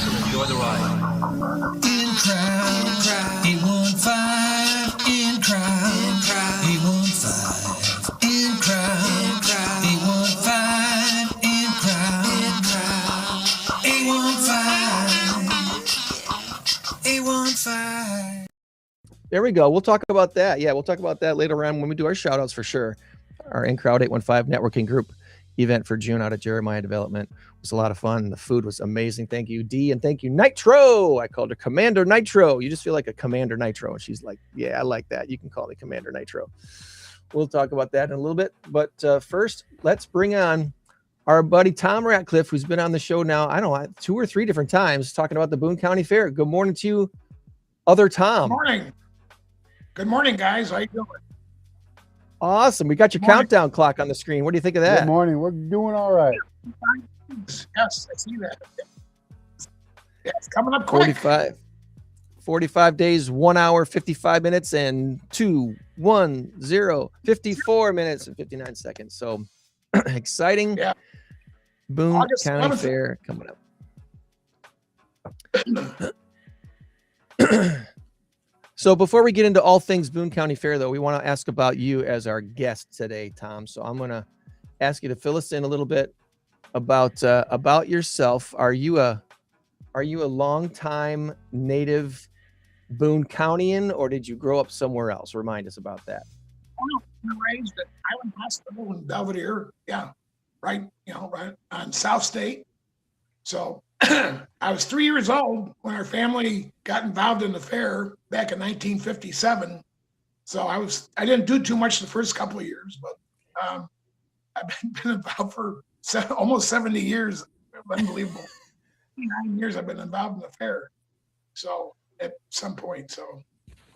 Enjoy the ride. In crowd, 815, in crowd, 815, in crowd, 815, in crowd, 815, 815. There we go. We'll talk about that. Yeah, we'll talk about that later on when we do our shout outs for sure. Our In Crowd 815 networking group event for June out at Jeremiah Development was a lot of fun. The food was amazing. Thank you, Dee, and thank you, Nitro. I called her Commander Nitro. You just feel like a Commander Nitro. And she's like, yeah, I like that. You can call me Commander Nitro. We'll talk about that in a little bit. But first, let's bring on our buddy Tom Ratcliffe, who's been on the show now, I don't know, 2 or 3 different times talking about the Boone County Fair. Good morning to you, other Tom. Good morning. Good morning, guys. How you doing? Awesome. We got your countdown clock on the screen. What do you think of that? Good morning. We're doing all right. Yes, I see that. Yeah, it's coming up quick. 45 days, 1 hour, 55 minutes, and 54 minutes and 59 seconds. So exciting. Yeah. Boone August County 11th. Fair coming up. So before we get into all things Boone County Fair, though, we want to ask about you as our guest today, Tom. So I'm going to ask you to fill us in a little bit about yourself. Are you a longtime native Boone Countyan, or did you grow up somewhere else? Remind us about that. I was raised at Highland Hospital in Belvedere. Yeah, right on South State. So I was 3 years old when our family got involved in the fair back in 1957. So I didn't do too much the first couple of years, but I've been involved for almost 70 years. Unbelievable. 9 years I've been involved in the fair. So at some point, so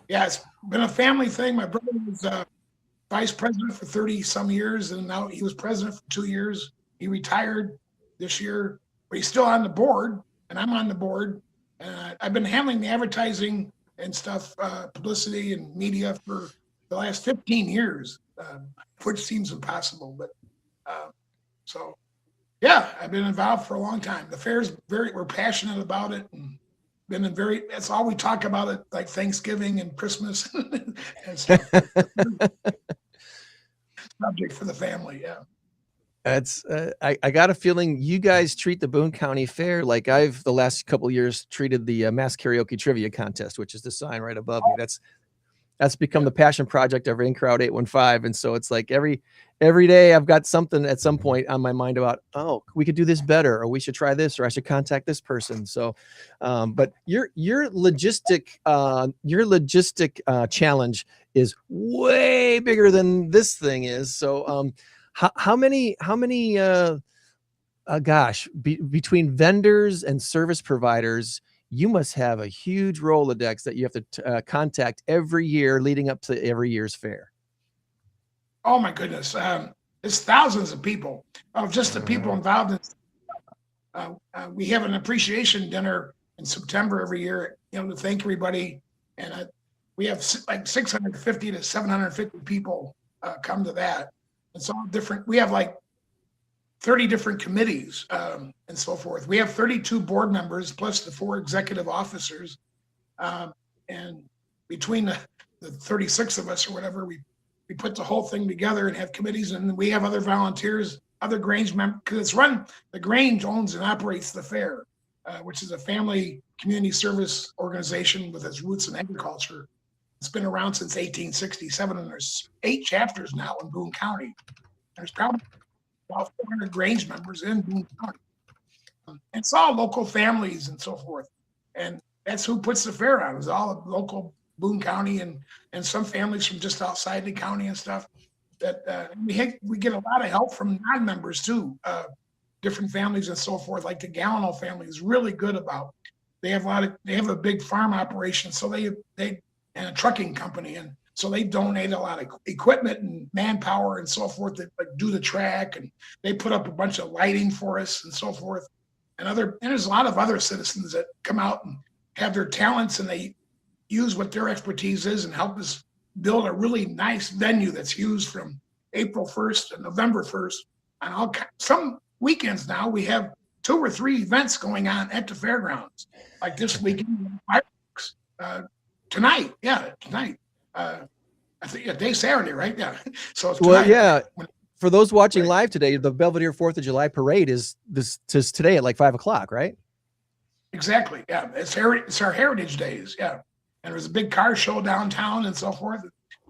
yeah, it's been a family thing. My brother was vice president for 30 some years, and now he was president for 2 years. He retired this year, but he's still on the board, and I'm on the board. I've been handling the advertising and stuff, publicity and media for the last 15 years, which seems impossible. But so, yeah, I've been involved for a long time. The fair's we're passionate about it, and that's all we talk about it, like Thanksgiving and Christmas and stuff. Subject for the family, yeah. That's I got a feeling you guys treat the Boone County Fair like I've the last couple of years treated the Mass Karaoke Trivia Contest, which is the sign right above me. That's become the passion project of In Crowd 815, and so it's like every day I've got something at some point on my mind about, oh, we could do this better, or we should try this, or I should contact this person. So, but your logistic challenge is way bigger than this thing is. So, how many between vendors and service providers, you must have a huge Rolodex that you have to contact every year leading up to every year's fair. Oh my goodness. It's thousands of people, of just the people involved in. We have an appreciation dinner in September every year, to thank everybody. And we have like 650 to 750 people come to that. It's all different. We have like 30 different committees and so forth. We have 32 board members plus the 4 executive officers. And between the 36 of us or whatever, we put the whole thing together and have committees, and we have other volunteers, other Grange members, because the Grange owns and operates the fair, which is a family community service organization with its roots in agriculture. It's been around since 1867, and there's 8 chapters now in Boone County. There's probably about 400 Grange members in Boone County. It's all local families and so forth. And that's who puts the fair on, is all of local Boone County and some families from just outside the county and stuff. That we get a lot of help from non-members too, different families and so forth. Like the Gallino family is really good about. They have a big farm operation, so they and a trucking company, and so they donate a lot of equipment and manpower and so forth that do the track, and they put up a bunch of lighting for us and so forth. And there's a lot of other citizens that come out and have their talents, and they use what their expertise is and help us build a really nice venue that's used from April 1st to November 1st. And some weekends now we have 2 or 3 events going on at the fairgrounds. Like this weekend, fireworks, tonight. Yeah, tonight. I think a day Saturday, right? Yeah. So it's tonight. Well, yeah. For those watching live today, the Belvedere 4th of July parade is today at like 5:00, right? Exactly. Yeah. It's our Heritage Days. Yeah. And there's a big car show downtown and so forth,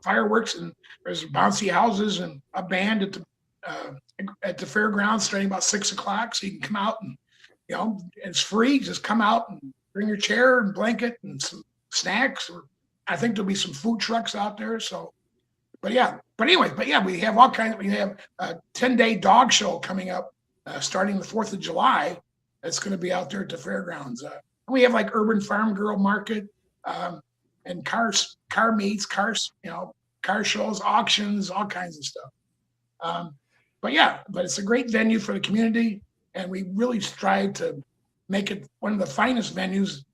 fireworks, and there's bouncy houses and a band at the fairgrounds starting about 6:00. So you can come out and, it's free. Just come out and bring your chair and blanket and some snacks, or I think there'll be some food trucks out there. So, but anyway, we have all kinds. We have a 10-day dog show coming up starting the 4th of July. It's going to be out there at the fairgrounds. We have like Urban Farm Girl Market and car meets, car shows, auctions, all kinds of stuff. But it's a great venue for the community, and we really strive to make it one of the finest venues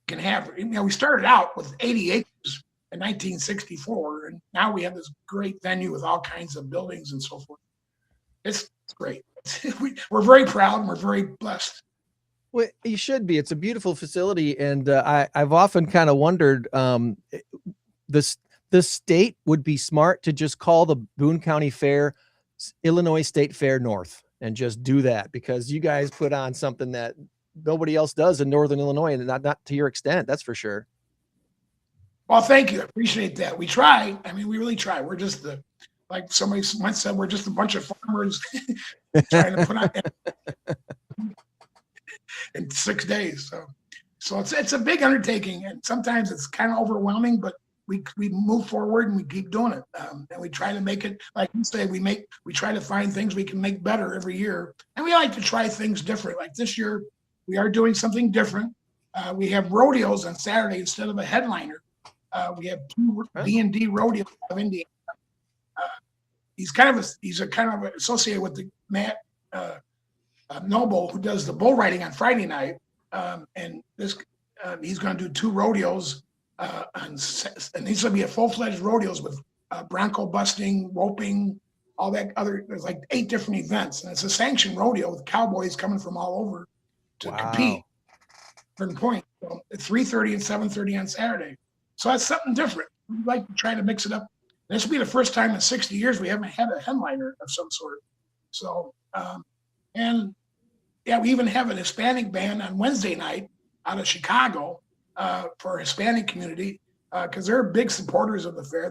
can have. We started out with 80 acres in 1964, and now we have this great venue with all kinds of buildings and so forth. It's great. We're very proud and we're very blessed. Well, you should be. It's a beautiful facility, and I've often kind of wondered, the state would be smart to just call the Boone County Fair Illinois State Fair North and just do that, because you guys put on something that nobody else does in Northern Illinois, and not to your extent, that's for sure. Well, thank you. I appreciate that. We try. I mean, we really try. We're just like somebody once said, we're just a bunch of farmers trying to put on in 6 days. So it's a big undertaking, and sometimes it's kind of overwhelming, but we move forward and we keep doing it. And we try to make it, like you say, we try to find things we can make better every year. And we like to try things different. Like this year, we are doing something different. We have rodeos on Saturday instead of a headliner. We have 2 B&D rodeos of Indiana. He's kind of associated with the Matt Noble, who does the bull riding on Friday night. And this he's going to do 2 rodeos, and these will be a full-fledged rodeos with bronco busting, roping, all that other. There's like 8 different events, and it's a sanctioned rodeo with cowboys coming from all over to compete. Certain point. So it's 3:30 and 7:30 on Saturday. So that's something different. We like to try to mix it up. This will be the first time in 60 years we haven't had a headliner of some sort. So, we even have an Hispanic band on Wednesday night out of Chicago for our Hispanic community, because they're big supporters of the fair.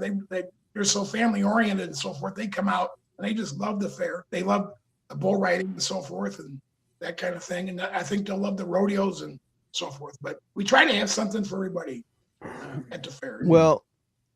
They're so family oriented and so forth. They come out and they just love the fair. They love the bull riding and so forth and that kind of thing. And I think they'll love the rodeos and so forth. But we try to have something for everybody at the fair. Well,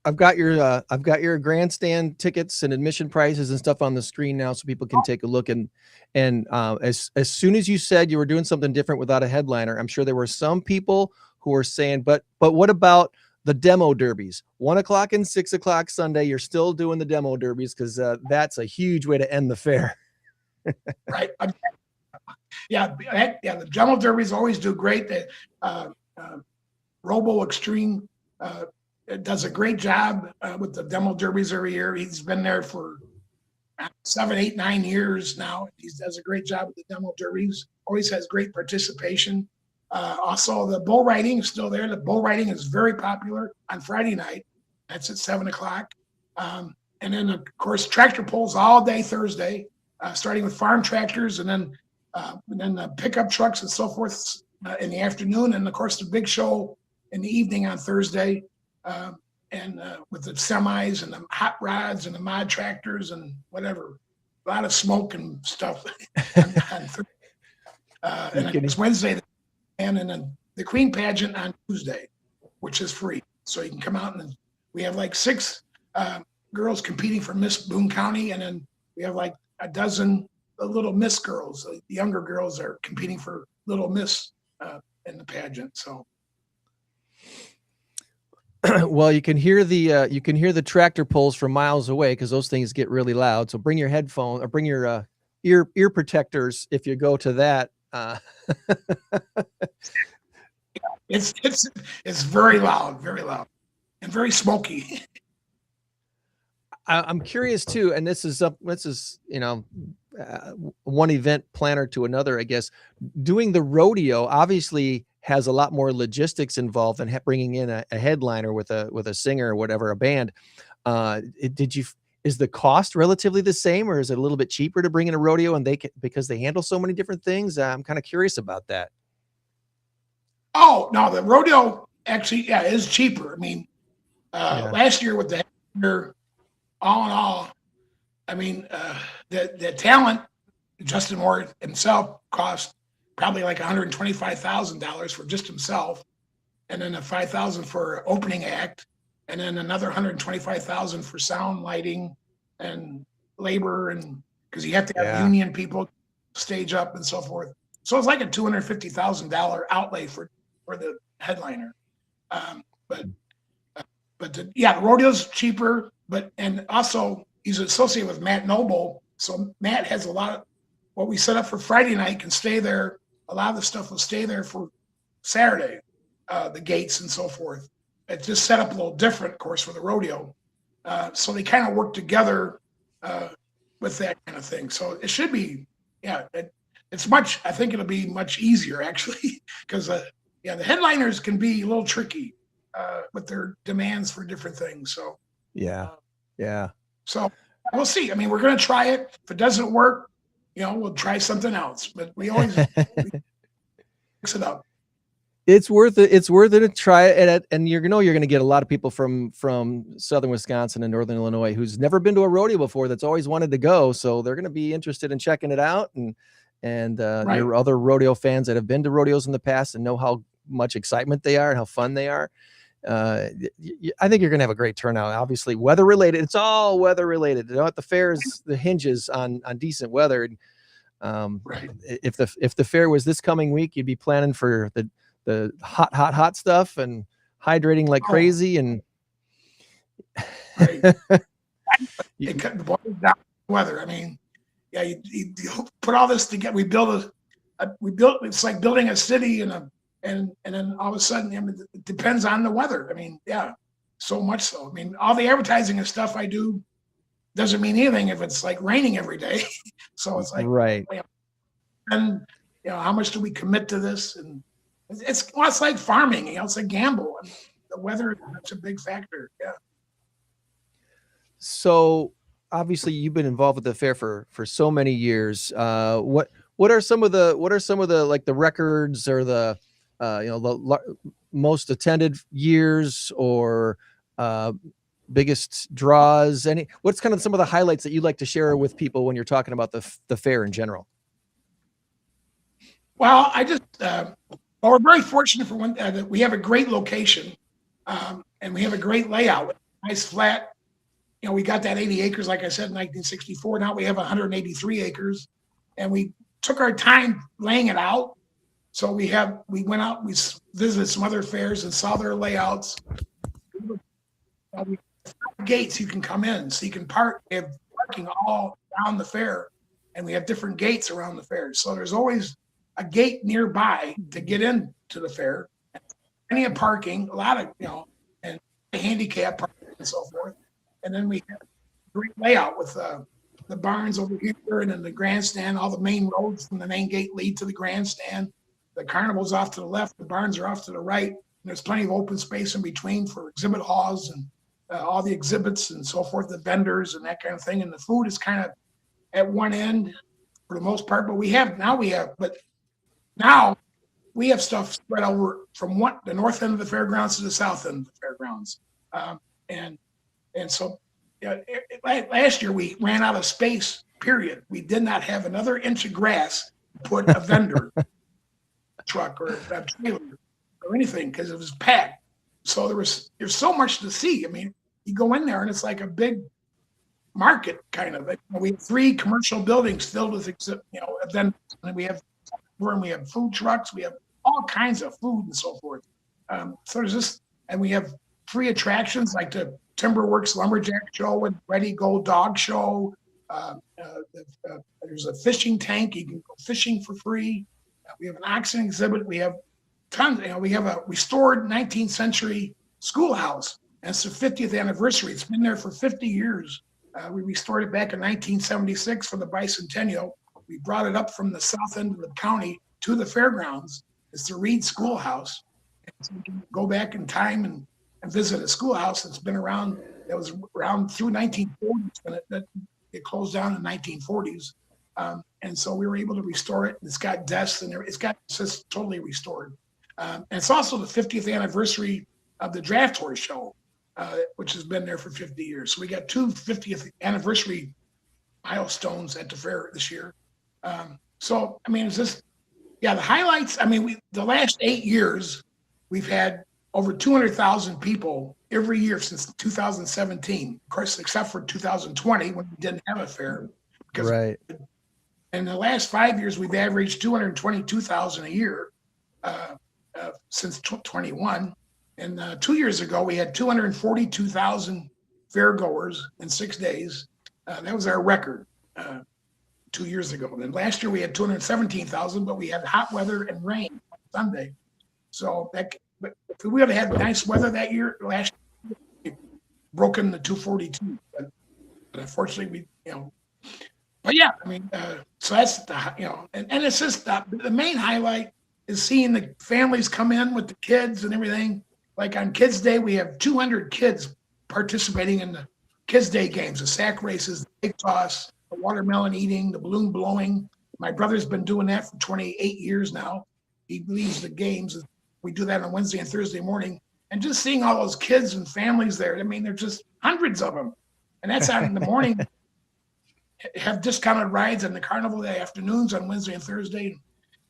I've got your grandstand tickets and admission prices and stuff on the screen now, so people can take a look. And as soon as you said you were doing something different without a headliner, I'm sure there were some people who were saying, but what about the demo derbies? 1:00 and 6:00 Sunday, you're still doing the demo derbies, because that's a huge way to end the fair. Right. The demo derbies always do great. Robo Extreme does a great job with the demo derbies every year. He's been there for 7, 8, 9 years now. He does a great job with the demo derbies. Always has great participation. Also, the bull riding is still there. The bull riding is very popular on Friday night. That's at 7:00. And then, of course, tractor pulls all day Thursday, starting with farm tractors, and then pickup trucks and so forth in the afternoon. And, of course, the big show in the evening on Thursday, with the semis and the hot rods and the mod tractors and whatever. A lot of smoke and stuff. And it's Wednesday, and then the Queen pageant on Tuesday, which is free. So you can come out, and we have like 6 girls competing for Miss Boone County, and then we have like a dozen little Miss girls. The younger girls are competing for Little Miss in the pageant. So. Well, you can hear the tractor pulls from miles away, because those things get really loud. So bring your headphone, or bring your ear protectors if you go to that. It's very loud, and very smoky. I'm curious too, and this is one event planner to another, I guess, doing the rodeo obviously has a lot more logistics involved than bringing in a headliner with a singer or whatever, a band. Is the cost relatively the same, or is it a little bit cheaper to bring in a rodeo and because they handle so many different things? I'm kind of curious about that. Oh, no, the rodeo actually, yeah, is cheaper. I mean, Yeah. last year with the headliner, all in all, I mean, the talent, Justin Moore himself cost probably like $125,000 for just himself, and then a $5,000 for opening act, and then another $125,000 for sound, lighting, and labor, and because you have to have Yeah. union people stage up and so forth. So it's like a $250,000 outlay for the headliner. But the rodeo's cheaper, and also he's associated with Matt Noble, so Matt has a lot of what we set up for Friday night can stay there. A lot of the stuff will stay there for Saturday, the gates and so forth. It's just set up a little different, of course, for the rodeo. So they kind of work together with that kind of thing. So it should be, I think it'll be much easier actually, because the headliners can be a little tricky with their demands for different things. So Yeah. so we'll see. I mean, we're going to try it. If it doesn't work, we'll try something else. But we always mix it up. It's worth it. It's worth it to try it. And you're going to get a lot of people from southern Wisconsin and northern Illinois who's never been to a rodeo before, that's always wanted to go. So they're going to be interested in checking it out. And Right. your other rodeo fans that have been to rodeos in the past and know how much excitement they are and how fun they are. I think you're going to have a great turnout. Obviously, weather related. It's all weather related. At the fairs, the hinges on decent weather. Right. If the fair was this coming week, you'd be planning for the hot stuff and hydrating like crazy. And Right. It boils down to weather. I mean, you put all this together. We built it's like building a city and then all of a sudden, I mean, it depends on the weather. I mean, so much so. I mean, all the advertising and stuff I do doesn't mean anything if it's like raining every day. So it's like, right. and how much do we commit to this? And it's like farming. It's a gamble. And the weather is such a big factor. Yeah. So obviously you've been involved with the fair for so many years. What are some of the like the records or the most attended years or biggest draws? What's kind of some of the highlights that you'd like to share with people when you're talking about the fair in general? Well, we're very fortunate for one that we have a great location, and we have a great layout, nice flat. We got that 80 acres, like I said, in 1964. Now we have 183 acres, and we took our time laying it out. So we went out, we visited some other fairs and saw their layouts. Gates you can come in, so you can park. We have parking all around the fair, and we have different gates around the fair. So there's always a gate nearby to get into the fair. Plenty of parking, a lot of and handicap parking and so forth. And then we have a great layout with the barns over here, and then the grandstand. All the main roads from the main gate lead to the grandstand. The carnival's off to the left, the barns are off to the right. And there's plenty of open space in between for exhibit halls and all the exhibits and so forth, the vendors and that kind of thing. And the food is kind of at one end for the most part, but now we have stuff spread over from the north end of the fairgrounds to the south end of the fairgrounds. And so last year we ran out of space, period. We did not have another inch of grass to put a vendor truck or a trailer or anything because it was packed. So there's so much to see. I mean, you go in there and it's like a big market kind of. We have 3 commercial buildings filled with events, and we have food trucks, we have all kinds of food and so forth. So there's and we have free attractions like the Timberworks Lumberjack Show and Ready Gold Dog Show. There's a fishing tank, you can go fishing for free. We have an oxen exhibit. We have tons. We have a restored 19th century schoolhouse, and it's the 50th anniversary. It's been there for 50 years. We restored it back in 1976 for the bicentennial. We brought it up from the south end of the county to the fairgrounds. It's the Reed Schoolhouse. And so we can go back in time and visit a schoolhouse that's been around, that was around through 1940s, and it closed down in the 1940s. And so we were able to restore it. It's got desks and it's just totally restored. And it's also the 50th anniversary of the Draft Horse Show, which has been there for 50 years. So we got two 50th anniversary milestones at the fair this year. So, I mean, it's just, yeah, the highlights, I mean, the last 8 years, we've had over 200,000 people every year since 2017, of course, except for 2020 when we didn't have a fair. Because Right. in the last 5 years, we've averaged 222,000 a year since 21. And 2 years ago, we had 242,000 fairgoers in 6 days. That was our record 2 years ago. And then last year we had 217,000, but we had hot weather and rain on Sunday. So but if we would have had nice weather that year, last year, we broken the 242. But unfortunately, but yeah, I mean, so that's and it's just the main highlight is seeing the families come in with the kids and everything. Like on Kids Day, we have 200 kids participating in the Kids Day games, the sack races, the big toss, the watermelon eating, the balloon blowing. My brother's been doing that for 28 years now. He leads the games. We do that on Wednesday and Thursday morning. And just seeing all those kids and families there, I mean, there's just hundreds of them. And that's out in the morning. Have discounted rides on the carnival day afternoons on Wednesday and Thursday.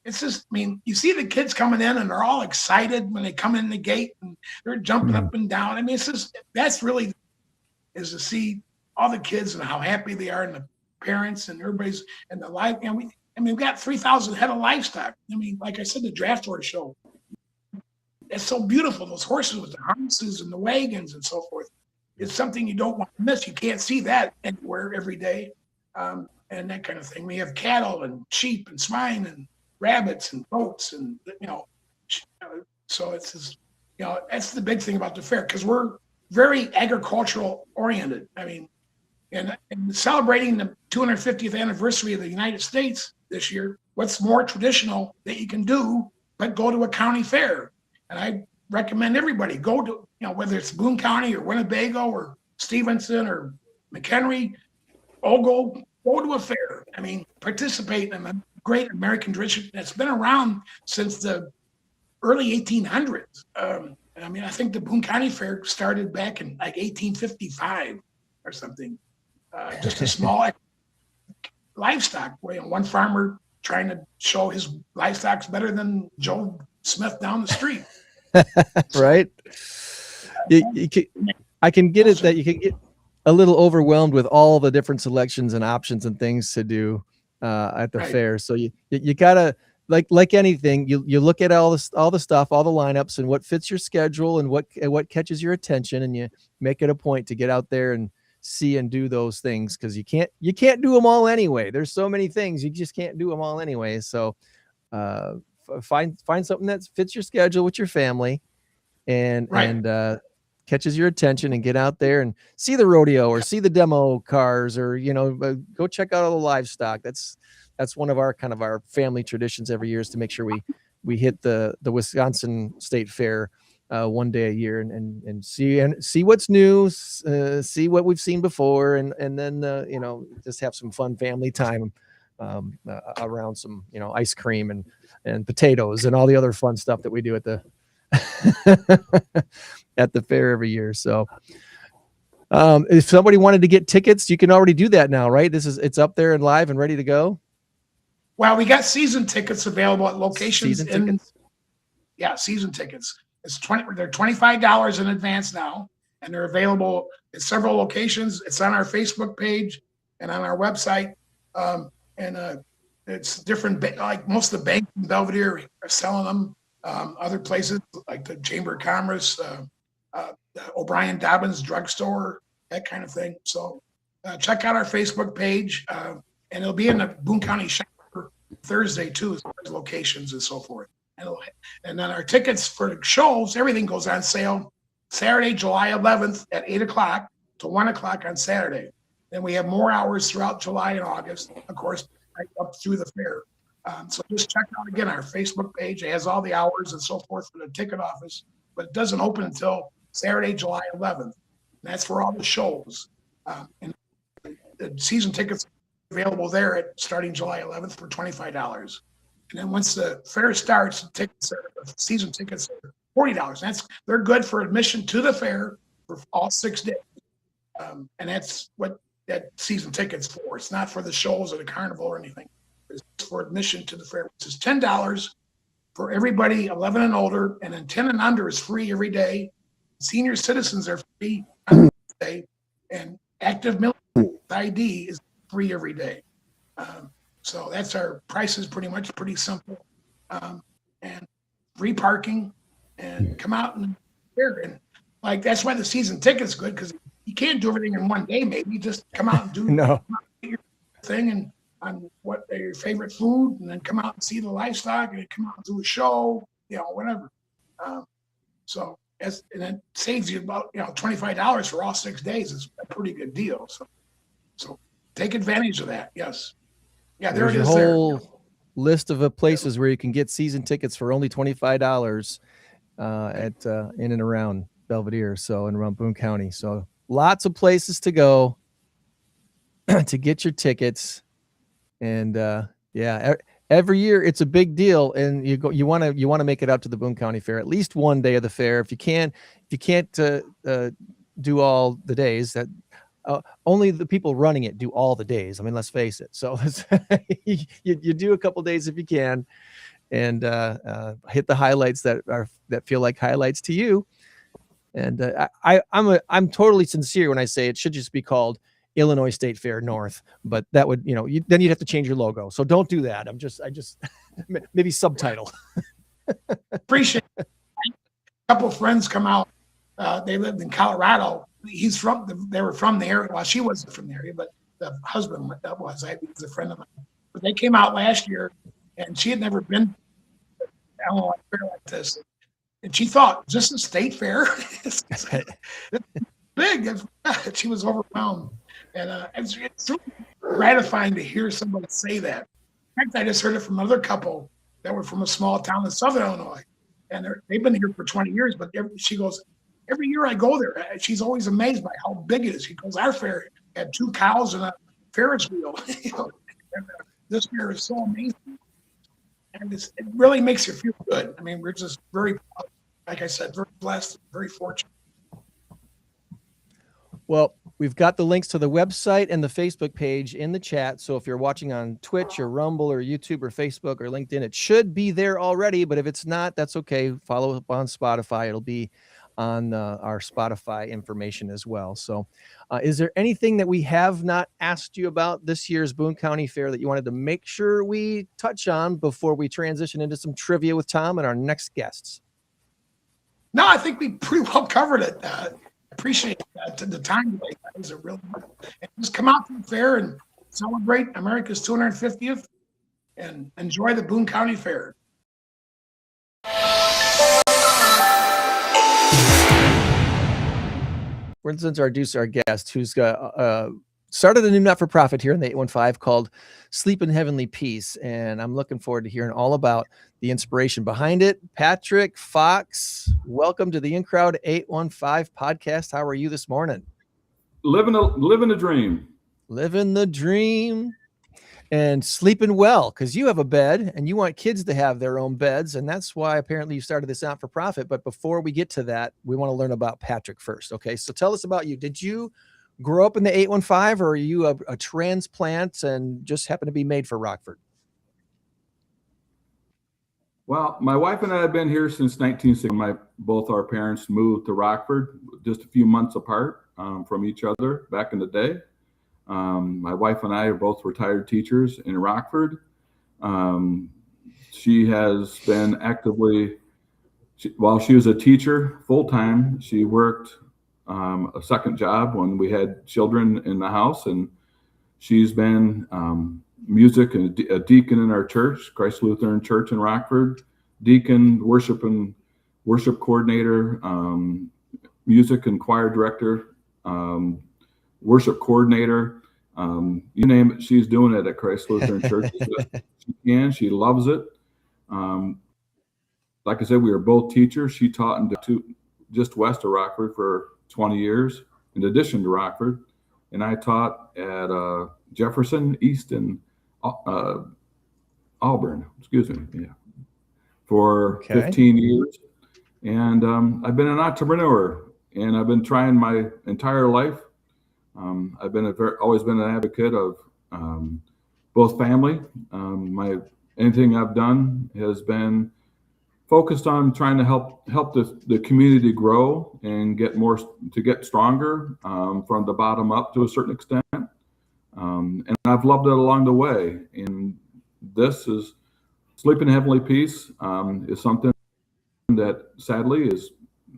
It's just, I mean, you see the kids coming in and they're all excited when they come in the gate and they're jumping up and down. I mean, it's just, that's really is to see all the kids and how happy they are and the parents and everybody's and the life. We've got 3,000 head of livestock. I mean, like I said, the Draft Horse Show. It's so beautiful. Those horses with the harnesses and the wagons and so forth. It's something you don't want to miss. You can't see that anywhere every day. And that kind of thing. We have cattle and sheep and swine and rabbits and goats and so it's just, that's the big thing about the fair because we're very agricultural oriented. I mean, and celebrating the 250th anniversary of the United States this year, what's more traditional that you can do but go to a county fair? And I recommend everybody go to, whether it's Boone County or Winnebago or Stevenson or McHenry, Ogle, go to a fair. I mean, participate in a great American tradition that's been around since the early 1800s. I mean, I think the Boone County Fair started back in like 1855 or something. Just a small livestock way. One farmer trying to show his livestock's better than Joe Smith down the street. Right. I can get it that you can get a little overwhelmed with all the different selections and options and things to do at the fair. So you gotta like anything, you look at all the stuff, all the lineups, and what fits your schedule and what catches your attention, and you make it a point to get out there and see and do those things because you can't do them all anyway. There's so many things you just can't do them all anyway. So find something that fits your schedule with your family and catches your attention and get out there and see the rodeo or see the demo cars or go check out all the livestock. That's one of our kind of our family traditions every year is to make sure we hit the Wisconsin State Fair one day a year and see what's new, see what we've seen before, and then just have some fun family time around some ice cream and potatoes and all the other fun stuff that we do at the at the fair every year. So if somebody wanted to get tickets, you can already do that now, right? It's up there and live and ready to go. Well, we got season tickets available at locations. Season tickets? Yeah, season tickets. They're $25 in advance now, and they're available at several locations. It's on our Facebook page and on our website. It's different, like most of the banks in Belvedere are selling them. Other places like the Chamber of Commerce, the O'Brien Dobbins drugstore, that kind of thing. So check out our Facebook page, and it'll be in the Boone County shop Thursday too, as far as locations and so forth. And then our tickets for the shows, everything goes on sale Saturday, July 11th at 8 o'clock to 1 o'clock on Saturday. Then we have more hours throughout July and August, of course, right up through the fair. So just check out again our Facebook page. It has all the hours and so forth for the ticket office, but it doesn't open until Saturday, July 11th. And that's for all the shows. And the season tickets are available there at starting July 11th for $25. And then once the fair starts, the season tickets are $40. They're good for admission to the fair for all 6 days. And that's what that season ticket's for. It's not for the shows or the carnival or anything. It's for admission to the fair, which is $10 for everybody 11 and older, and then 10 and under is free every day. Senior citizens are free every day, and active military ID is free every day. So that's our prices, pretty simple, and free parking, and come out and fair. And like that's why the season ticket's good, because you can't do everything in one day. Maybe just come out and do your thing and on what your favorite food, and then come out and see the livestock, and then come out and do a show, whatever. So and it saves you about $25 for all 6 days. It's a pretty good deal. So take advantage of that. Yes. Yeah, there's a whole list of places where you can get season tickets for only $25 at in and around Belvedere, so in around Boone County. So lots of places to go to get your tickets. And every year it's a big deal, and you want to make it out to the Boone County Fair at least one day of the fair. If you can't do all the days, that only the people running it do all the days. I mean, let's face it. So you do a couple days if you can, and hit the highlights that feel like highlights to you. And I'm totally sincere when I say it should just be called Illinois State Fair North, but that would, then you'd have to change your logo. So don't do that. I just maybe subtitle. Appreciate it. A couple of friends come out. They lived in Colorado. They were from the area. Well, she wasn't from the area, but the husband was. He was a friend of mine. But they came out last year, and she had never been to Illinois Fair like this. And she thought, is this a state fair? It's big. She was overwhelmed. And it's really gratifying to hear somebody say that. In fact, I just heard it from another couple that were from a small town in Southern Illinois. And they've been here for 20 years, but she goes, every year I go there, she's always amazed by how big it is. She goes, our fair had 2 cows and a Ferris wheel. And, this fair is so amazing. And it really makes you feel good. I mean, we're just very, like I said, very blessed, very fortunate. Well, we've got the links to the website and the Facebook page in the chat. So if you're watching on Twitch or Rumble or YouTube or Facebook or LinkedIn, it should be there already. But if it's not, that's okay. Follow up on Spotify. It'll be on our Spotify information as well. So is there anything that we have not asked you about this year's Boone County Fair that you wanted to make sure we touch on before we transition into some trivia with Tom and our next guests? No, I think we pretty well covered it. Appreciate the time today, guys. It really, and just come out to the fair and celebrate America's 250th and enjoy the Boone County Fair. We're going to introduce our guest, who's started a new not-for-profit here in the 815 called Sleep in Heavenly Peace. And I'm looking forward to hearing all about the inspiration behind it. Patrick Fox, welcome to the In Crowd 815 podcast. How are you this morning? Living a dream. Living the dream and sleeping well, because you have a bed and you want kids to have their own beds. And that's why apparently you started this not-for-profit. But before we get to that, we want to learn about Patrick first. Okay, so tell us about you. Did you grow up in the 815, or are you a transplant and just happen to be made for Rockford? Well, my wife and I have been here since 1960. Both our parents moved to Rockford just a few months apart from each other back in the day. My wife and I are both retired teachers in Rockford. She has been while she was a teacher full-time, she worked a second job when we had children in the house, and she's been music and a deacon in our church, Christ Lutheran Church in Rockford, deacon, worship coordinator, music and choir director, worship coordinator. You name it, she's doing it at Christ Lutheran Church. She can. She loves it. Like I said, we were both teachers. She taught just west of Rockford for 20 years, in addition to Rockford. And I taught at Jefferson, East, and Auburn, for 15 years. And I've been an entrepreneur, and I've been trying my entire life. I've been always been an advocate of both family. Anything I've done has been focused on trying to help the community grow and get stronger from the bottom up to a certain extent. And I've loved it along the way. And this is Sleep in Heavenly Peace is something that sadly is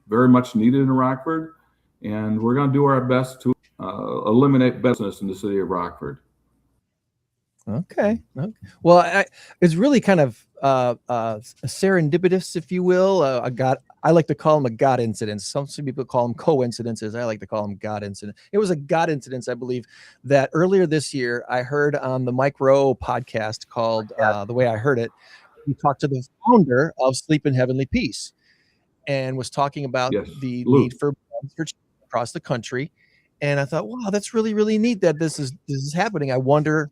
very much needed in Rockford. And we're going to do our best to eliminate business in the city of Rockford. Okay. Well, it's really kind of serendipitous, if you will. I like to call them a God incident. Some people call them coincidences. I like to call them God incident. It was a God incident, I believe, that earlier this year I heard on the Mike Rowe podcast called The Way I Heard It. He talked to the founder of Sleep in Heavenly Peace and was talking about the need for church across the country. And I thought, wow, that's really, really neat that this is happening. I wonder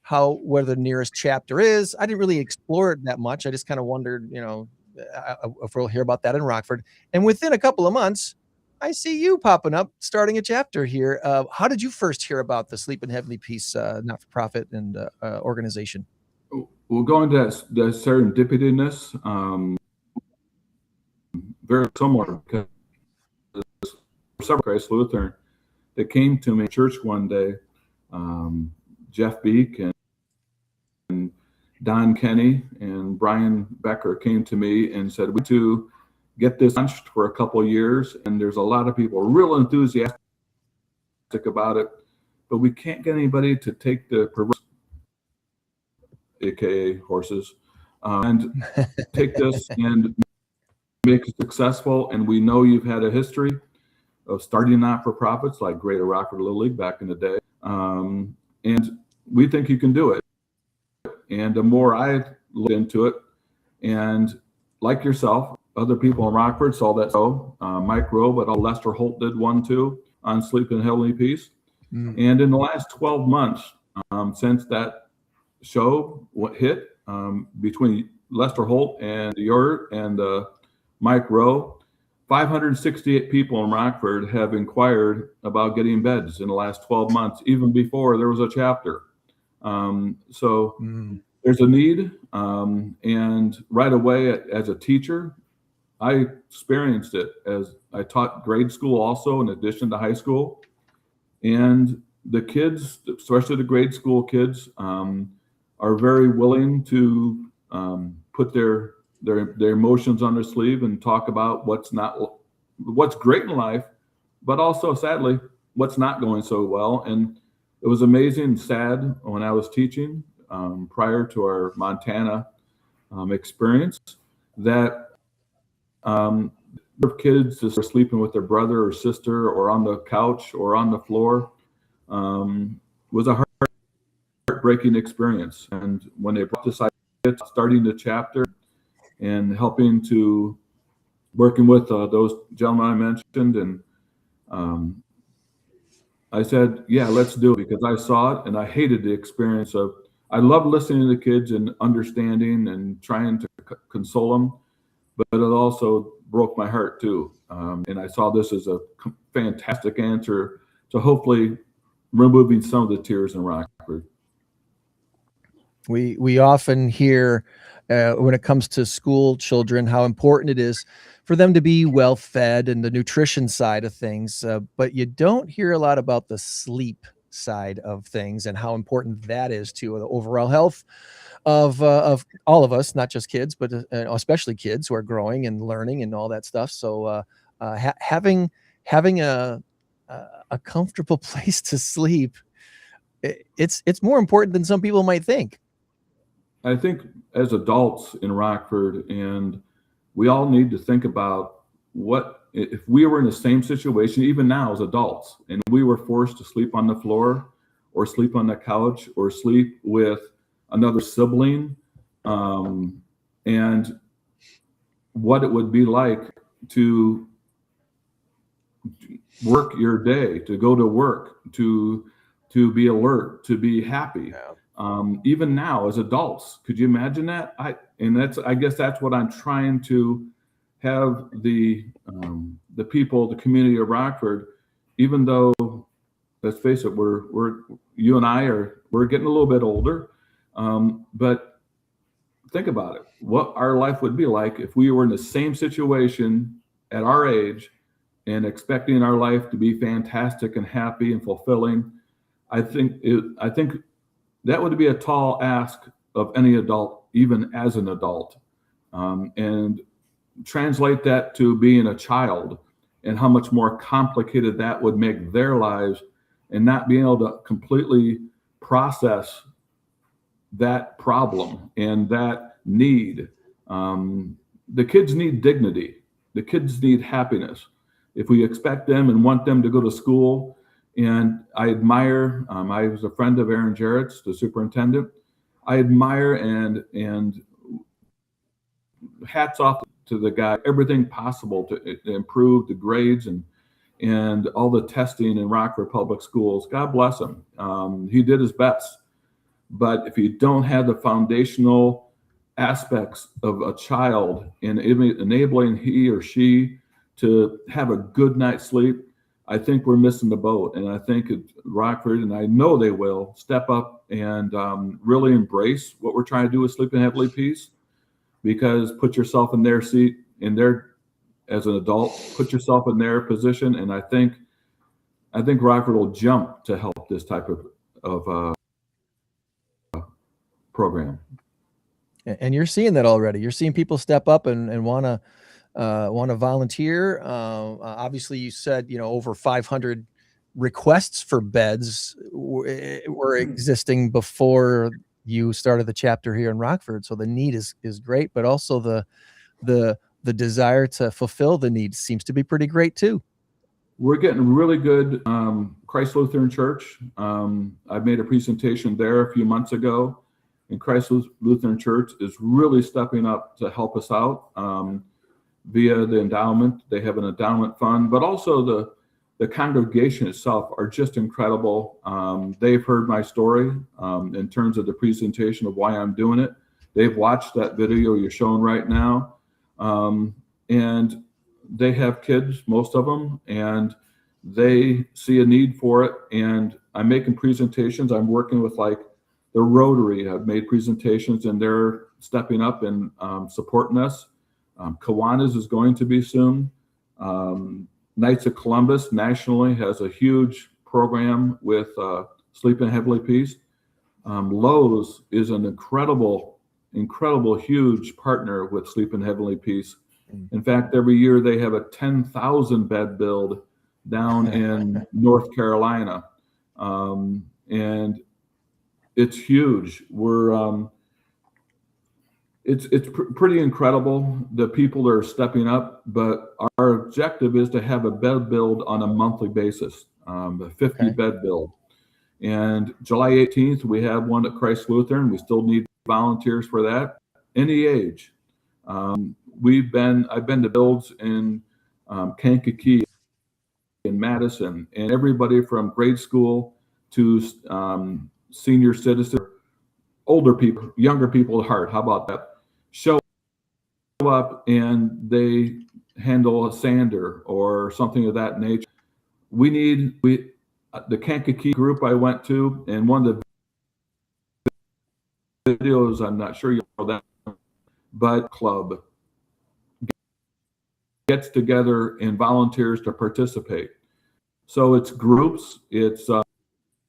where the nearest chapter is. I didn't really explore it that much. I just kind of wondered, if we'll hear about that in Rockford. And within a couple of months, I see you popping up, starting a chapter here. How did you first hear about the Sleep in Heavenly Peace not-for-profit and organization? We'll go into the serendipitous, very similar, because several Christ Lutheran that came to me in church one day, Jeff Beek and Don Kenny and Brian Becker came to me and said, we to get this launched for a couple of years, and there's a lot of people real enthusiastic about it, but we can't get anybody to take the aka horses, and take this and make it successful. And we know you've had a history of starting not-for-profits like Greater Rockford Little League back in the day, and we think you can do it. And the more I looked into it, and like yourself, other people in Rockford saw that show, Mike Rowe, but Lester Holt did one too on Sleep in Heavenly Peace. And in the last 12 months, since that show hit, between Lester Holt and Mike Rowe, 568 people in Rockford have inquired about getting beds in the last 12 months, even before there was a chapter. There's a need. And right away, as a teacher, I experienced it as I taught grade school also, in addition to high school. And the kids, especially the grade school kids, are very willing to put their emotions on their sleeve and talk about what's great in life, but also sadly what's not going so well. And it was amazing and sad when I was teaching prior to our Montana experience that kids just are sleeping with their brother or sister or on the couch or on the floor was a heartbreaking experience. And when they brought this idea, starting the chapter and working with those gentlemen I mentioned, and I said, yeah, let's do it, because I saw it and I hated the experience of, I love listening to the kids and understanding and trying to console them, but it also broke my heart too. And I saw this as a fantastic answer to hopefully removing some of the tears in Rockford. We often hear when it comes to school children how important it is for them to be well fed and the nutrition side of things, but you don't hear a lot about the sleep side of things and how important that is to the overall health of all of us, not just kids, but especially kids who are growing and learning and all that stuff. So having a comfortable place to sleep, it's more important than some people might think. I think as adults in Rockford, and we all need to think about what if we were in the same situation, even now as adults, and we were forced to sleep on the floor or sleep on the couch or sleep with another sibling, and what it would be like to work your day, to go to work, to be alert, to be happy. Even now as adults, could you imagine that? I guess that's what I'm trying to have the people, the community of Rockford, even though, let's face it, you and I we're getting a little bit older, but think about it, what our life would be like if we were in the same situation at our age and expecting our life to be fantastic and happy and fulfilling. I think that would be a tall ask of any adult, even as an adult. And translate that to being a child and how much more complicated that would make their lives, and not being able to completely process that problem and that need. The kids need dignity. The kids need happiness. If we expect them and want them to go to school, and I admire, I was a friend of Aaron Jarrett's, the superintendent. I admire and hats off to the guy, everything possible to improve the grades and all the testing in Rockford Public Schools. God bless him. He did his best. But if you don't have the foundational aspects of a child in enabling he or she to have a good night's sleep, I think we're missing the boat. And I think Rockford, and I know they will, step up and really embrace what we're trying to do with Sleep in Heavenly Peace. Because put yourself in their seat, as an adult, put yourself in their position, and I think Rockford will jump to help this type of program. And you're seeing that already. You're seeing people step up and want to volunteer. Obviously, you said over 500 requests for beds were existing before you started the chapter here in Rockford. So the need is great, but also the desire to fulfill the need seems to be pretty great too. We're getting really good. Christ Lutheran Church. I made a presentation there a few months ago, and Christ Lutheran Church is really stepping up to help us out via the endowment. They have an endowment fund, but also the congregation itself are just incredible. They've heard my story in terms of the presentation of why I'm doing it. They've watched that video you're showing right now. And they have kids, most of them, and they see a need for it. And I'm making presentations. I'm working with like the Rotary. I've made presentations and they're stepping up and supporting us. Kiwanis is going to be soon. Knights of Columbus nationally has a huge program with Sleep in Heavenly Peace. Lowe's is an incredible, huge partner with Sleep in Heavenly Peace. In fact, every year they have a 10,000 bed build down in North Carolina. And it's huge. It's pretty incredible, the people that are stepping up, but our objective is to have a bed build on a monthly basis, a 50 bed build. And July 18th, we have one at Christ Lutheran. We still need volunteers for that, any age. I've been to builds in Kankakee, in Madison, and everybody from grade school to senior citizen, older people, younger people at heart. How about that? Show up and they handle a sander or something of that nature. The Kankakee group I went to, and one of the videos, I'm not sure you know that, but club gets together and volunteers to participate. So it's groups, it's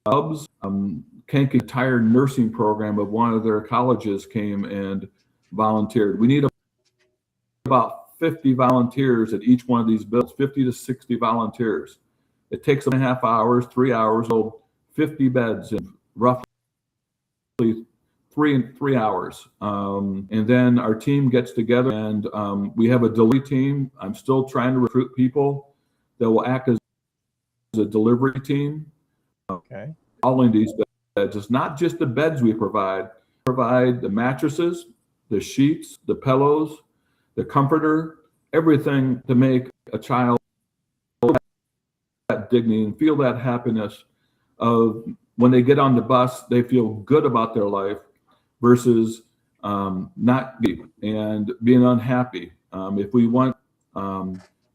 clubs. Kankakee entire nursing program of one of their colleges came and volunteered. We need about 50 volunteers at each one of these builds, 50 to 60 volunteers. It takes 2.5 hours, 3 hours, so 50 beds and roughly three hours. And then our team gets together and we have a delivery team. I'm still trying to recruit people that will act as a delivery team. Okay. Installing these beds. It's not just the beds we provide the mattresses, the sheets, the pillows, the comforter, everything to make a child feel that dignity and feel that happiness of when they get on the bus, they feel good about their life versus not and being unhappy. If we want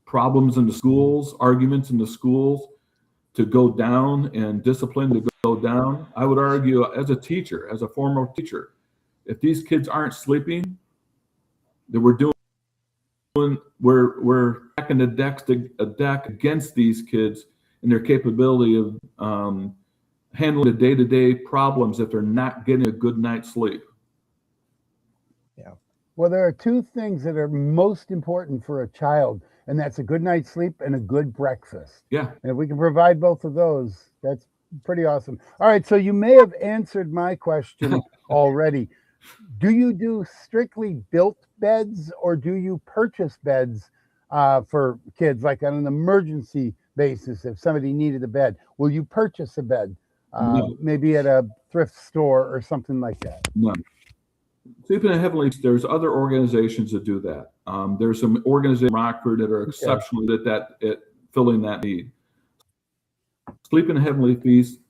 problems in the schools, arguments in the schools to go down and discipline to go down, I would argue as a teacher, as a former teacher, if these kids aren't sleeping, that we're stacking a deck against these kids and their capability of handling the day-to-day problems if they're not getting a good night's sleep. Well, there are two things that are most important for a child, and that's a good night's sleep and a good breakfast. Yeah. And if we can provide both of those, that's pretty awesome. All right, so you may have answered my question already. Do you do strictly built beds, or do you purchase beds for kids, like on an emergency basis? If somebody needed a bed, will you purchase a bed, No. maybe at a thrift store or something like that? No. Sleeping in Heavenly, there's other organizations that do that. There's some organizations in Rockford that are exceptionally at filling that need. Sleeping in Heavenly Feast,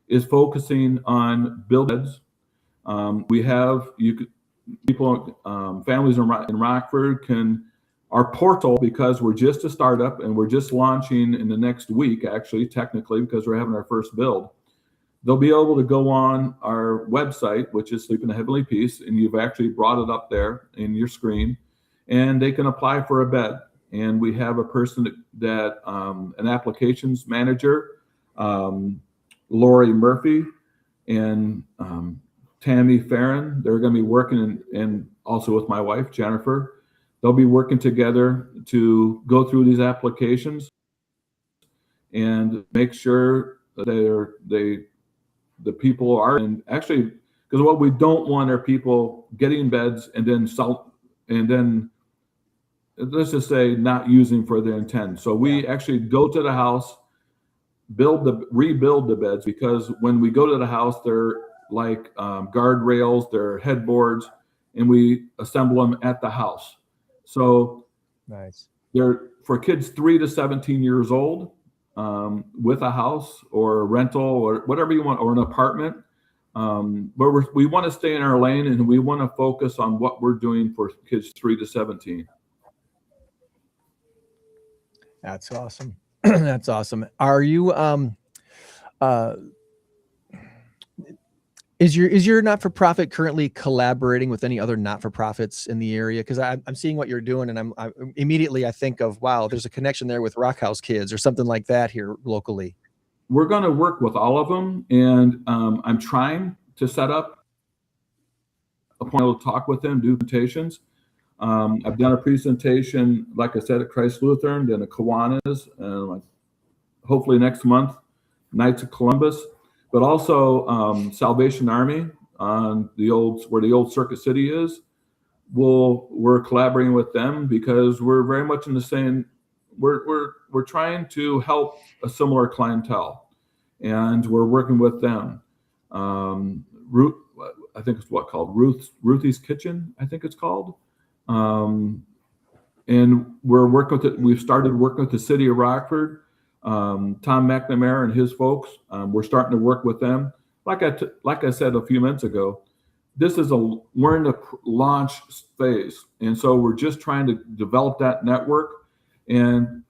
is focusing on build beds. We have families in Rockford our portal, because we're just a startup and we're just launching in the next week, actually, technically, because we're having our first build. They'll be able to go on our website, which is Sleep in a Heavenly Peace, and you've actually brought it up there in your screen, and they can apply for a bed. And we have a person that an applications manager, Lori Murphy and Tammy Farron. They're going to be working, and also with my wife, Jennifer. They'll be working together to go through these applications and make sure that the people are, and actually, because what we don't want are people getting beds and then let's just say not using for their intent. So we actually go to the house, rebuild the beds, because when we go to the house, they're like guardrails, they're headboards, and we assemble them at the house. So Nice. they're for kids 3 to 17 years old, with a house or a rental or whatever you want, or an apartment. But we want to stay in our lane, and we want to focus on what we're doing for kids 3 to 17. That's awesome. That's awesome. Are you is your not-for-profit currently collaborating with any other not-for-profits in the area? Because I'm seeing what you're doing, and I immediately think of, wow, there's a connection there with Rock House Kids or something like that here locally. We're going to work with all of them, and I'm trying to set up a point to talk with them, do presentations. I've done a presentation, like I said, at Christ Lutheran, then at Kiwanis, hopefully next month, Knights of Columbus, but also Salvation Army on where the old Circuit City is. We're collaborating with them because we're very much in the same. We're trying to help a similar clientele, and we're working with them. I think it's called Ruthie's Kitchen, I think it's called. And we're working with it. We've started working with the city of Rockford. Tom McNamara and his folks. We're starting to work with them. Like I said a few minutes ago, we're in the launch phase, and so we're just trying to develop that network. And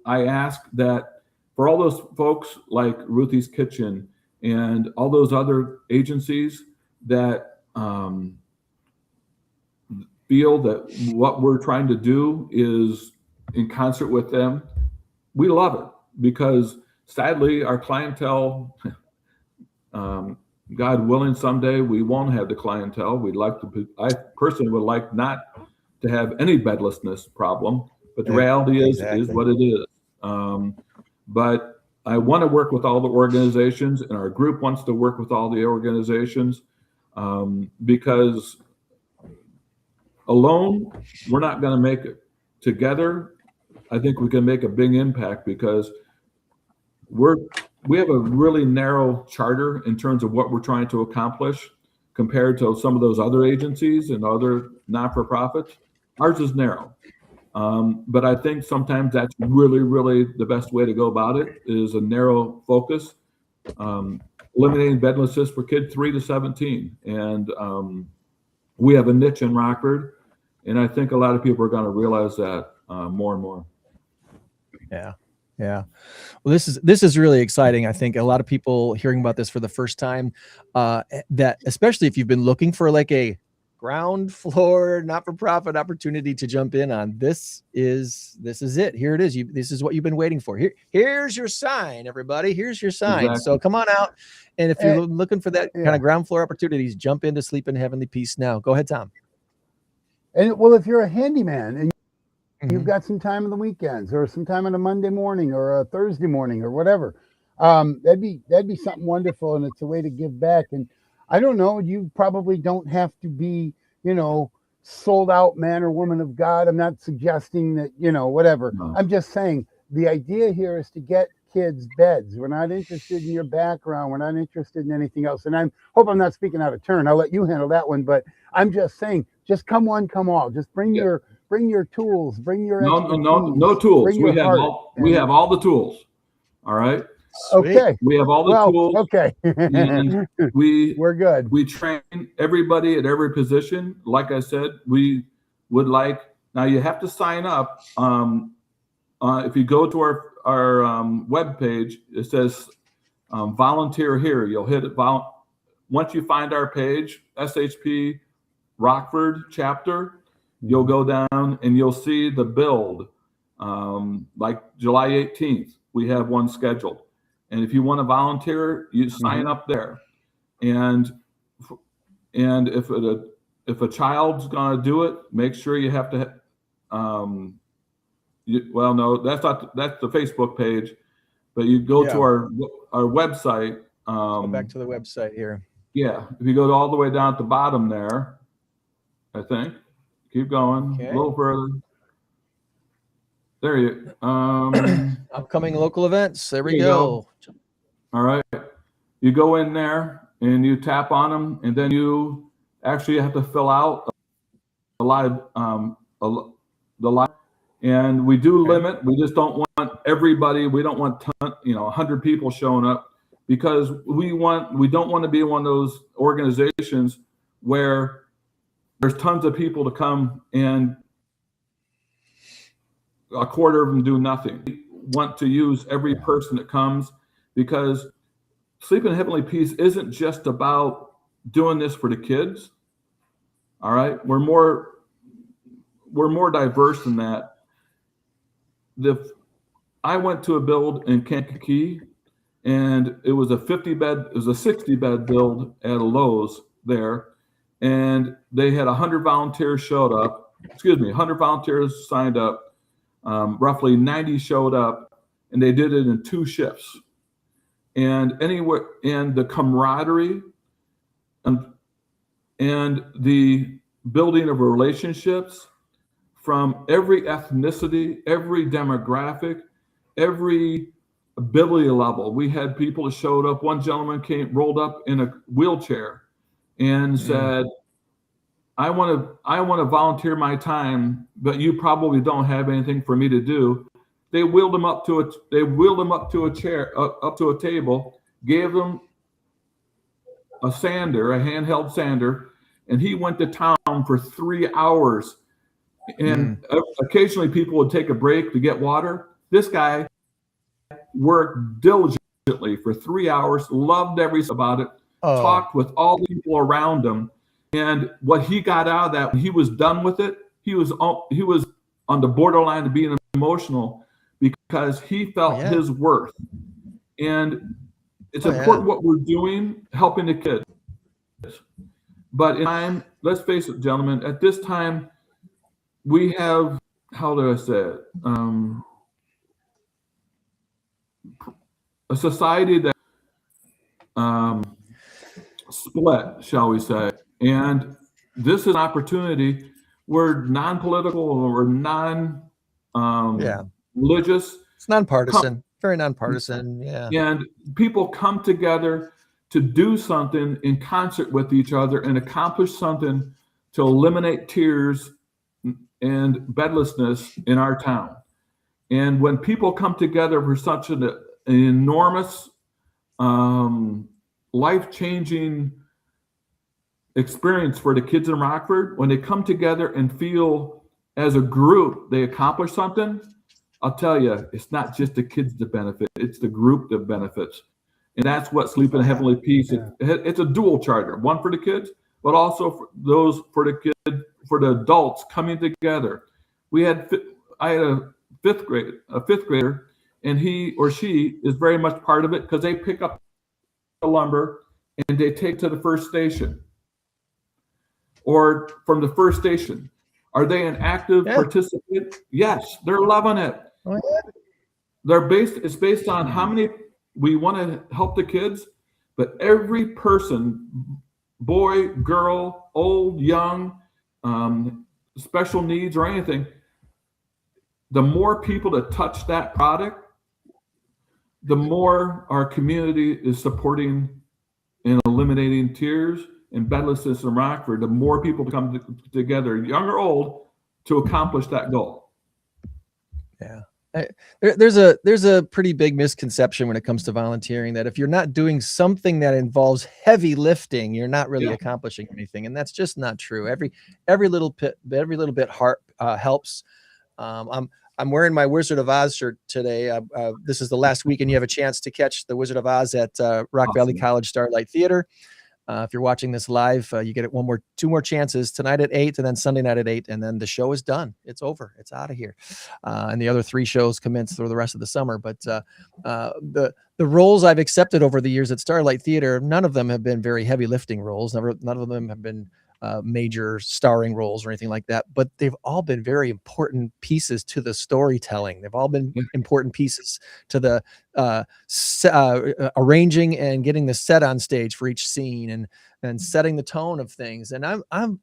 I ask that for all those folks like Ruthie's Kitchen and all those other agencies that feel that what we're trying to do is in concert with them, we love it, because sadly our clientele, God willing, someday we won't have the clientele. I personally would like not to have any bedlessness problem, but the reality is what it is. But I want to work with all the organizations, and our group wants to work with all the organizations. because alone we're not going to make it. Together, I think we can make a big impact because we have a really narrow charter in terms of what we're trying to accomplish compared to some of those other agencies and other not-for-profits. Ours is narrow. But I think sometimes that's really, really the best way to go about it is a narrow focus, eliminating bedlessness for kids 3 to 17. And we have a niche in Rockford, and I think a lot of people are going to realize that more and more. Yeah. Yeah. Well, this is really exciting. I think a lot of people hearing about this for the first time, that especially if you've been looking for like a ground floor not-for-profit opportunity to jump in on, this is it. Here it is. This is what you've been waiting for. Here's your sign, everybody. Here's your sign. Exactly. So come on out. And if you're looking for that Yeah. kind of ground floor opportunities, jump into Sleep in Heavenly Peace now. Go ahead, Tom. And well, if you're a handyman and you've Mhm. got some time on the weekends or some time on a Monday morning or a Thursday morning or whatever, that'd be something wonderful, and it's a way to give back. And I don't know, you probably don't have to be, sold out man or woman of God. I'm not suggesting that, whatever. No. I'm just saying the idea here is to get kids beds. We're not interested in your background. We're not interested in anything else. And I hope I'm not speaking out of turn. I'll let you handle that one. But I'm just saying, just come one, come all. Just bring your tools, bring your No tools. bring We your have heart. we have all the tools. All right. Sweet. Okay. We have all the Well, tools. okay. And We're good. we train everybody at every position. Like I said, we would like, now you have to sign up. If you go to our web page, it says volunteer here. You'll hit it. Once you find our page, SHP Rockford chapter, you'll go down and you'll see the build. Like July 18th, we have one scheduled. And if you want to volunteer, you sign up there. And if a child's going to do it, make sure you have to. That's the Facebook page, but you go to our website. Go back to the website here. Yeah, if you go all the way down at the bottom there, I think. Keep going a little further. There you. Upcoming local events. There we There you go. All right. You go in there and you tap on them, and then you actually have to fill out the live. And we do limit. We just don't want everybody. We don't want 100 people showing up, because we don't want to be one of those organizations where there's tons of people to come and a quarter of them do nothing. We want to use every person that comes, because Sleep in Heavenly Peace isn't just about doing this for the kids. All right, we're more diverse than that. I went to a build in Kankakee, and it was a 60-bed build at a Lowe's there, and they had 100 volunteers showed up. 100 volunteers signed up. Roughly 90 showed up, and they did it in 2 shifts. And the camaraderie and the building of relationships from every ethnicity, every demographic, every ability level. We had people that showed up. One gentleman rolled up in a wheelchair and said, I want to volunteer my time, but you probably don't have anything for me to do. They wheeled him up to a chair, up to a table, gave him a handheld sander, and he went to town for 3 hours. And occasionally people would take a break to get water. This guy worked diligently for 3 hours, loved everything about it, talked with all the people around him. And what he got out of that, when he was done with it, he was on the borderline of being emotional, because he felt his worth. And it's important what we're doing, helping the kids. But let's face it, gentlemen, at this time, we have, how do I say it? A society that split, shall we say. And this is an opportunity where non-political or non-religious It's nonpartisan, very nonpartisan. Yeah. and people come together to do something in concert with each other and accomplish something to eliminate tears and bedlessness in our town. And when people come together for such an enormous, life-changing experience for the kids in Rockford, when they come together and feel as a group they accomplish something, I'll tell you, it's not just the kids that benefit, it's the group that benefits. And that's what Sleep in Heavenly Peace, it's a dual charter, one for the kids, but also for those for the adults coming together. I had a fifth grader, and he or she is very much part of it because they pick up the lumber and they take to the first station. Or from the first station, are they an active participant? Yes, they're loving it. Oh, yeah. It's based on how many we want to help the kids, but every person, boy, girl, old, young, special needs or anything, the more people that touch that product, the more our community is supporting and eliminating tears and bedlessness in Rockford, the more people come together, young or old, to accomplish that goal. Yeah. There's a pretty big misconception when it comes to volunteering that if you're not doing something that involves heavy lifting, you're not really accomplishing anything, and that's just not true. Every little bit helps. I'm wearing my Wizard of Oz shirt today. This is the last weekend you have a chance to catch the Wizard of Oz at Rock Valley College Starlight Theater. If you're watching this live, you get it two more chances, tonight at 8 and then Sunday night at 8, and then the show is done. It's over. It's out of here. And the other 3 shows commence through the rest of the summer. But the roles I've accepted over the years at Starlight Theater, none of them have been very heavy lifting roles. None of them have been major starring roles or anything like that, but they've all been very important pieces to the storytelling. They've all been important pieces to the arranging and getting the set on stage for each scene and setting the tone of things. And I'm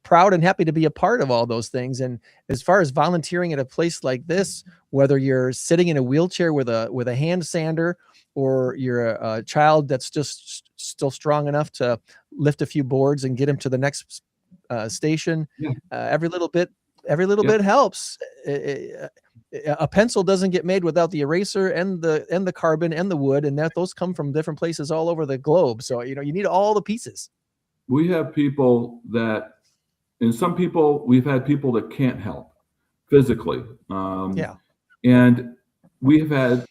proud and happy to be a part of all those things. And as far as volunteering at a place like this, whether you're sitting in a wheelchair with a hand sander, or you're a child that's just still strong enough to lift a few boards and get him to the next station, every little bit helps. A pencil doesn't get made without the eraser and the carbon and the wood, and those come from different places all over the globe. So you need all the pieces. We have people that, and some people, we've had people that can't help physically. And we've had,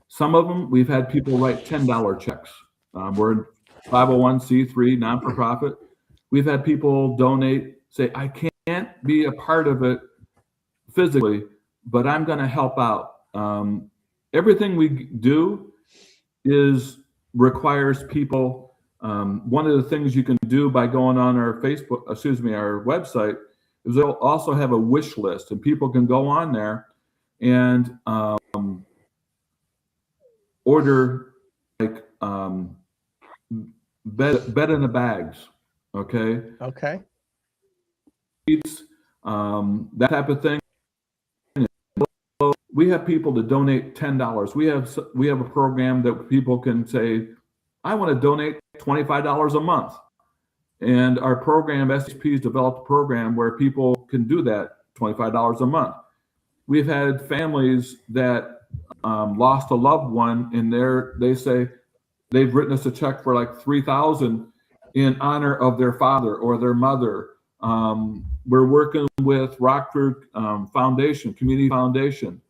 some of them, we've had people write $10 checks. We're 501c3 non-for-profit. We've had people donate, say, I can't be a part of it physically, but I'm going to help out. Everything we do requires people. One of the things you can do by going on our our website, is they'll also have a wish list, and people can go on there and order like bed in the bags, okay, that type of thing. We have people to donate $10. We have a program that people can say, I want to donate $25 a month, and our program, SHP, has developed a program where people can do that, $25 a month. We've had families that lost a loved one, and they say they've written us a check for like $3,000 in honor of their father or their mother. We're working with Rockford Foundation, Community Foundation.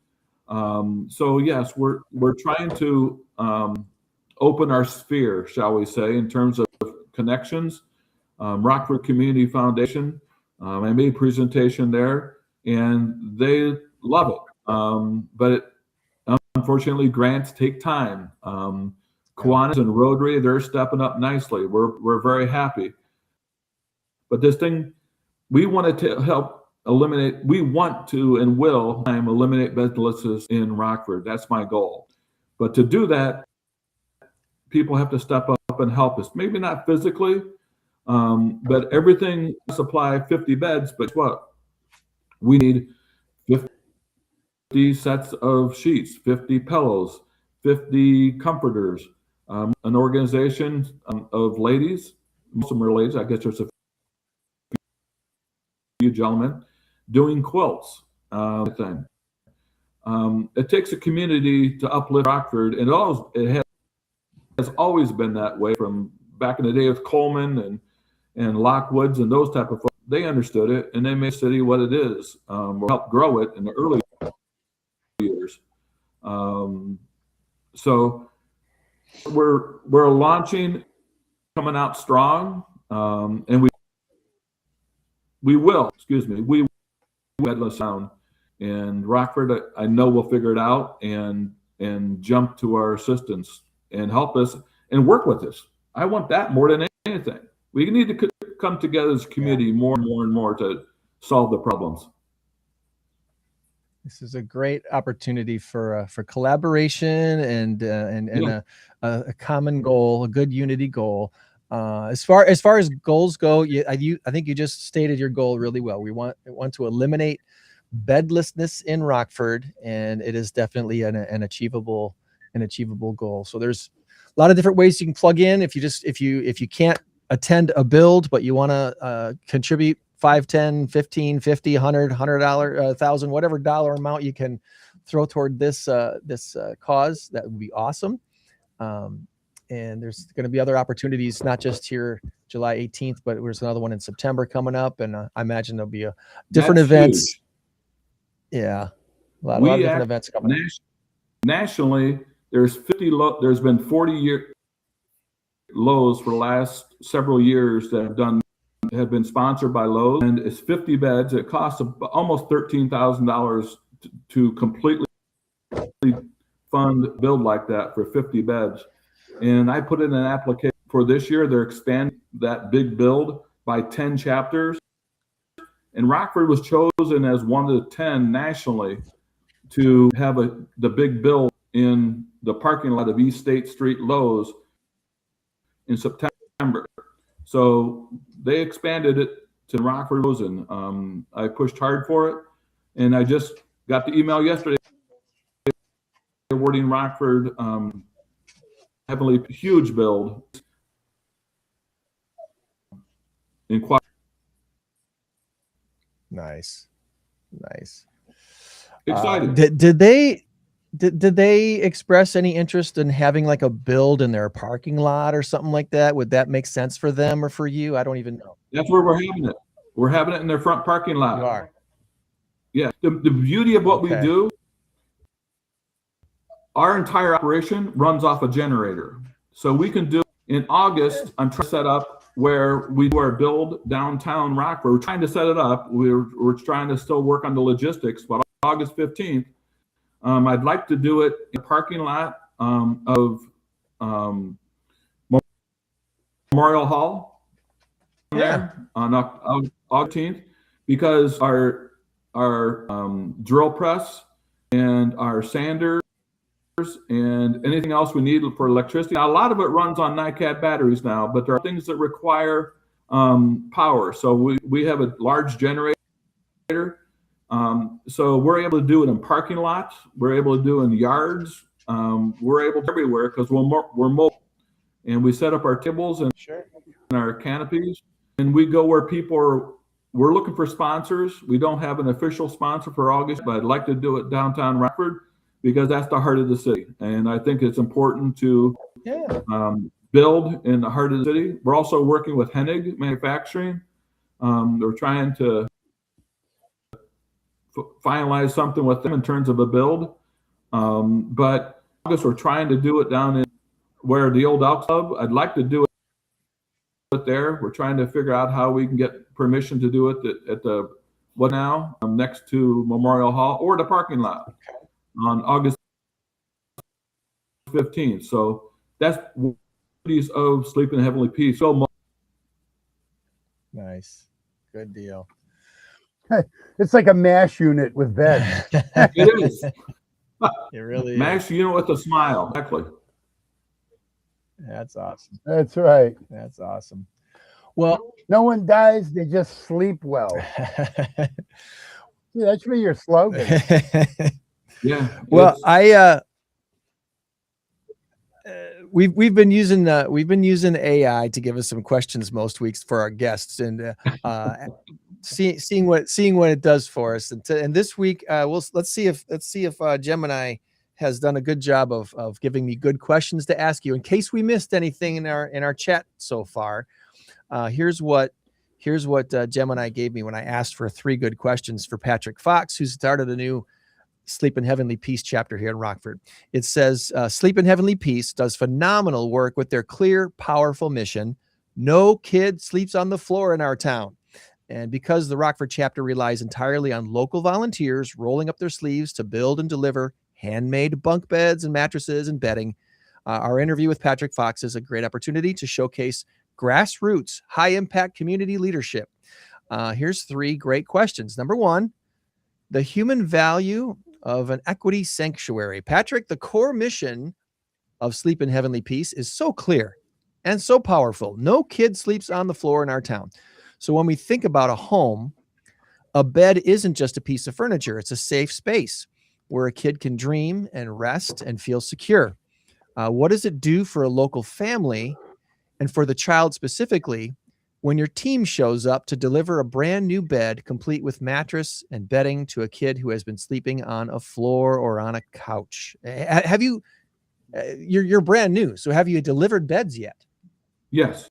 So yes, we're trying to open our sphere, shall we say, in terms of connections. Rockford Community Foundation, I made a presentation there, and they love it. But unfortunately, grants take time. Kiwanis and Rotary, they're stepping up nicely. We're very happy. But this thing, we wanted to help eliminate, we want to and will eliminate bedlessness in Rockford. That's my goal. But to do that, people have to step up up and help us. Maybe not physically, but everything supply 50 beds. But what we need 50 sets of sheets, 50 pillows, 50 comforters, an organization of ladies, most of them are ladies. I guess there's a few gentlemen doing quilts. It takes a community to uplift Rockford, and it has always been that way from back in the day with Coleman and Lockwoods and those type of folks. They understood it, and they made the city what it is, or helped grow it in the early years. So we're launching, coming out strong, and we will bedless sound. And Rockford, I know we'll figure it out and jump to our assistance and help us and work with us. I want that more than anything. We need to come together as a community more and more and more to solve the problems. This is a great opportunity for collaboration and a common goal, a good unity goal. As far as goals go, I think you just stated your goal really well. We want to eliminate bedlessness in Rockford, and it is definitely an achievable goal. So there's a lot of different ways you can plug in. If you can't attend a build, but you want to contribute $5, $10, $15, $50, $100, $1,000, whatever dollar amount you can throw toward this cause, that would be awesome. And there's going to be other opportunities, not just here July 18th, but there's another one in September coming up, and I imagine there'll be different events. Huge. Yeah, a lot of different events coming up. Nationally, there's there's been 40 Lowe's for the last several years that have been sponsored by Lowe's, and it's 50 beds. It costs almost $13,000 to completely fund build like that for 50 beds. And I put in an application for this year. They're expanding that big build by 10 chapters. And Rockford was chosen as one of the 10 nationally to have the big build in the parking lot of East State Street Lowe's in September. So they expanded it to Rockford Lowe's, and I pushed hard for it. And I just got the email yesterday awarding Rockford heavily huge build. Nice. Excited. Did they express any interest in having like a build in their parking lot or something like that? Would that make sense for them or for you? I don't even know. That's where we're having it. We're having it in their front parking lot. You are. Yeah. The beauty of what we do, our entire operation runs off a generator. So we can do in August, I'm trying to set up where we do our build downtown Rockford. We're trying to set it up. We're trying to still work on the logistics, but August 15th, I'd like to do it in the parking lot of Memorial Hall there on August 18th, because our drill press and our sanders and anything else we need for electricity. Now, a lot of it runs on NiCad batteries now, but there are things that require power. So we have a large generator. So we're able to do it in parking lots. We're able to do it in yards. We're able to everywhere because we're mobile. And we set up our tables and our canopies. And we go where we're looking for sponsors. We don't have an official sponsor for August, but I'd like to do it downtown Rockford, because that's the heart of the city. And I think it's important to build in the heart of the city. We're also working with Hennig Manufacturing. They're trying to finalize something with them in terms of a build. But August, we're trying to do it down in where the old Elks Club. I'd like to do it there. We're trying to figure out how we can get permission to do it at the next to Memorial Hall or the parking lot on August 15th. So that's piece of Sleep in Heavenly Peace. So nice. Good deal. It's like a MASH unit with beds. it is. It really MASH unit with a smile. Exactly. That's awesome. That's right. That's awesome. Well, No one dies, they just sleep well. Yeah, that should be your slogan. Yeah. well, it's- we've been using AI to give us some questions most weeks for our guests, and seeing what it does for us. And this week, let's see if Gemini has done a good job of giving me good questions to ask you in case we missed anything in our chat so far. Here's what Gemini gave me when I asked for 3 good questions for Patrick Fox, who started a new Sleep in Heavenly Peace chapter here in Rockford. It says, Sleep in Heavenly Peace does phenomenal work with their clear, powerful mission. No kid sleeps on the floor in our town. And because the Rockford chapter relies entirely on local volunteers rolling up their sleeves to build and deliver handmade bunk beds and mattresses and bedding, our interview with Patrick Fox is a great opportunity to showcase grassroots, high-impact community leadership. Here's 3 great questions. Number 1, the human value of an equity sanctuary. Patrick, the core mission of Sleep in Heavenly Peace is so clear and so powerful. No kid sleeps on the floor in our town. So when we think about a home, a bed isn't just a piece of furniture. It's a safe space where a kid can dream and rest and feel secure. What does it do for a local family and for the child specifically when your team shows up to deliver a brand new bed complete with mattress and bedding to a kid who has been sleeping on a floor or on a couch? Have you, you're brand new, so have you delivered beds yet? Yes.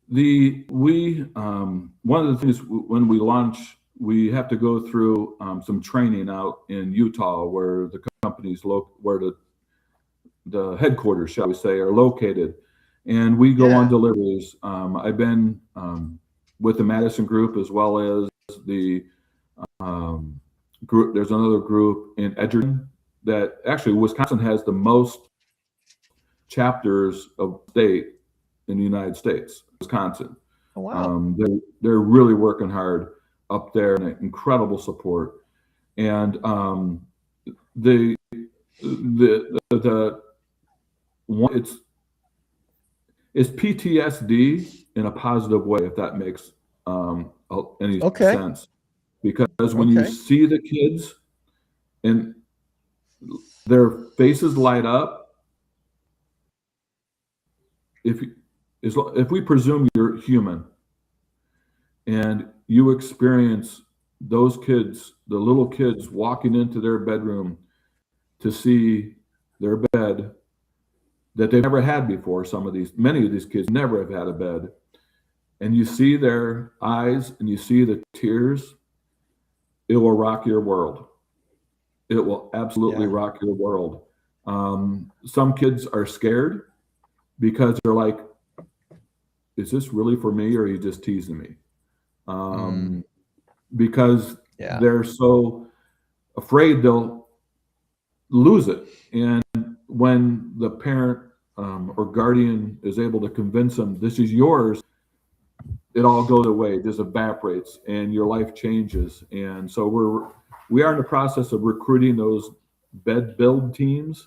One of the things when we launch, we have to go through some training out in Utah where the companies, where the headquarters, shall we say, are located. And we go on deliveries. I've been with the Madison group as well as the group. There's another group in Edgerton that actually Wisconsin has the most chapters of state in the United States. Wisconsin. Oh, wow. They're really working hard up there and incredible support. And the one, it's PTSD in a positive way, if that makes any sense. Because when you see the kids and their faces light up, if we presume you're human and you experience those kids, the little kids walking into their bedroom to see their bed that they've never had before. Many of these kids never have had a bed. And you see their eyes and you see the tears, it will rock your world. It will absolutely rock your world. Some kids are scared because they're like, is this really for me or are you just teasing me? Because they're so afraid they'll lose it. And when the parent or guardian is able to convince them this is yours, it all goes away, it just evaporates and your life changes. And so we are in the process of recruiting those bed build teams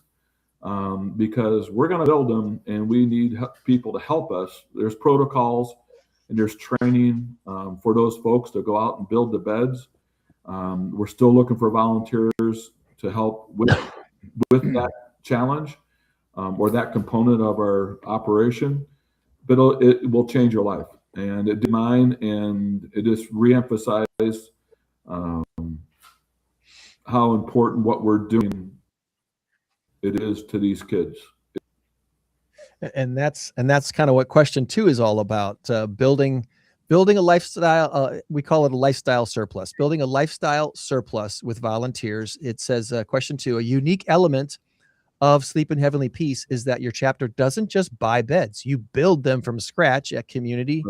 because we're going to build them and we need people to help us. There's protocols and there's training for those folks to go out and build the beds. We're still looking for volunteers to help with that challenge or that component of our operation, but it will change your life. And it did mine, and it just reemphasized how important what we're doing it is to these kids. And that's kind of what question 2 is all about. Building a lifestyle. We call it a lifestyle surplus. Building a lifestyle surplus with volunteers. It says question 2: a unique element of Sleep in Heavenly Peace is that your chapter doesn't just buy beds; you build them from scratch at community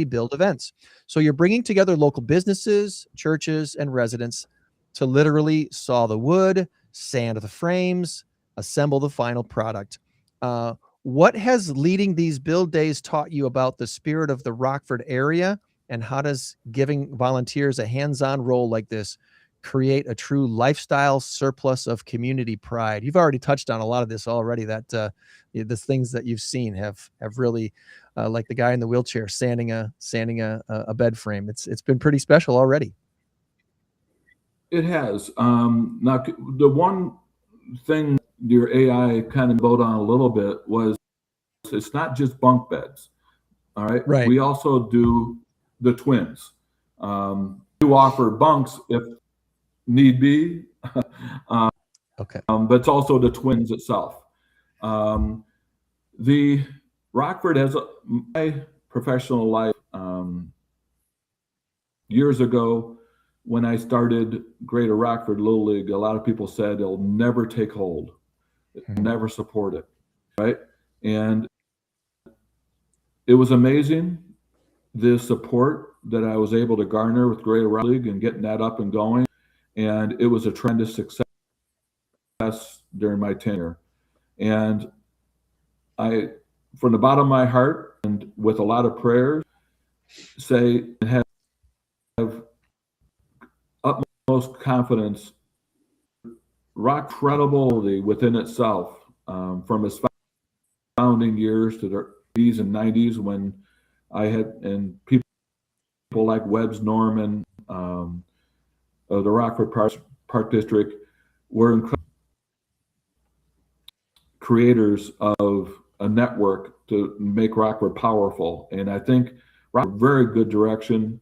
build events. So you're bringing together local businesses, churches, and residents to literally saw the wood, sand the frames, assemble the final product. What has leading these build days taught you about the spirit of the Rockford area, and how does giving volunteers a hands-on role like this create a true lifestyle surplus of community pride. You've already touched on a lot of this already, that the things that you've seen have really, like the guy in the wheelchair sanding a bed frame. It's been pretty special already. It has. Now, the one thing your AI kind of vote on a little bit was it's not just bunk beds. All right. Right. We also do the twins. We offer bunks if need be. Okay. But it's also the twins itself. The Rockford has my professional life. Years ago, when I started Greater Rockford Little League, a lot of people said it'll never take hold, never support it, right? And it was amazing, the support that I was able to garner with Greater Rockford League and getting that up and going. And it was a tremendous success during my tenure. And I, from the bottom of my heart and with a lot of prayers, say and have utmost confidence, rock credibility within itself, from its founding years to the 80s and 90s when I had, and people like Webb's Norman, the Rockford Park District were creators of a network to make Rockford powerful. And I think Rockford, very good direction.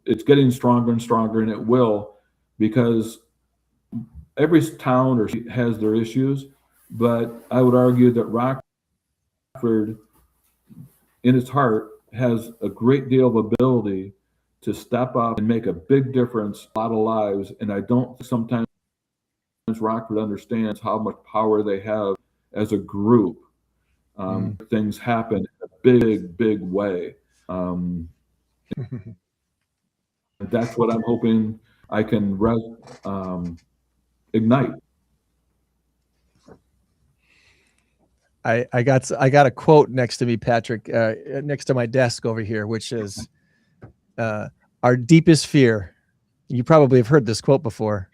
It's getting stronger and stronger, and it will, because every town or has their issues, but I would argue that Rockford, in its heart, has a great deal of ability to step up and make a big difference, a lot of lives. And I don't think sometimes Rockford understands how much power they have as a group. Things happen in a big, big way. That's what I'm hoping I can ignite. I got a quote next to me, Patrick, next to my desk over here, which is our deepest fear. You probably have heard this quote before.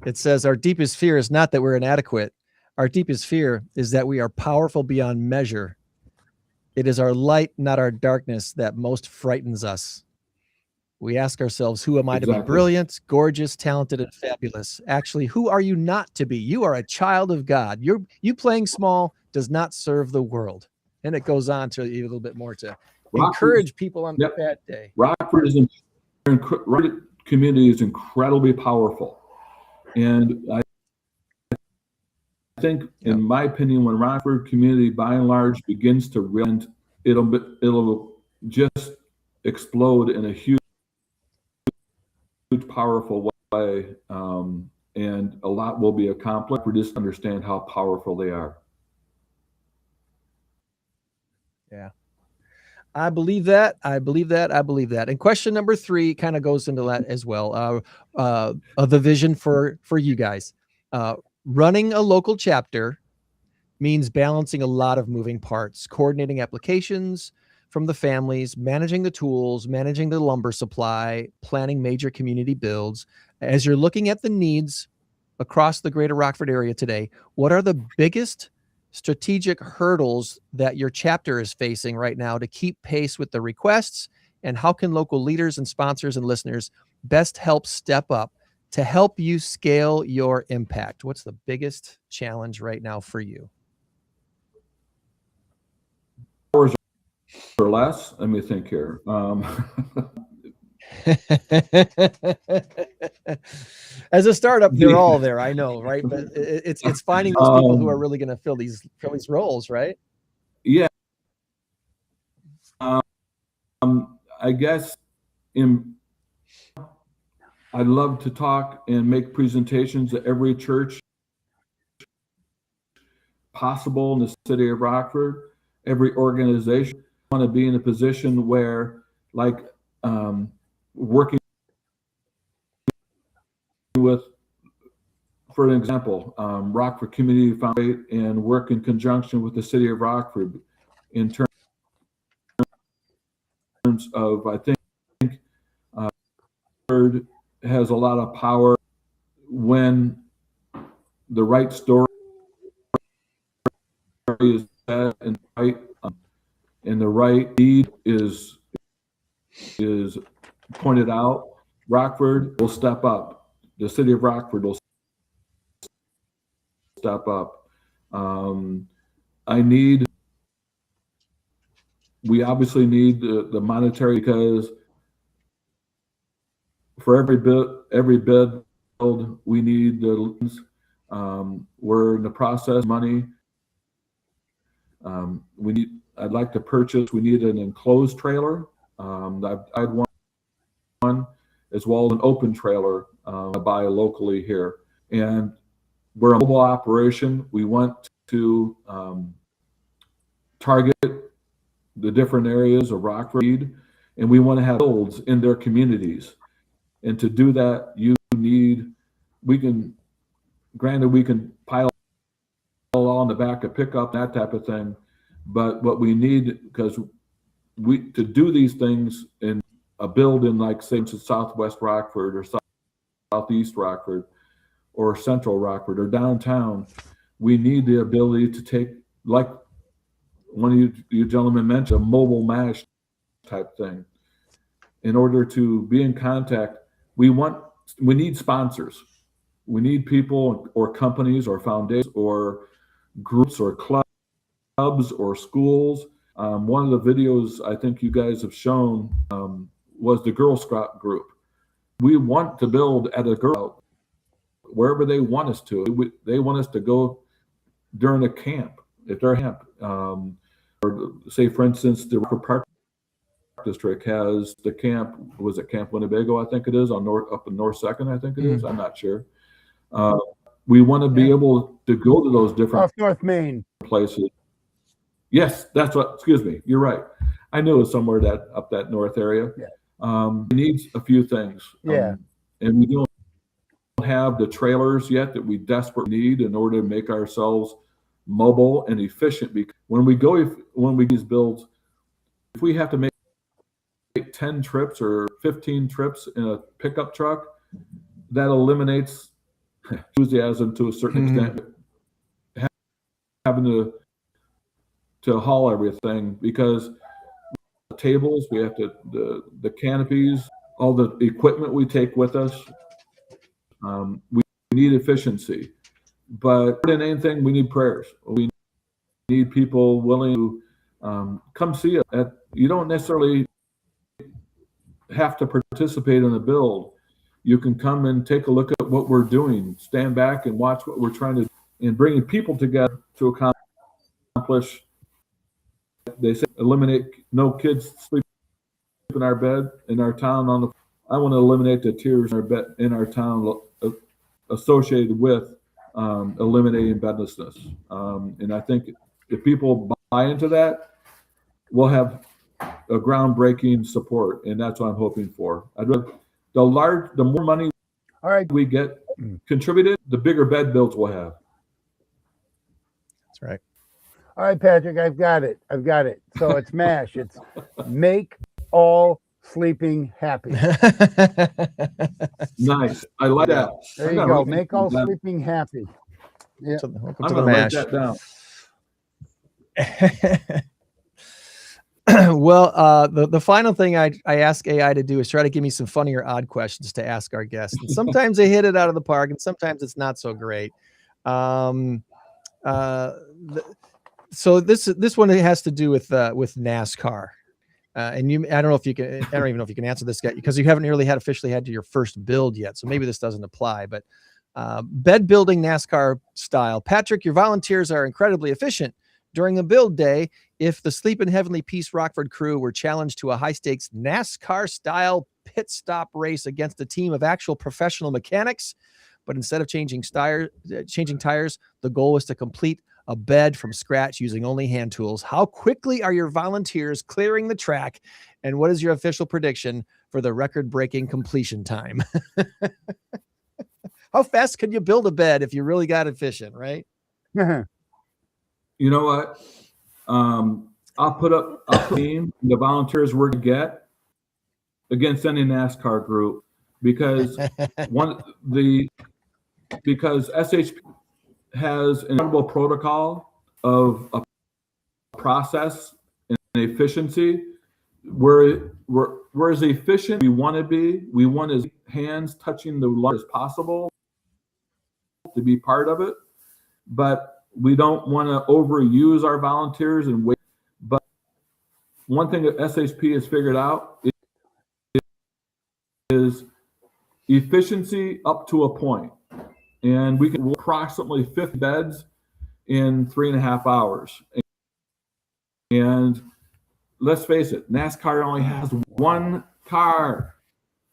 It says, our deepest fear is not that we're inadequate. Our deepest fear is that we are powerful beyond measure. It is our light, not our darkness, that most frightens us. We ask ourselves, who am I to be brilliant, gorgeous, talented, and fabulous? Actually, who are you not to be? You are a child of God. You playing small does not serve the world. And it goes on to a little bit more to encourage people on the bad day. Rockford community is incredibly powerful. And I think, in my opinion, when Rockford community, by and large, begins to realize, it'll just explode in a huge, powerful way, and a lot will be accomplished. We just understand how powerful they are. Yeah, I believe that. And question number 3 kind of goes into that as well. The vision for you guys. Running a local chapter means balancing a lot of moving parts, coordinating applications from the families, managing the tools, managing the lumber supply, planning major community builds. As you're looking at the needs across the greater Rockford area today, what are the biggest strategic hurdles that your chapter is facing right now to keep pace with the requests? And how can local leaders and sponsors and listeners best help step up to help you scale your impact? What's the biggest challenge right now for you? Hours or less? Let me think here. As a startup, they're all there, I know, right? But it's finding those people who are really going to fill these roles, right? Yeah. I guess I'd love to talk and make presentations at every church possible in the city of Rockford, every organization. I want to be in a position where, like, working with, for an example, Rockford Community Foundation, and work in conjunction with the city of Rockford in terms of, I think, has a lot of power when the right story is said and the right deed is pointed out. Rockford will step up. The city of Rockford will step up. We obviously need the monetary, because for every bid we need the loans. We're in the process of money. I'd like to purchase. We need an enclosed trailer. I'd want one, as well as an open trailer to buy locally here. And we're a mobile operation. We want to target the different areas of Rockford, and we want to have builds in their communities. And to do that, we can pile all on the back of pickup, that type of thing. But what we need, because to do these things in a building like, say, Southwest Rockford or Southeast Rockford or Central Rockford or downtown, we need the ability to take, like one of you gentlemen mentioned, a mobile MASH type thing. In order to be in contact, we need sponsors. We need people or companies or foundations or groups or clubs or schools. One of the videos I think you guys have shown was the Girl Scout group. We want to build at a Girl Scout wherever they want us to. They want us to go during a camp, if they're camp. Or say, for instance, the Rockford Park District has the camp. Was it Camp Winnebago? I think it is up in North Second. I think it is. I'm not sure. We want to be able to go to those different Off North Main places. Yes, that's what. Excuse me. You're right. I knew it was somewhere up that north area. Yeah. We need a few things. Yeah. And we don't have the trailers yet that we desperately need in order to make ourselves mobile and efficient. Because when we these builds, if we have to make 10 trips or 15 trips in a pickup truck, that eliminates enthusiasm to a certain extent. Having to haul everything, because the tables, we have to the canopies, all the equipment we take with us. We need efficiency, but in anything, we need prayers. We need people willing to come see us. You don't necessarily have to participate in the build. You can come and take a look at what we're doing, stand back and watch what we're trying to, and bringing people together to accomplish. They say eliminate no kids sleep in our bed in our town. I want to eliminate the tears in our town associated with eliminating bedlessness. And I think if people buy into that, we'll have a groundbreaking support, and that's what I'm hoping for. The more money we get contributed, the bigger bed builds we'll have. That's right. All right, Patrick, I've got it. So it's MASH. It's make all sleeping happy. Nice. I like that. There you go. Make all sleeping happy. Yeah. Welcome I'm to going the to write MASH. that down. Well, the final thing I ask AI to do is try to give me some funny or odd questions to ask our guests. And sometimes they hit it out of the park, and sometimes it's not so great. So this one has to do with NASCAR. And I don't even know if you can answer this guy, because you haven't really officially had your first build yet. So maybe this doesn't apply, but bed building NASCAR style. Patrick, your volunteers are incredibly efficient. During the build day, if the Sleep in Heavenly Peace Rockford crew were challenged to a high-stakes NASCAR-style pit stop race against a team of actual professional mechanics, but instead of changing tires, the goal was to complete a bed from scratch using only hand tools, how quickly are your volunteers clearing the track, and what is your official prediction for the record-breaking completion time? How fast can you build a bed if you really got efficient, right? You know what? I'll put the volunteers we're going to get against any NASCAR group. because because SHP has an incredible protocol of a process and efficiency. We're as efficient we want to be. We want as hands touching the water as possible to be part of it, but we don't want to overuse our volunteers and wait. But one thing that SHP has figured out is efficiency up to a point, and we can approximately 50 beds in 3.5 hours. And let's face it, NASCAR only has one car,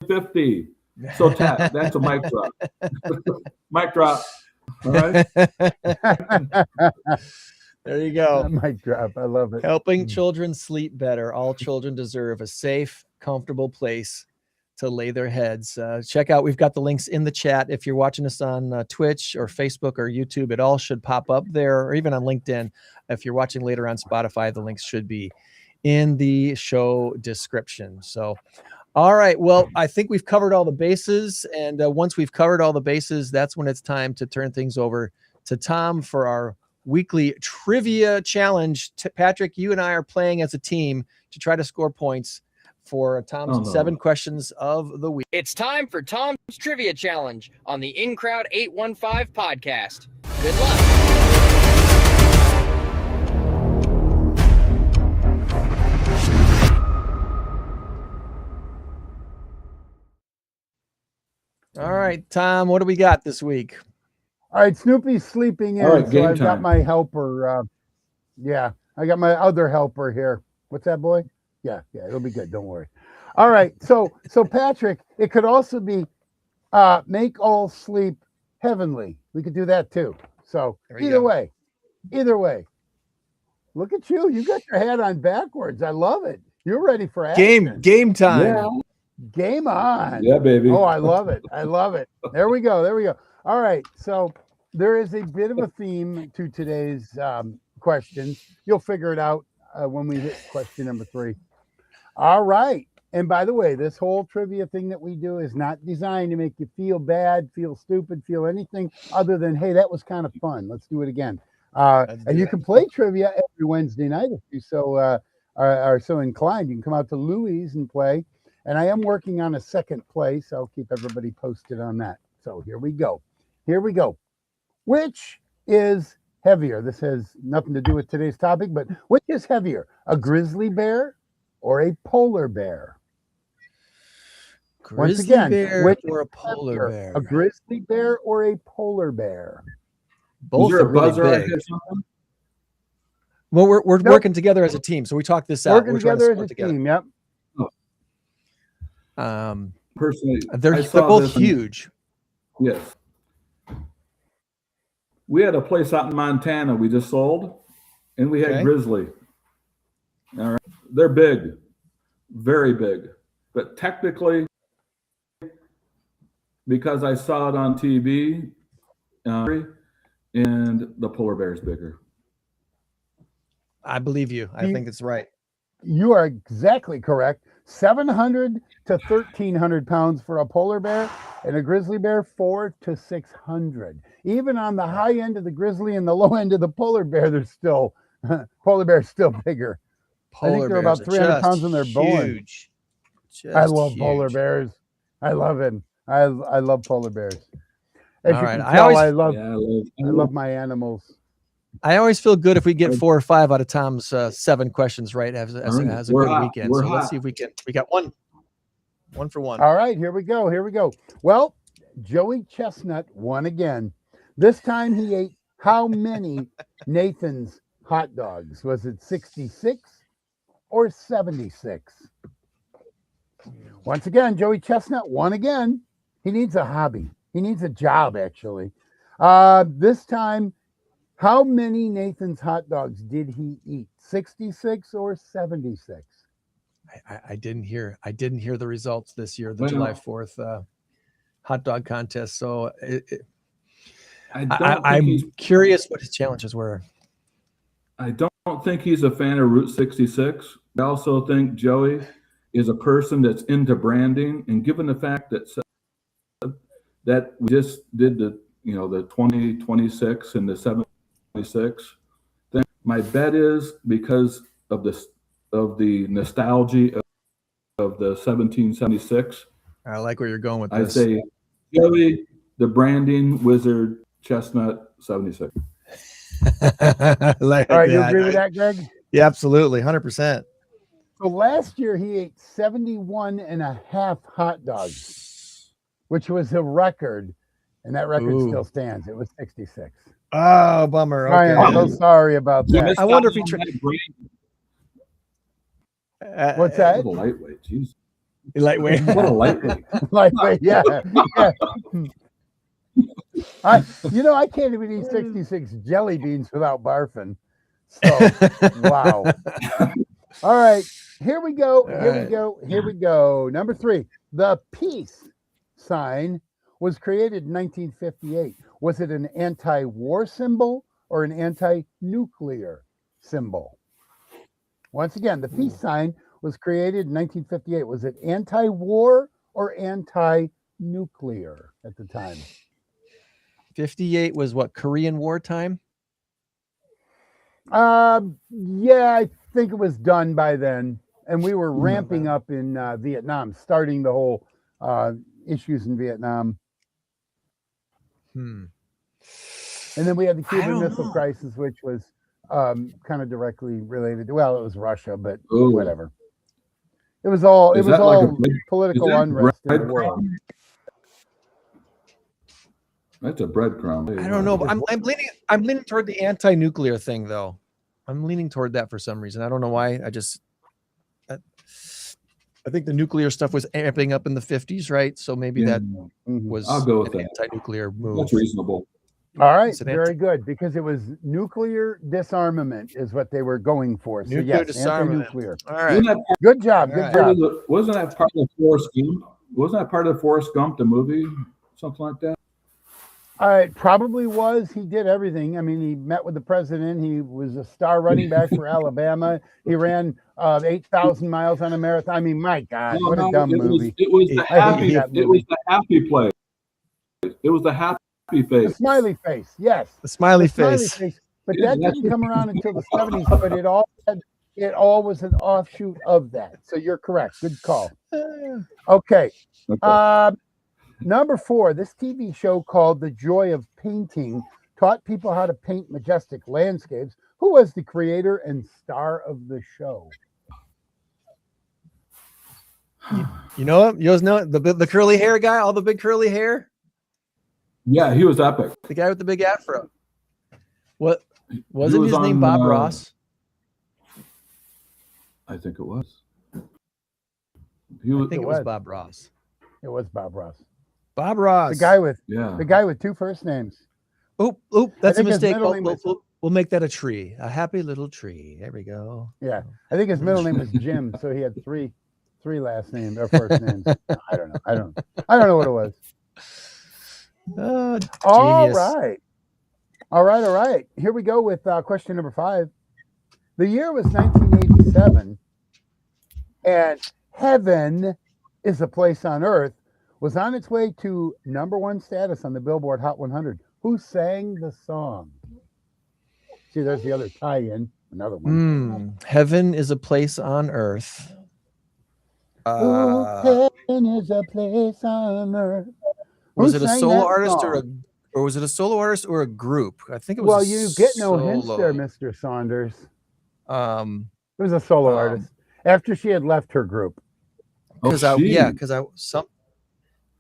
50. So Tat, that's a mic drop. Mic drop. All right. There you go. Mic drop. I love it. Helping children sleep better. All children deserve a safe, comfortable place to lay their heads. Check out, we've got the links in the chat. If you're watching us on Twitch or Facebook or YouTube, it all should pop up there, or even on LinkedIn. If you're watching later on Spotify, the links should be in the show description. So, all right. Well, I think we've covered all the bases. And once we've covered all the bases, that's when it's time to turn things over to Tom for our weekly trivia challenge. Patrick, you and I are playing as a team to try to score points for Tom's 7 questions of the week. It's time for Tom's Trivia Challenge on the In Crowd 815 podcast. Good luck. All right, Tom, what do we got this week? All right, Snoopy's sleeping in, All right, so game I've got time. my helper. I got my other helper here. What's that, boy? Yeah, it'll be good. Don't worry. All right, so Patrick, it could also be make all sleep heavenly. We could do that too. So There you either go. way. Look at you. You got your hat on backwards. I love it. You're ready for action. Game time. Yeah. Game on. Yeah, baby. Oh, I love it. I love it. There we go. All right. So there is a bit of a theme to today's questions. You'll figure it out when we hit question number 3. All right. And by the way, this whole trivia thing that we do is not designed to make you feel bad, feel stupid, feel anything other than, hey, that was kind of fun. Let's do it again. And you can play trivia every Wednesday night if you so are so inclined. You can come out to Louis and play. And I am working on a second place. I'll keep everybody posted on that. So here we go. Which is heavier? This has nothing to do with today's topic, but which is heavier, a grizzly bear or a polar bear? Once Grizzly again, bear which or a is polar heavier, bear? a grizzly bear or a polar bear? Both Is there are a really buzzer I big. hit something? Well, we're Nope. working together as a team, so we talked this out. Working We're trying to together score as a together. team. Yep. Personally, They're I saw both this in- huge. Yes. We had a place out in Montana we just sold, and we had Okay. grizzly. All right. They're big, very big. But technically, because I saw it on TV, and the polar bear is bigger. I believe you. I You- think it's right. You are exactly correct. 700 to 1,300 pounds for a polar bear, and a grizzly bear 400 to 600. Even on the high end of the grizzly and the low end of the polar bear, there's still polar bear's still bigger. I think Polar they're about bears are 300 just pounds when they're born. huge. I Just love polar huge. bears. I love it. I love polar bears. As All you right. can I tell, always- I love Yeah, I love my animals. I always feel good if we get 4 or 5 out of Tom's 7 questions right as All right. a We're good hot. weekend. We're So let's hot. see if we got one for one. All right, here we go. Well, Joey Chestnut won again. This time he ate how many Nathan's hot dogs? Was it 66 or 76? Once again, Joey Chestnut won again. He needs a hobby. He needs a job, actually. This time, how many Nathan's hot dogs did he eat? 66 or 76? I didn't hear the results this year, the Well- July 4th hot dog contest. So I don't I'm think he's curious what his challenges were. I don't think he's a fan of Route 66. I also think Joey is a person that's into branding, and given the fact that that we just did the 2026 and the 76 thing. My bet is because of the nostalgia of the 1776. I like where you're going with I'd this. say Joey, the branding wizard, chestnut 76. Like All right, you that. agree with that, Greg? Yeah, absolutely, 100%. So last year he ate 71 and a half hot dogs, which was a record, and that record Ooh. still stands. It was 66. Oh, bummer. Ryan, I'm Okay. so sorry about You that. missed I wonder out if he on tried- that brain. What's What that? a lightweight. Jeez. Lightweight. What a lightweight. Like, yeah. I can't even eat 66 jelly beans without barfing. So, wow. All right, here we go. Here we go. Number 3, the peace sign was created in 1958. Was it an anti-war symbol or an anti-nuclear symbol? Once again, the peace sign was created in 1958. Was it anti-war or anti-nuclear at the time? 58 was what, Korean War time? Yeah, I think it was done by then, and we were ramping up in Vietnam, starting the whole issues in Vietnam, Hmm. and then we had the I Cuban don't Missile know. Crisis, which was kind of directly related. Well, it was Russia, but Ooh. whatever. It was all Is that like a bread- political is that unrest in the breadcrumb? world. That's a breadcrumb. I don't know, but I'm leaning toward the anti-nuclear thing though. I'm leaning toward that for some reason. I don't know why. I think the nuclear stuff was amping up in the 50s, right? So maybe Yeah, that Mhm. was I'll go with an that. anti-nuclear move. That's reasonable. All right, It's an very good, because it was nuclear disarmament is what they were going for. So Nuclear yes, disarmament. anti-nuclear. All right. Wasn't that Good job, All good right. job. wasn't that part of Forrest Gump? Wasn't that part of Forrest Gump, the movie? Something like that? It probably was. He did everything. I mean, he met with the president. He was a star running back for Alabama. He ran 8,000 miles on a marathon. I mean, my God, what a dumb movie. It was the I hate happy. that It was the happy place. It was the happy The face. smiley face, yes. The smiley The smiley face. face. But Yeah, that that's didn't come around until the 70s, but it all was an offshoot of that. So you're correct. Good call. Okay. Okay. Number 4, this TV show called The Joy of Painting taught people how to paint majestic landscapes. Who was the creator and star of the show? You know him? You guys know the curly hair guy, all the big curly hair? Yeah, he was epic. The guy with the big afro. What He wasn't was his name on, Bob Ross? I think it was. I He was. think it was Bob Ross. It was Bob Ross. Bob Ross. The guy with Yeah. 2 first names. Oop, that's a think his mistake. middle name was- We'll make that a tree. A happy little tree. There we go. Yeah. I think his middle name was Jim, so he had three last names or first names. I don't know. I don't know what it was. Oh, All genius. right. All right. Here we go with question number 5. The year was 1987, and Heaven is a Place on Earth was on its way to #1 status on the Billboard Hot 100. Who sang the song? See, there's the other tie-in. Another one. Heaven is a place on earth. Heaven is a place on earth. Was Who it a sang solo that artist song? or was it a solo artist or a group? I think it was. Well, a you get no hints solo. there, Mr. Saunders. Um, It was a solo Um, artist after she had left her group. because Oh,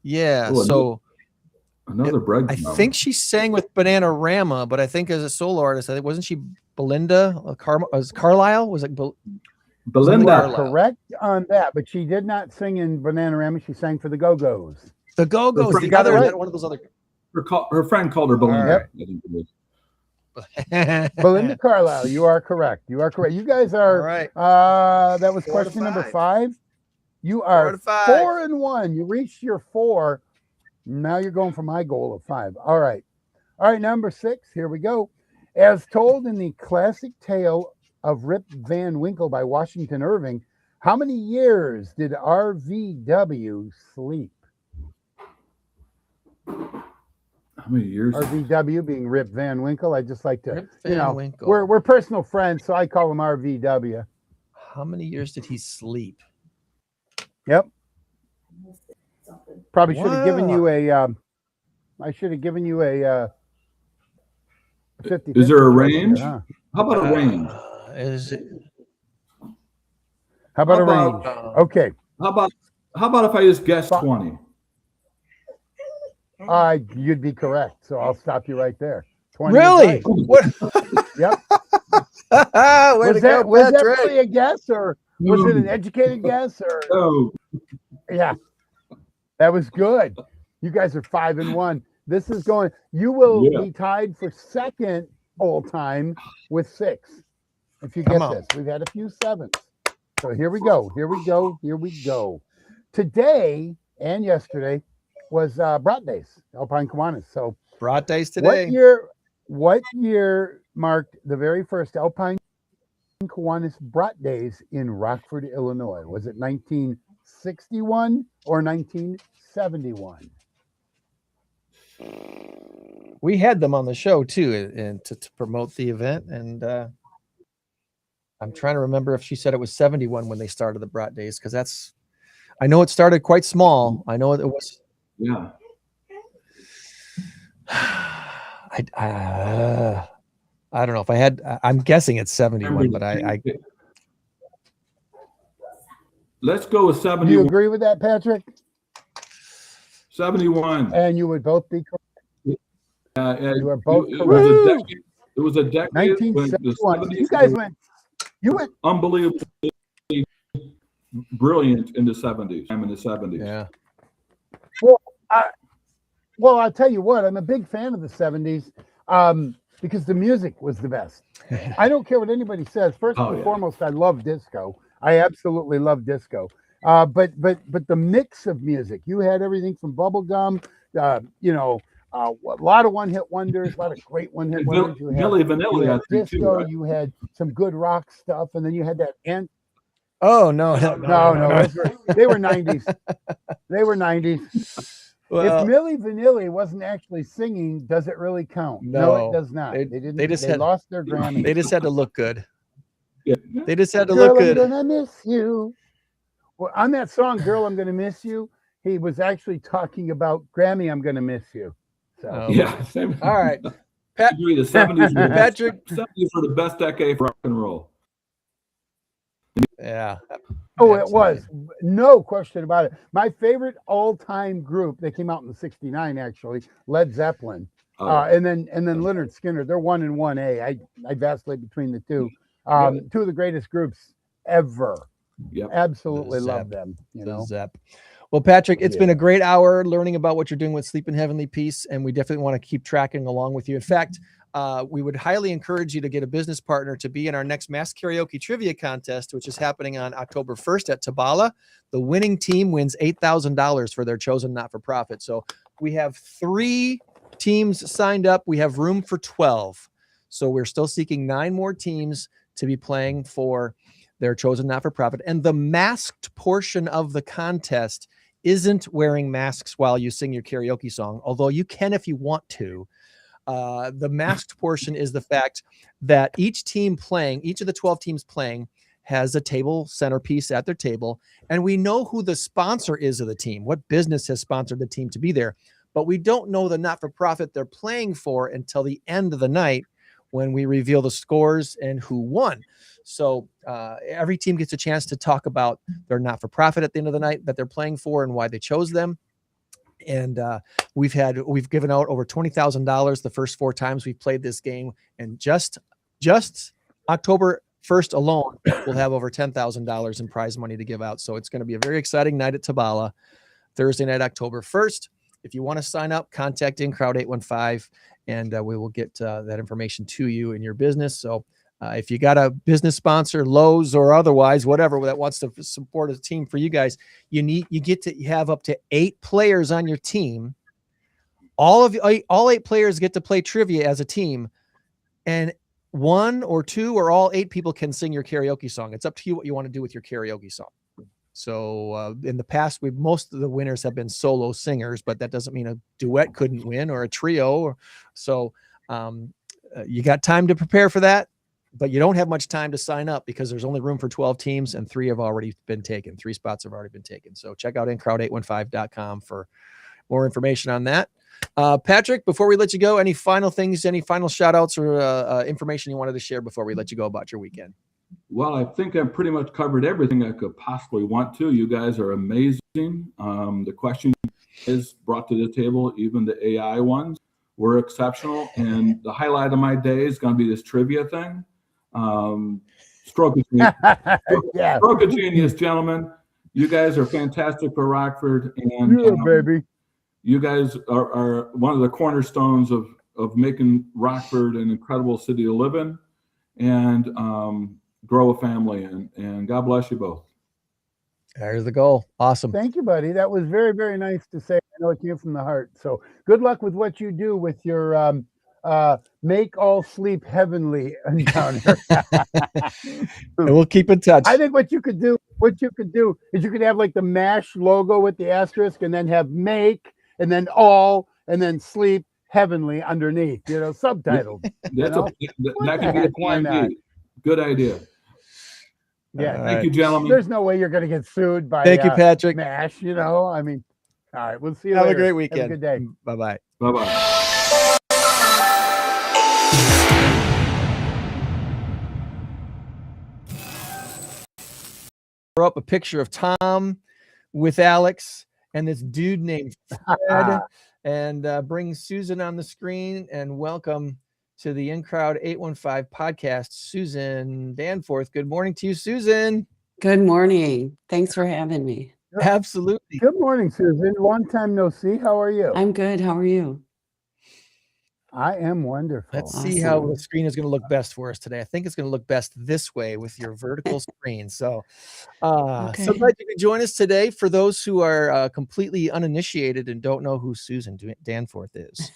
Oh, so Another bread. I think she sang with Bananarama, but I think as a solo artist, I think wasn't she Belinda was Carlisle? Was it You Belinda. are Carlisle. correct on that, but she did not sing in Bananarama. She sang for the Go-Go's. the Go-Go's? You The got it other right. one of those other. Her friend called her Belinda. All right. I think it was. Belinda Carlisle, you are correct. You guys All are right. that was 4 to question number 5. 5. You 4 are to 5. 4-1. You reached your 4. Now you're going for my goal of 5. All right, number 6. Here we go. As told in the classic tale of Rip Van Winkle by Washington Irving, how many years did RVW sleep? How many years? RVW being Rip Van Winkle. I just like to, Rip you Van know, Winkle. we're personal friends, so I call him RVW. How many years did he sleep? Yep. Probably should have given Wow. you a. I should have given you a 50. Is there a range? Huh? How about a range? Is it? How about How a range? about- Okay. How about if I just guess 20? You'd be correct. So I'll stop you right there. 20 is Really? right. What? Yep. Way to go, Was that Patrick. really a guess, or was it an educated guess? Or Oh, yeah, that was good. You guys are 5-1. This is going. You will Yeah. be tied for second all time with 6. If you get Come on. this, we've had a few 7s. So here we go. Here we go. Here we go. Today and yesterday was Brat Days, Alpine Kiwanis. So Brat Days today. What year marked the very first Alpine Kiwanis Brat Days in Rockford, Illinois? Was it 1961 or 1971? We had them on the show too, and to promote the event. And I'm trying to remember if she said it was 71 when they started the Brat Days, because I know it started quite small. I know it was. yeah. I don't know if I had. I'm guessing it's 71, but I Let's go with Do you 71. agree with that, Patrick? 71. And you would both be correct. You are both it, correct. it was a decade when the 1971. 70s You guys were went. unbelievably brilliant in the 70s. I'm in the 70s. yeah. Well, I'll tell you what. I'm a big fan of the 70s because the music was the best. I don't care what anybody says. First Oh, and yeah. foremost, I love disco. I absolutely love disco. But the mix of music, you had everything from bubblegum, a lot of one-hit wonders, a lot of great one-hit And wonders. You had, Milli Vanilli, you I had think, too, disco, right? you had some good rock stuff, and then you had that Oh no, no, they were 90s. They were 90s. Well, If Milli Vanilli wasn't actually singing, does it really count? No, No. it does not. They- They didn't. they They, just had- lost their Grammy. they just had to look good. Yeah. They just had to Girl, look I'm good. gonna miss you. Well, on that song, "Girl, I'm Gonna Miss You," he was actually talking about Grammy. I'm gonna miss you. So Oh. Yeah. Same. All right, I agree. The 70s were, Patrick. 70s were the best decade for rock and roll. Yeah. oh, it Absolutely. was no question about it. My favorite all-time group. They came out in '69, actually. Led Zeppelin, and then Leonard Skinner. They're 1 and 1A. I vacillate between the two. Two of the greatest groups ever. Yep. Absolutely The love Zepp. them. You The know. Zepp. Well, Patrick, it's been Yeah. a great hour learning about what you're doing with Sleep in Heavenly Peace, and we definitely want to keep tracking along with you. In fact, we would highly encourage you to get a business partner to be in our next Mass Karaoke Trivia Contest, which is happening on October 1st at Tabala. The winning team wins $8,000 for their chosen not-for-profit. So we have 3 teams signed up. We have room for 12. So we're still seeking 9 more teams to be playing for their chosen not-for-profit. And the masked portion of the contest isn't wearing masks while you sing your karaoke song, although you can if you want to. The masked portion is the fact that each of the 12 teams playing has a table centerpiece at their table, and we know who the sponsor is of the team, what business has sponsored the team to be there, but we don't know the not-for-profit they're playing for until the end of the night when we reveal the scores and who won. So every team gets a chance to talk about their not-for-profit at the end of the night that they're playing for and why they chose them. And we've given out over $20,000 the first 4 times we've played this game, and just October 1st alone, we'll have over $10,000 in prize money to give out. So it's going to be a very exciting night at Tabala, Thursday night, October 1st. If you want to sign up, contact InCrowd 815, and we will get that information to you in your business. So if you got a business sponsor, Lowe's or otherwise, whatever, that wants to support a team for you guys, you get to have up to 8 players on your team. All 8 players get to play trivia as a team, and 1 or 2 or all 8 people can sing your karaoke song. It's up to you what you want to do with your karaoke song. So in the past, most of the winners have been solo singers, but that doesn't mean a duet couldn't win or a trio. You got time to prepare for that, but you don't have much time to sign up because there's only room for 12 teams and 3 have already been taken. 3 spots have already been taken. So check out incrowd815.com for more information on that. Patrick, before we let you go, any final things, any final shout outs or information you wanted to share before we let you go about your weekend? Well, I think I've pretty much covered everything I could possibly want to. You guys are amazing. The questions is brought to the table, even the AI ones, were exceptional. And the highlight of my day is going to be this trivia thing. Stroke of genius. Yeah. Stroke of genius, gentlemen. You guys are fantastic for Rockford. And Yeah, baby. you guys are one of the cornerstones of making Rockford an incredible city to live in and grow a family. And God bless you both. There's the goal. Awesome. Thank you, buddy. That was very, very nice to say. I know it came from the heart. So good luck with what you do with your make all sleep heavenly encounter. And we'll keep in touch. I think what you could do is you could have like the MASH logo with the asterisk and then have make and then all and then sleep heavenly underneath, subtitled. That can be a Why plan not? B. Good idea. Yeah. All Thank right. you, gentlemen. There's no way you're going to get sued by Thank you, Patrick. MASH, I mean, all right, we'll see you Have later. a great Have weekend. a good day. Bye-bye. Bye-bye. Throw up a picture of Tom with Alex and this dude named Fred and bring Susan on the screen and welcome to the InCrowd 815 podcast, Susan Danforth. Good morning to you, Susan. Good morning. Thanks for having me. Absolutely. Good morning, Susan. Long time no see. How are you? I'm good. How are you? I am wonderful. Let's see how the Awesome. screen is going to look best for us today. I think it's going to look best this way with your vertical screen. So so Okay. glad you could join us today. For those who are completely uninitiated and don't know who Susan Danforth is,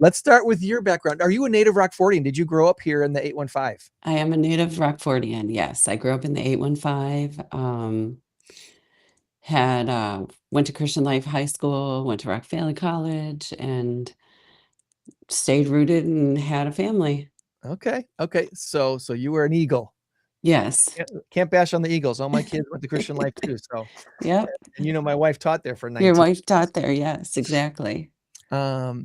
let's start with your background. Are you a native Rockfordian? Did you grow up here in the 815? I am a native Rockfordian. Yes, I grew up in the 815. Went to Christian Life High School, went to Rock Valley College, and stayed rooted and had a family. Okay. So you were an Eagle. Yes. Can't bash on the Eagles. All my kids went to Christian Life too. So, Yep. and my wife taught there for 19 Your wife taught there. Yes, exactly. After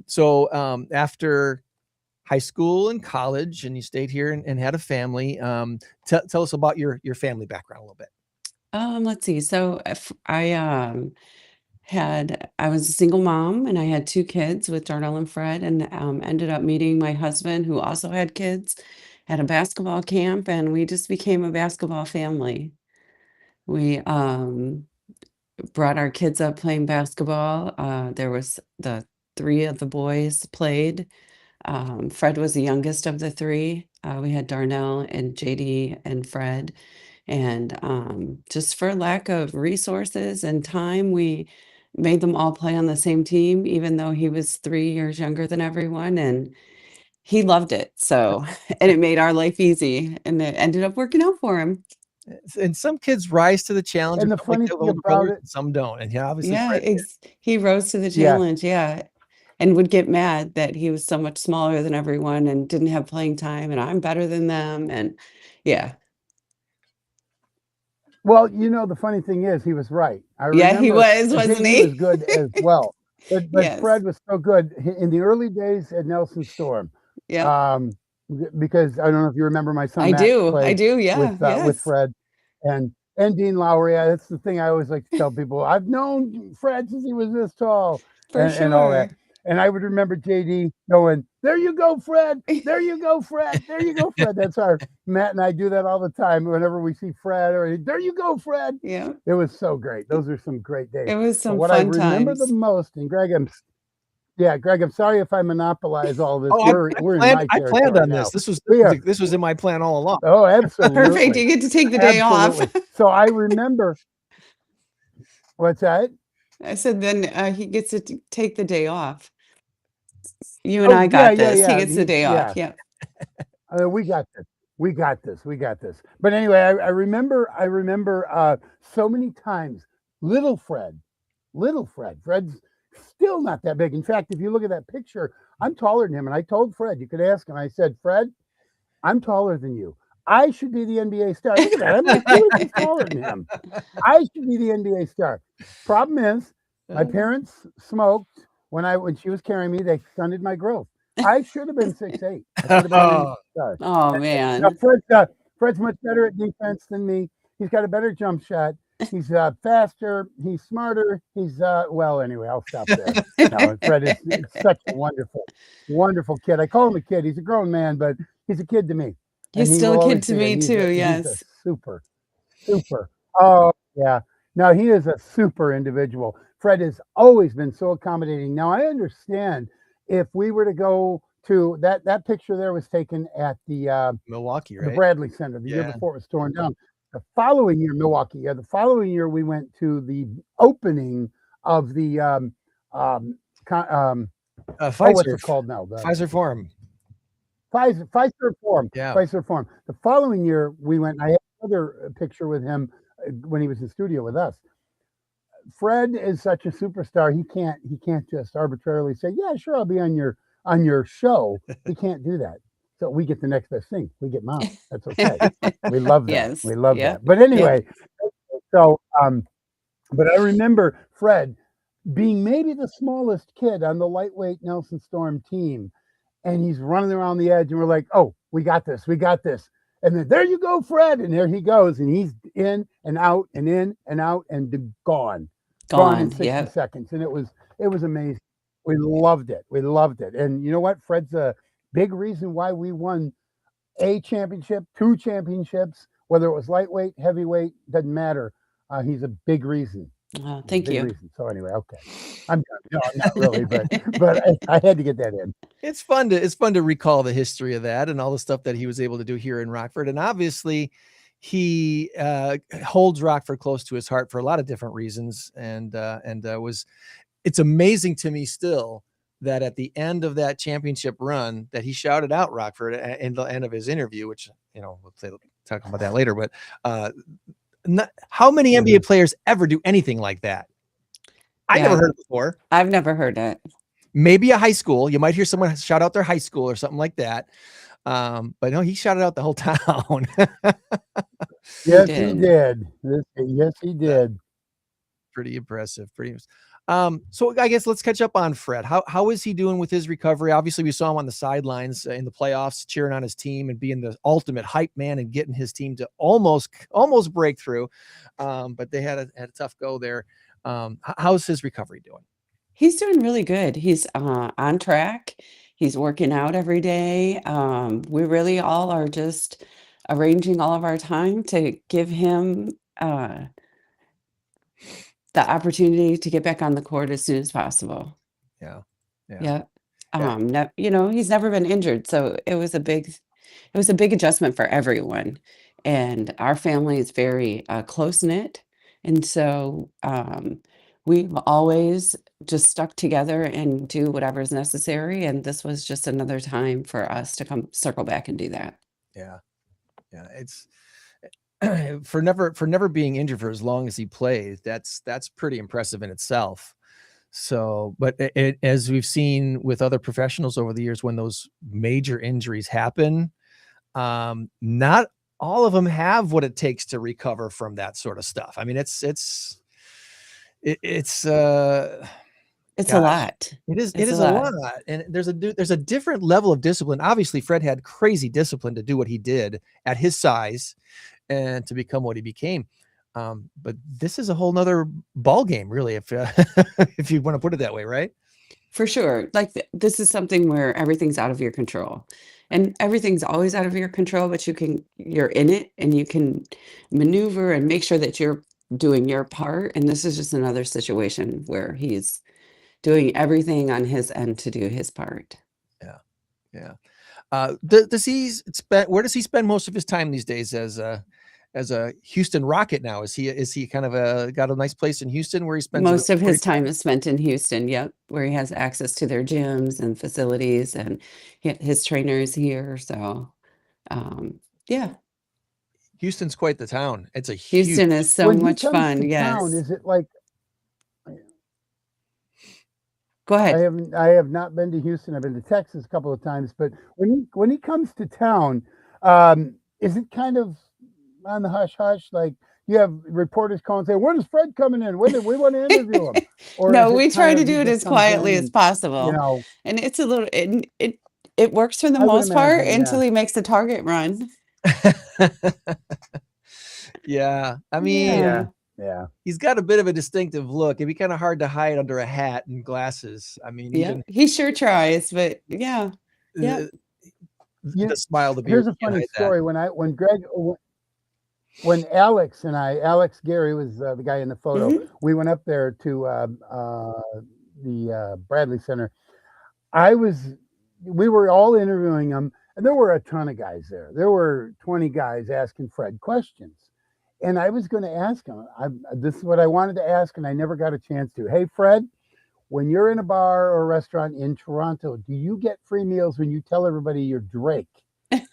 high school and college, and you stayed here and had a family. Tell us about your family background a little bit. Let's see. So I was a single mom and I had 2 kids with Darnell and Fred, and ended up meeting my husband who also had kids at a basketball camp, and we just became a basketball family. We brought our kids up playing basketball. There was the 3 of the boys played. Fred was the youngest of the 3. We had Darnell and JD and Fred. And just for lack of resources and time, we made them all play on the same team, even though he was 3 years younger than everyone. And he loved it. So, and it made our life easy. And it ended up working out for him. And some kids rise to the challenge, And the become like funny their thing older about brothers, it- and some don't. And obviously, Yeah, Fred did. he rose to the Yeah. challenge. Yeah. And would get mad that he was so much smaller than everyone and didn't have playing time, and I'm better than them. And yeah. Well, the funny thing is, he was right. I Yeah, he remember was, wasn't JD he? was good as well, but Yes. Fred was so good in the early days at Nelson Storm. Yeah. Because I don't know if you remember my son. I Matt do. played Yeah. with Yes. Fred and Dean Lowry. That's the thing I always like to tell people. I've known Fred since he was this tall, For and all that. sure. And I would remember JD going, "There you go, Fred. There you go, Fred. There you go, Fred." That's our Matt and I do that all the time whenever we see Fred. Or there you go, Fred. Yeah. It was so great. Those are some great days. It was But some what I fun remember times. the most, and Greg, I'm sorry if I monopolize all this. Oh, We're in my I planned territory on now. this. We are. This was in my plan all along. Oh, absolutely. Perfect. You get to take the day off. Absolutely. So I remember. What's that? I said then he gets to take the day off. You and Oh, I got yeah, this. yeah. He gets the day off. Yeah. We got this. We got this. We got this. But anyway, I remember so many times little Fred's still not that big. In fact, if you look at that picture, I'm taller than him. And I told Fred, you could ask him, I said, Fred, I'm taller than you. I should be the NBA star. Look at that. I'm like 2 inches taller than him. I should be the NBA star. Problem is, my parents smoked when she was carrying me. They stunted my growth. I should have been 6'8". I should have been an NBA star. Oh man. Now, Fred's much better at defense than me. He's got a better jump shot. He's faster. He's smarter. He's well. Anyway, I'll stop there. No, Fred is such a wonderful kid. I call him a kid. He's a grown man, but he's a kid to me. He's And he still will a always kid to be that. me He's too. he's Yes. a super. Oh yeah. No, he is a super individual. Fred has always been so accommodating. Now I understand if we were to go to that picture there was taken at the Milwaukee, the right? Bradley Center the year Yeah. before it was torn down. The following year, Milwaukee. Yeah, the following year we went to the opening of the what's Pfizer, it called now? The Pfizer Forum. Pfizer Forum. Yeah. Pfizer Forum. The following year we went. I had another picture with him when he was in studio with us. Fred is such a superstar. He can't just arbitrarily say, "Yeah, sure, I'll be on your show." He can't do that. So we get the next best thing. We get Mom. That's okay. We love that. Yes. We love Yep. that. But anyway, so but I remember Fred being maybe the smallest kid on the lightweight Nelson Storm team, and he's running around the edge, and we're like, "Oh, we got this. We got this." And then there you go, Fred, and there he goes, and he's in and out and in and out and gone in Gone. 60 Yeah. seconds, and it was amazing. We loved it. We loved it. And you know what? Fred's a big reason why we won a championship, 2 championships, whether it was lightweight, heavyweight, doesn't matter. He's a big reason. Thank Big you. reason. So anyway, okay, I'm done. No, I'm not really, but I had to get that in. It's fun to recall the history of that and all the stuff that he was able to do here in Rockford. And obviously he holds Rockford close to his heart for a lot of different reasons. And it's amazing to me still that at the end of that championship run that he shouted out Rockford in the end of his interview, which, we'll talk about that later, but how many NBA players ever do anything like that? I never Yeah. heard it before. I've never heard it. Maybe a high school. You might hear someone shout out their high school or something like that. But no, he shouted out the whole town. Yes, did. he did. Yes, he did. Pretty impressive. So I guess let's catch up on Fred. How is he doing with his recovery? Obviously, we saw him on the sidelines in the playoffs, cheering on his team and being the ultimate hype man and getting his team to almost break through. But they had a tough go there. How's his recovery doing? He's doing really good. He's on track. He's working out every day. We really all are just arranging all of our time to give him the opportunity to get back on the court as soon as possible. Yeah. Yeah. He's never been injured, so it was a big adjustment for everyone. And our family is very close knit, and so we've always just stuck together and do whatever is necessary. And this was just another time for us to come circle back and do that. Yeah. It's for never being injured for as long as he played. That's pretty impressive in itself. So, but as we've seen with other professionals over the years, when those major injuries happen, not all of them have what it takes to recover from that sort of stuff. I mean, it's It's a gosh, lot. it is It's a lot. And there's a different level of discipline. Obviously, Fred had crazy discipline to do what he did at his size and to become what he became. But this is a whole nother ball game, really, if if you want to put it that way, right? For sure. Like this is something where everything's out of your control. And everything's always out of your control, but you're in it and you can maneuver and make sure that you're doing your part. And this is just another situation where he's doing everything on his end to do his part. Yeah. Where does he spend most of his time these days as a Houston Rocket now? Is he kind of got a nice place in Houston where he spends Most of his time is spent in Houston, yep, where he has access to their gyms and facilities, and his trainer is here. So Yeah. Houston's quite the town. It's a huge. Houston is so When he much comes fun. to town, Yes. is it like Go ahead. I have not been to Houston. I've been to Texas a couple of times, but when he comes to town, is it kind of on the hush hush? Like you have reporters calling and saying, "When is Fred coming in? When do we want to interview him?" Or No, is it we try kind to of he do it just as comes quietly in as and, possible. you know, And it's a little, it works for the I would most part imagine, until yeah. he makes the target run. Yeah. I mean, Yeah. Yeah. he's got a bit of a distinctive look. It'd be kind of hard to hide under a hat and glasses. I mean, Yeah. even He sure tries, but yeah. Yeah. uh, You- the smile, the Here's beard. a you can't funny hide that. story. When Alex and Alex Gary was the guy in the photo, Mhm. we went up there to the Bradley Center. We were all interviewing him, and there were a ton of guys there. There were 20 guys asking Fred questions. And I was going to ask him, this is what I wanted to ask, and I never got a chance to. Hey, Fred, when you're in a bar or a restaurant in Toronto, do you get free meals when you tell everybody you're Drake?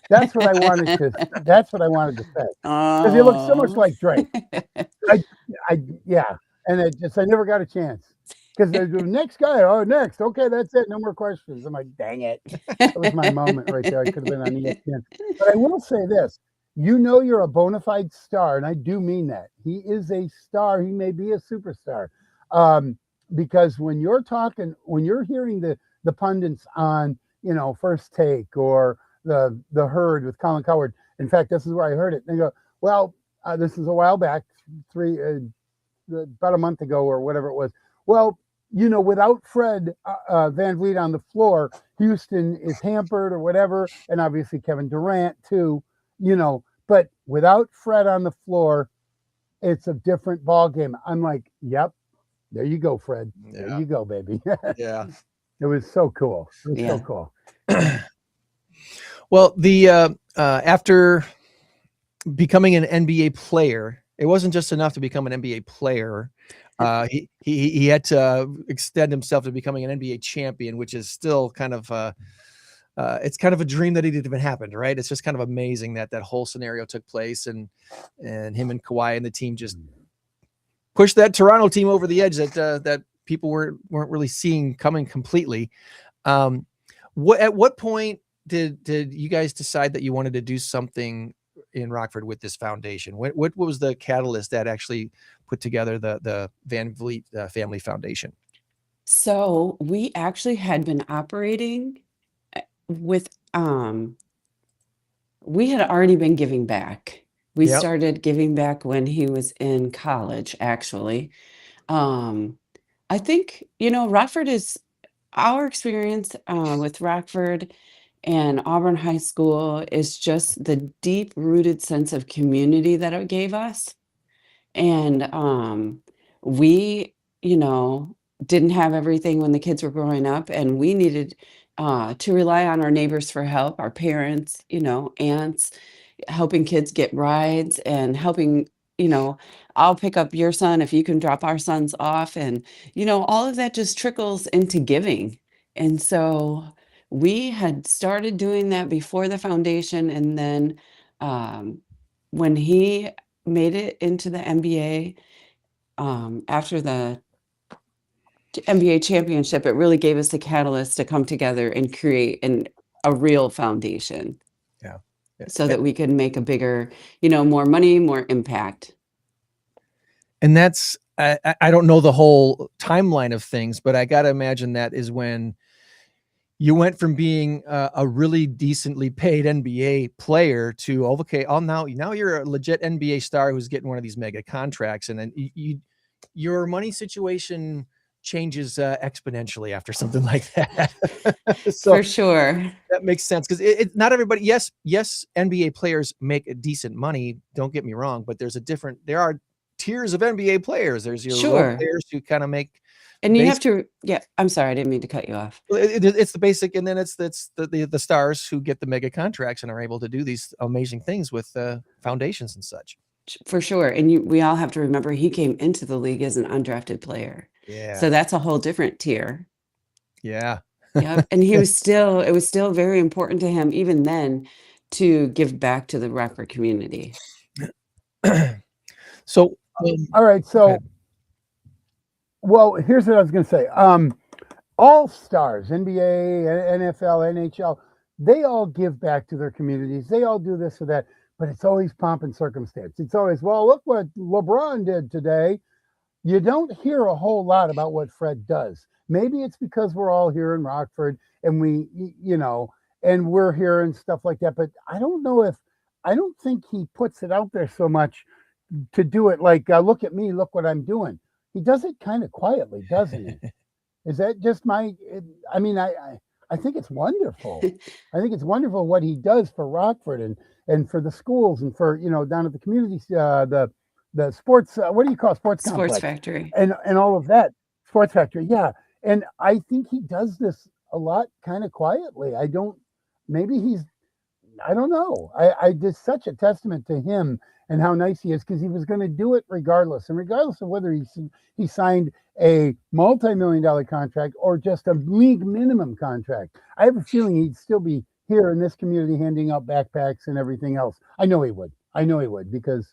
That's what I wanted to say. Because he looks so much Oh. like Drake. Yeah. And I never got a chance. Because the next guy, next. Okay, that's it. No more questions. I'm like, dang it. That was my moment right there. I could have been on ESPN. But I will say this. You're a bona fide star, and I do mean that. He is a star. He may be a superstar. Because when you're hearing the pundits on, First Take or the Herd with Colin Cowherd. In fact, this is where I heard it. They go, well, this is a while back, about a month ago or whatever it was. Well, without Fred Van Vliet on the floor, Houston is hampered or whatever, and obviously Kevin Durant too. But without Fred on the floor, it's a different ball game. I'm like, yep, there you go, Fred. There Yeah. you go, baby. Yeah. It was so cool. It was Yeah. so cool. Well, the after becoming an NBA player, it wasn't just enough to become an NBA player. He had to extend himself to becoming an NBA champion, which is still kind of it's kind of a dream that it didn't even happen, right? It's just kind of amazing that whole scenario took place, and him and Kawhi and the team just pushed that Toronto team over the edge that people weren't really seeing coming completely. At what point did you guys decide that you wanted to do something in Rockford with this foundation? What was the catalyst that actually put together the Van Vliet Family Foundation? So we actually had been operating with we had already been giving back. We Yep. started giving back when he was in college, actually. I think, Rockford is our experience with Rockford and Auburn High School is just the deep rooted sense of community that it gave us. And we, didn't have everything when the kids were growing up, and we needed to rely on our neighbors for help, our parents, aunts, helping kids get rides and helping, I'll pick up your son if you can drop our sons off. And, all of that just trickles into giving. And so we had started doing that before the foundation. And then when he made it into the NBA, after the NBA championship, it really gave us the catalyst to come together and create a real foundation. Yeah. So that we could make a bigger, more money, more impact. And that's I don't know the whole timeline of things, but I got to imagine that is when you went from being a really decently paid NBA player to, okay, now you're a legit NBA star who's getting one of these mega contracts, and then your money situation changes exponentially after something like that. So For sure. that makes sense, because it not everybody. Yes, NBA players make decent money. Don't get me wrong, but there are tiers of NBA players. There's your role Sure. players who kind of make. And you have to, I'm sorry, I didn't mean to cut you off. It's the basic, and then it's the stars who get the mega contracts and are able to do these amazing things with foundations and such. For sure. And we all have to remember he came into the league as an undrafted player. Yeah. So that's a whole different tier. Yeah. Yeah. And it was still very important to him even then to give back to the Rockford community. So, All right. Go So, ahead. well, here's what I was going to say. All stars, NBA, NFL, NHL, they all give back to their communities. They all do this or that, but it's always pomp and circumstance. It's always, well, look what LeBron did today. You don't hear a whole lot about what Fred does. Maybe it's because we're all here in Rockford and and we're here and stuff like that. But I don't think he puts it out there so much to do it like, look at me, look what I'm doing. He does it kind of quietly, doesn't he? Is that just I think it's wonderful. I think it's wonderful what he does for Rockford and for the schools and for, down at the community, the sports, what do you call it? Sports Sports complex Factory. and all of that. Sports Factory. Yeah. And I think he does this a lot kind of quietly. I don't know. I just such a testament to him and how nice he is, because he was going to do it regardless. And regardless of whether he signed a multi-million-dollar contract or just a league minimum contract, I have a feeling he'd still be here in this community handing out backpacks and everything else. I know he would because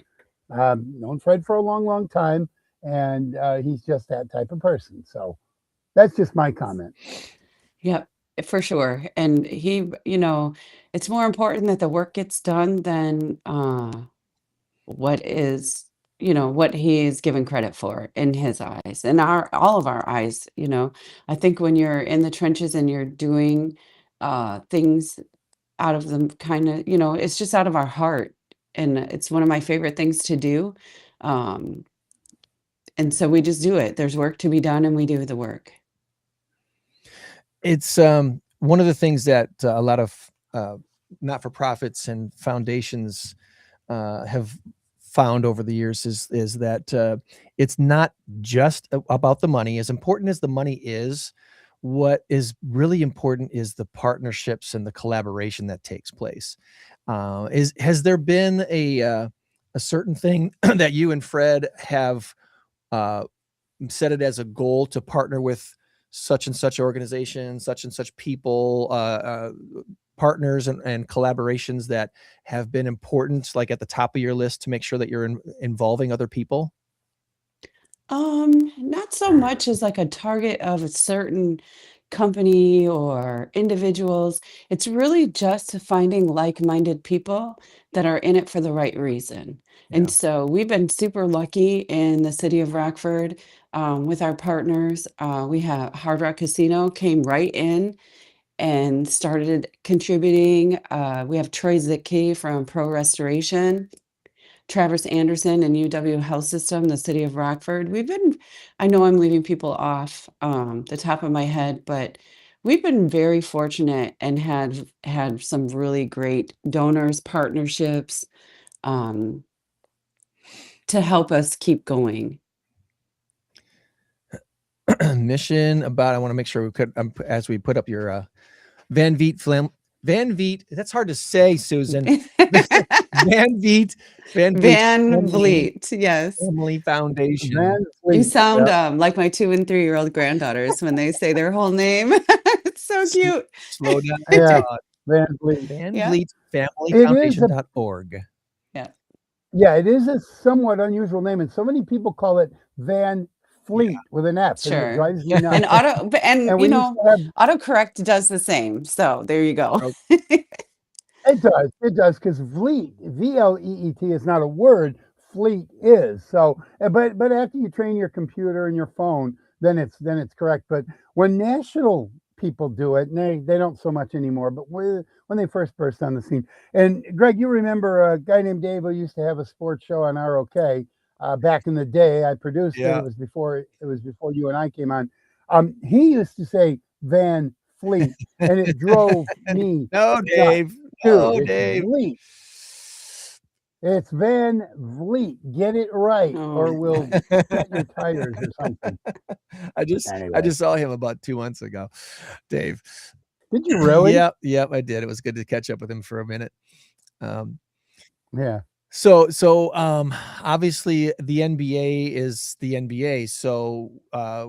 known Fred for a long, long time, and he's just that type of person. So that's just my comment. Yep, for sure. And he, it's more important that the work gets done than what he's given credit for in his eyes and all of our eyes. I think when you're in the trenches and you're doing things out of them kind of, it's just out of our heart. And it's one of my favorite things to do. And so we just do it. There's work to be done and we do the work. It's one of the things that a lot of not-for-profits and foundations have found over the years is that it's not just about the money. As important as the money is, what is really important is the partnerships and the collaboration that takes place. Has there been a certain thing that you and Fred have set it as a goal to partner with such and such organization, such and such people, partners and collaborations that have been important, like at the top of your list, to make sure that you're involving other people? Not so much as like a target of a certain company or individuals. It's really just finding like-minded people that are in it for the right reason. Yeah. And so we've been super lucky in the city of Rockford with our partners. We have Hard Rock Casino came right in and started contributing. We have Troy Zitke from Pro Restoration, Travis Anderson and UW Health System, the city of Rockford. I know I'm leaving people off the top of my head, but we've been very fortunate and had some really great donors, partnerships to help us keep going. Mission about, I want to make sure we could, as we put up your Van Vliet, that's hard to say, Susan. Van Vliet Yes. Family Foundation. You sound like my 2 and 3-year-old granddaughters when they say their whole name. It's so cute. Slow down. Yeah. Van Vliet. Van Yeah. Vliet Family It is Foundation.org. Yeah, it is a somewhat unusual name, and so many people call it Van Fleet with an F. And Sure. it drives me nuts. And we used to have- autocorrect does the same. So there you go. It does, because Vleet, VLEET, is not a word. Fleet is. So, but after you train your computer and your phone, then it's correct. But when national people do it, and they don't so much anymore, but when they first burst on the scene. And Greg, you remember a guy named Dave who used to have a sports show on ROK back in the day. I produced it. It was before you and I came on. He used to say Van Fleet, and it drove me. No, Dave. No, Dave. Vliet. It's Van Vliet. Get it right, or we'll cut your tires or something. I just saw him about 2 months ago, Dave. Did you really? Yep, I did. It was good to catch up with him for a minute. Yeah. So obviously the NBA is the NBA. So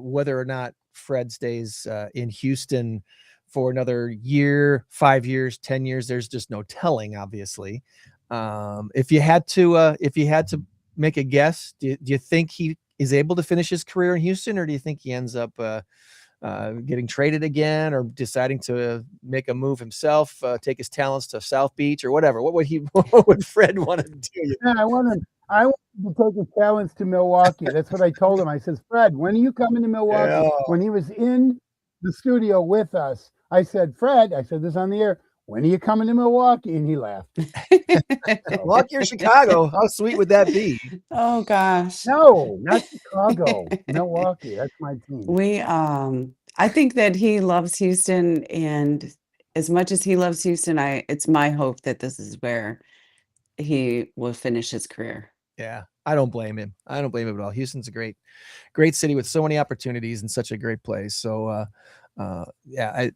whether or not Fred stays in Houston for another year, 5 years, 10 years. There's just no telling, obviously. If you had to make a guess, do you think he is able to finish his career in Houston, or do you think he ends up getting traded again, or deciding to make a move himself, take his talents to South Beach or whatever? What would Fred want to do? Yeah, I want him to take his talents to Milwaukee. That's what I told him. I says, Fred, when are you coming to Milwaukee? Yeah. When he was in the studio with us, I said, Fred, I said this on the air, when are you coming to Milwaukee? And he laughed. Milwaukee or Chicago? How sweet would that be? Oh gosh. No, not Chicago. Milwaukee. That's my team. We I think that he loves Houston, and as much as he loves Houston, it's my hope that this is where he will finish his career. Yeah, I don't blame him. I don't blame him at all. Houston's a great city with so many opportunities and such a great place. So yeah, I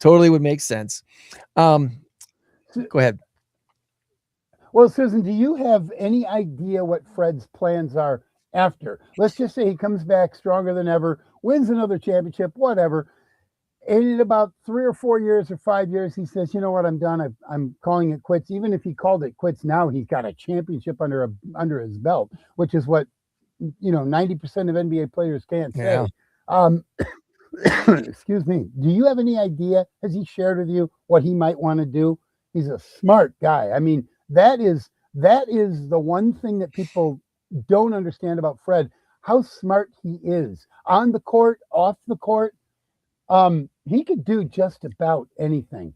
totally would make sense. Go ahead. Well, Susan, do you have any idea what Fred's plans are after? Let's just say he comes back stronger than ever, wins another championship, whatever. And in about 3 or 4 years or 5 years, he says, you know what, I'm done. I'm calling it quits. Even if he called it quits now, he's got a championship under his belt, which is what, 90% of NBA players can't say. Yeah. Excuse me. Do you have any idea? Has he shared with you what he might want to do? He's a smart guy. I mean, that is the one thing that people don't understand about Fred, how smart he is on the court, off the court. He could do just about anything.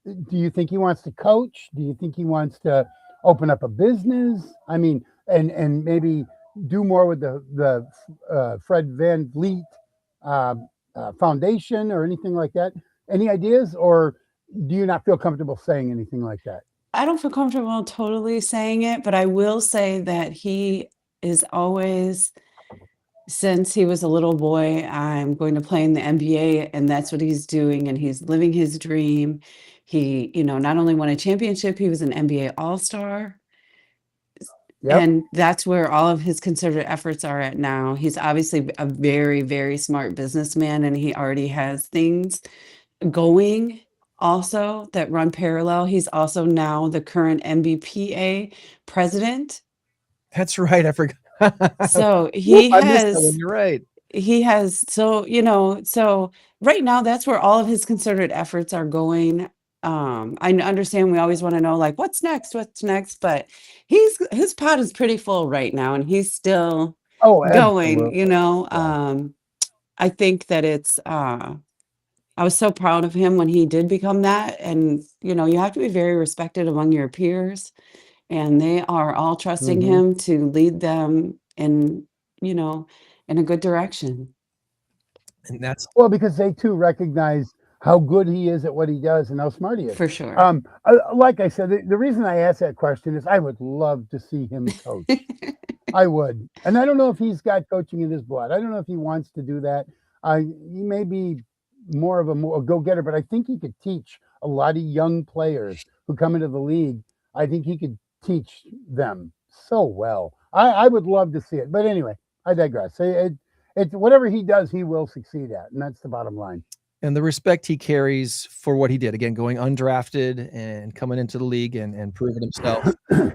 Do you think he wants to coach? Do you think he wants to open up a business? I mean, and maybe do more with the Fred Van Vliet Foundation or anything like that? Any ideas, or do you not feel comfortable saying anything like that? I don't feel comfortable totally saying it, but I will say that he is always, since he was a little boy, I'm going to play in the NBA, and that's what he's doing, and he's living his dream. He, not only won a championship, he was an NBA All-Star. Yep. And that's where all of his concerted efforts are at now. He's obviously a very, very smart businessman, and he already has things going also that run parallel. He's also now the current MBPA president. That's right. I forgot. So he I missed that one. has, You're right. he has, so right now that's where all of his concerted efforts are going. I understand we always want to know, like, what's next, but his pot is pretty full right now, and he's still going, absolutely. I think that it's, I was so proud of him when he did become that. And, you have to be very respected among your peers, and they are all trusting Mhm. him to lead them in a good direction. And that's Well, because they too recognize how good he is at what he does and how smart he is. For sure. Like I said, the reason I asked that question is I would love to see him coach. I would. And I don't know if he's got coaching in his blood. I don't know if he wants to do that. He may be more of a go-getter, but I think he could teach a lot of young players who come into the league. I think he could teach them so well. I would love to see it. But anyway, I digress. It's whatever he does, he will succeed at. And that's the bottom line. and the respect he carries for what he did, again, going undrafted and coming into the league and proving himself,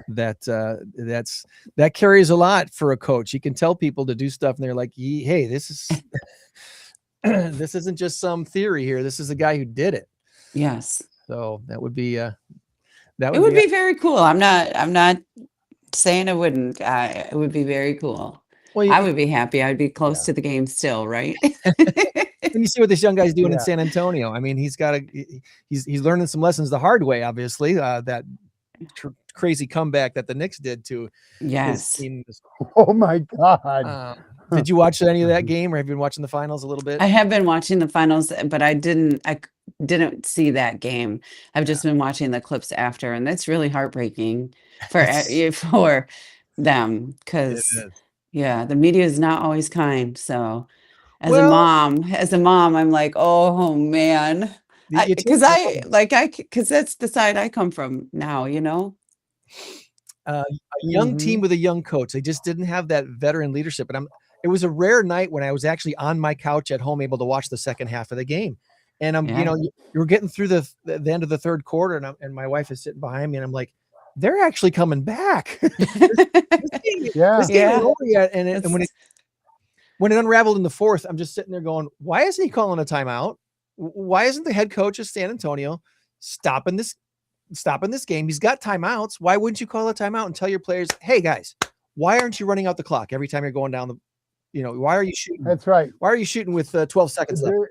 that carries a lot for a coach. He can tell people to do stuff and they're like, hey, this is this isn't just some theory here. This is a guy who did it. Yes. So that would be It would be very cool. I'm not saying it wouldn't. It would be very cool. well, I would be happy. I'd be close to the game still, right? and you see what this young guy's doing in Yeah. San Antonio. I mean, he's learning some lessons the hard way, obviously. That crazy comeback that the Knicks did to his Yes. team. Oh my God. Did you watch any of that game, or have you been watching the finals a little bit? I have been watching the finals, but I didn't see that game. I've just been watching the clips after, and that's really heartbreaking for them, because the media is not always kind. So as a mom, I'm like, oh man, because that's the side I come from now, A young team with a young coach. They just didn't have that veteran leadership. And it was a rare night when I was actually on my couch at home, able to watch the second half of the game. And I'm, Yeah. you're getting through the end of the third quarter, and my wife is sitting behind me, and I'm like, they're actually coming back. Yeah. This game ain't Yeah. over yet. And It's- when it unraveled in the fourth, I'm just sitting there going, why isn't he calling a timeout? Why isn't the head coach of San Antonio stopping this game? He's got timeouts. Why wouldn't you call a timeout and tell your players, hey guys, why aren't you running out the clock every time you're going down why are you shooting? That's right. Why are you shooting with 12 seconds left? They're-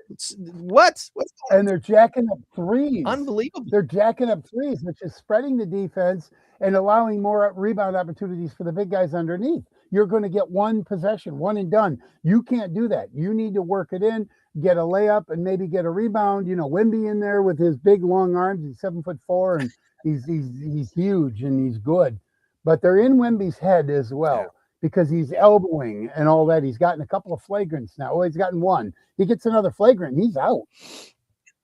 What's going on? And they're jacking up threes. Unbelievable. They're jacking up threes, which is spreading the defense and allowing more rebound opportunities for the big guys underneath. You're going to get one possession, one and done. You can't do that. You need to work it in, get a layup, and maybe get a rebound. Wemby in there with his big long arms. He's 7'4", and he's huge and he's good. But they're in Wemby's head as well because he's elbowing and all that. He's gotten a couple of flagrants now. Oh, he's gotten one. He gets another flagrant, he's out.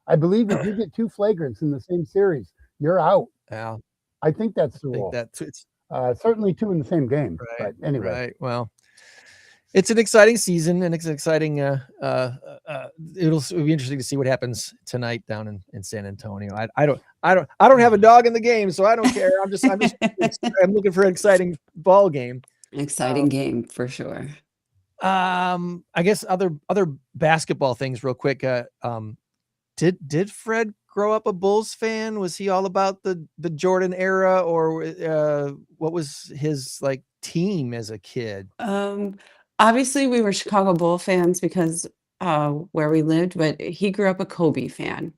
I believe if you get 2 flagrants in the same series, you're out. Yeah, I think that's the I think rule. it's Certainly 2 in the same game. right. But anyway, Right. Well, it's an exciting season, and it's an exciting. It'll be interesting to see what happens tonight down in San Antonio. I don't have a dog in the game, so I don't care. I'm looking for an exciting ball game. Exciting game for sure. I guess other basketball things real quick. Did Fred grow up a Bulls fan? Was he all about the Jordan era, or what was his team as a kid? Obviously we were Chicago Bull fans because where we lived, but he grew up a Kobe fan.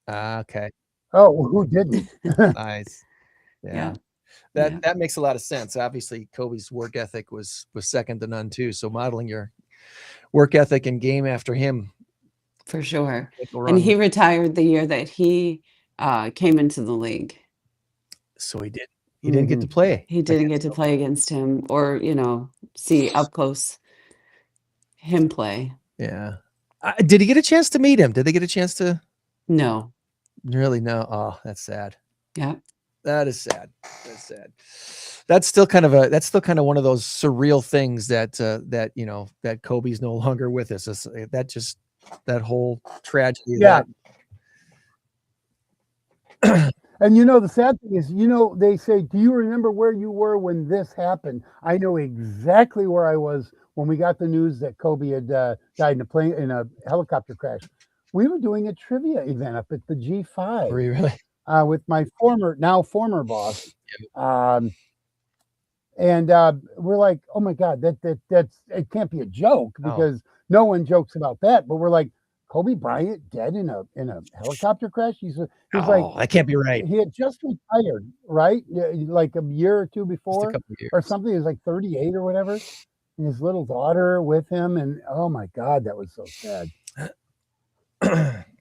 Okay, oh, well, who didn't? nice. Yeah. That makes a lot of sense. Obviously, Kobe's work ethic was second to none too. So modeling your work ethic and game after him. For sure. can't go And wrong he with- retired the year that he came into the league. so he didn't get to play. He didn't get to play against him or, see up close him play. Yeah. Did he get a chance to meet him? Did they get a chance to No. really? No. Oh, that's sad. Yeah. That is sad. That's sad. That's still kind of one of those surreal things that that Kobe's no longer with us. That whole tragedy. of Yeah. that. And the sad thing is, they say, do you remember where you were when this happened? I know exactly where I was when we got the news that Kobe had died in a helicopter crash. We were doing a trivia event up at the G5 Were you really? with my now former boss. And we're like, oh my God, that's it can't be a joke No. because no one jokes about that. But we're like, Kobe Bryant dead in a helicopter crash? He's like, Oh, that can't be right. he had just retired, right? Yeah, like a year or 2 Just a before couple years. or something. He was like 38 or whatever. And his little daughter with him. And oh my God, that was so sad.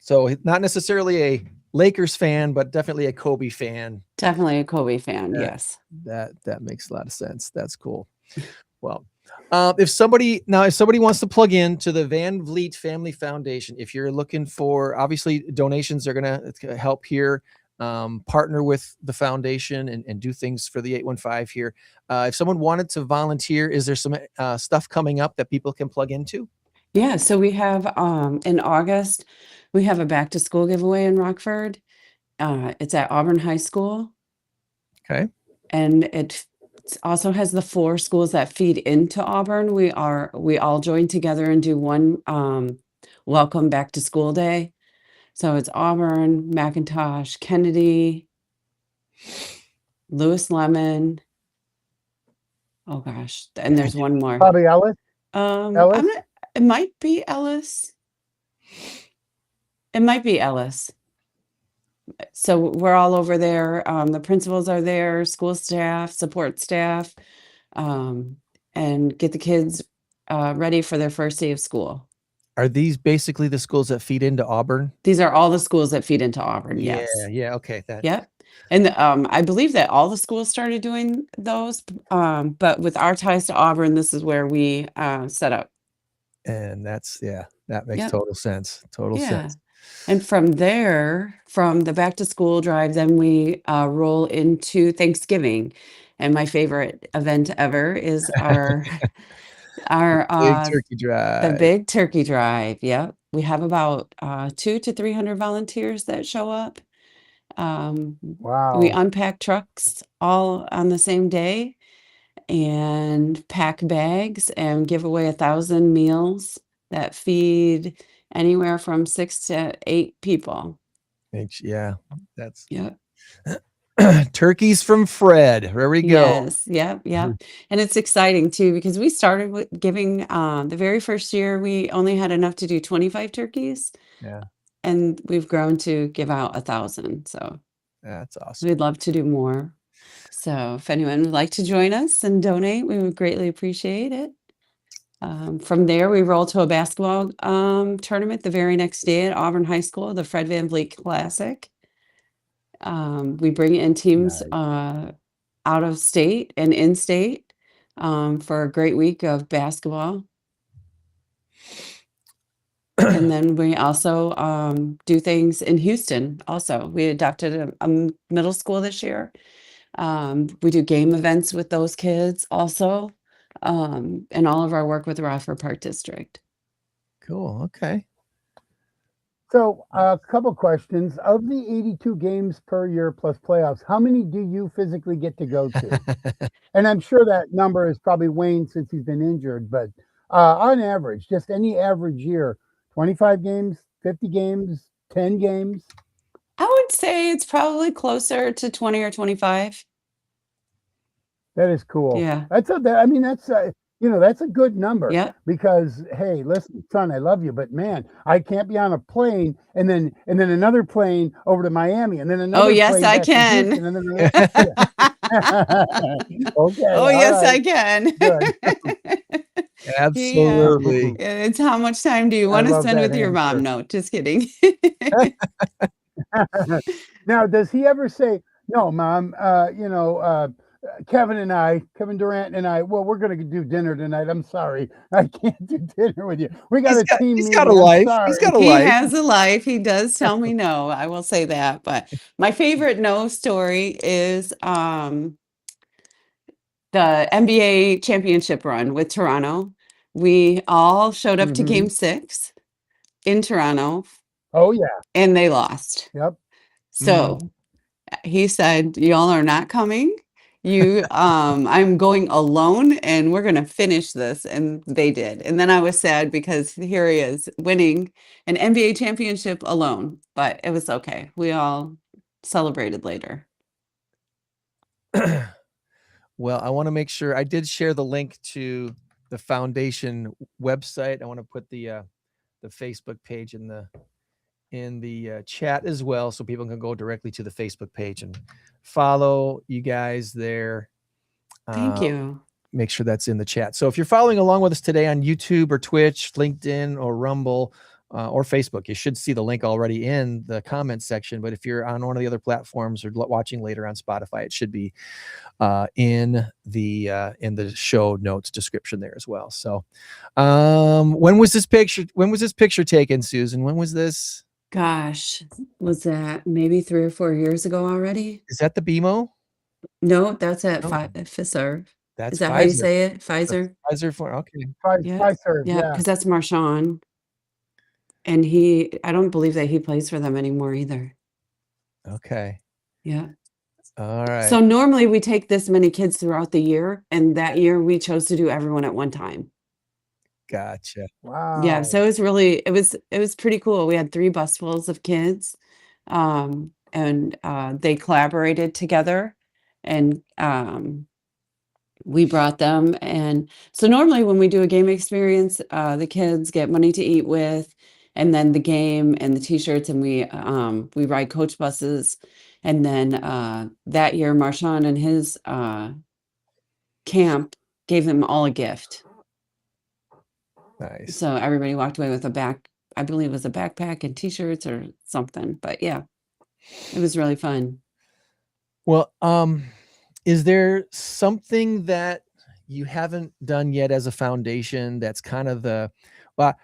So not necessarily a Lakers fan, but definitely a Kobe fan. Definitely a Kobe fan. Yeah. Yes. That makes a lot of sense. That's cool. Well, if somebody wants to plug in to the Van Vliet Family Foundation, if you're looking for, obviously donations are going to help here, partner with the foundation and do things for the 815 here. If someone wanted to volunteer, is there some stuff coming up that people can plug into? Yeah. So we have in August, we have a back to school giveaway in Rockford. It's at Auburn High School. Okay. And it also has the 4 schools that feed into Auburn. We all join together and do one welcome back to school day. So it's Auburn, McIntosh, Kennedy, Lewis Lemon. Oh gosh, and there's one more. Probably Ellis. Ellis? It might be Ellis. It might be Ellis. So we're all over there. The principals are there, school staff, support staff, and get the kids ready for their first day of school. Are these basically the schools that feed into Auburn? These are all the schools that feed into Auburn. Yes. Yeah. Okay. Yep. And I believe that all the schools started doing those. But with our ties to Auburn, this is where we set up. And that makes Yep. total sense. Total sense. And from there, from the back to school drive, then we roll into Thanksgiving. And my favorite event ever is our Big turkey drive. the big turkey drive. Yep. we have about 200 to 300 volunteers that show up. We Wow. unpack trucks all on the same day and pack bags and give away 1,000 meals that feed anywhere from 6 to 8 people. Yeah, that's Yep. turkeys from Fred. There we go. Yes. Yep. Yep. And it's exciting too because we started with giving the very first year we only had enough to do 25 turkeys. Yeah. And we've grown to give out 1,000. So That's awesome. we'd love to do more. So if anyone would like to join us and donate, we would greatly appreciate it. From there, we roll to a basketball tournament the very next day at Auburn High School, the Fred Van Vliet Classic. We bring in teams out of state and in state for a great week of basketball. And then we also do things in Houston. Also, we adopted a middle school this year. We do game events with those kids also, and all of our work with the Rockford Park District. Cool. Okay. So a couple questions. Of the 82 games per year plus playoffs, how many do you physically get to go to? And I'm sure that number has probably waned since he's been injured, but on average, just any average year, 25 games, 50 games, 10 games? I would say it's probably closer to 20 or 25. That is cool. Yeah. That's that's a good number. Yeah. Because hey, listen, son, I love you, but man, I can't be on a plane and then another plane over to Miami and then another. Oh yes, plane I back to can. Houston, and then okay. Oh yes, I can. Good. Absolutely. It's how much time do you want to love spend that with your mom? answer. No, just kidding. Now, does he ever say, "No, Mom, Kevin Durant and I, well, we're going to do dinner tonight. I'm sorry. I can't do dinner with you. We got a team He's meeting. got a I'm life. sorry." He's got a He life. has a life. He does tell me no. I will say that. But my favorite no story is the NBA championship run with Toronto. We all showed up to Mhm. game 6 in Toronto Oh, yeah. and they lost. Yep. So he said, y'all are not coming. I'm going alone and we're going to finish this. And they did. And then I was sad because here he is winning an NBA championship alone, but it was okay. We all celebrated later. Well, I want to make sure I did share the link to the foundation website. I want to put the Facebook page in the chat as well, so people can go directly to the Facebook page and follow you guys there. Thank you. Make sure that's in the chat. So if you're following along with us today on YouTube or Twitch, LinkedIn or Rumble or Facebook, you should see the link already in the comment section. But if you're on one of the other platforms or watching later on Spotify, it should be in the show notes description there as well. So when was this picture taken, Susan? When was this? Gosh, was that maybe 3 or 4 years ago already? Is that the BMO? No, that's at No. Pfizer. That's Is that how you Pfizer. say it? Pfizer? Pfizer for okay. Yeah. Pfizer, Yeah, yeah. because that's Marshawn. And I don't believe that he plays for them anymore either. Okay. Yeah. All right. So normally we take this many kids throughout the year, and that year we chose to do everyone at one time. Gotcha. Wow. Yeah, so it was pretty cool. We had 3 busfuls of kids, and they collaborated together, and we brought them. And so normally when we do a game experience, the kids get money to eat with, and then the game and the t-shirts, and we ride coach buses. And then that year, Marshawn and his camp gave them all a gift. Nice. So everybody walked away with I believe it was a backpack and t-shirts or something. But yeah, it was really fun. Well, is there something that you haven't done yet as a foundation that's kind of I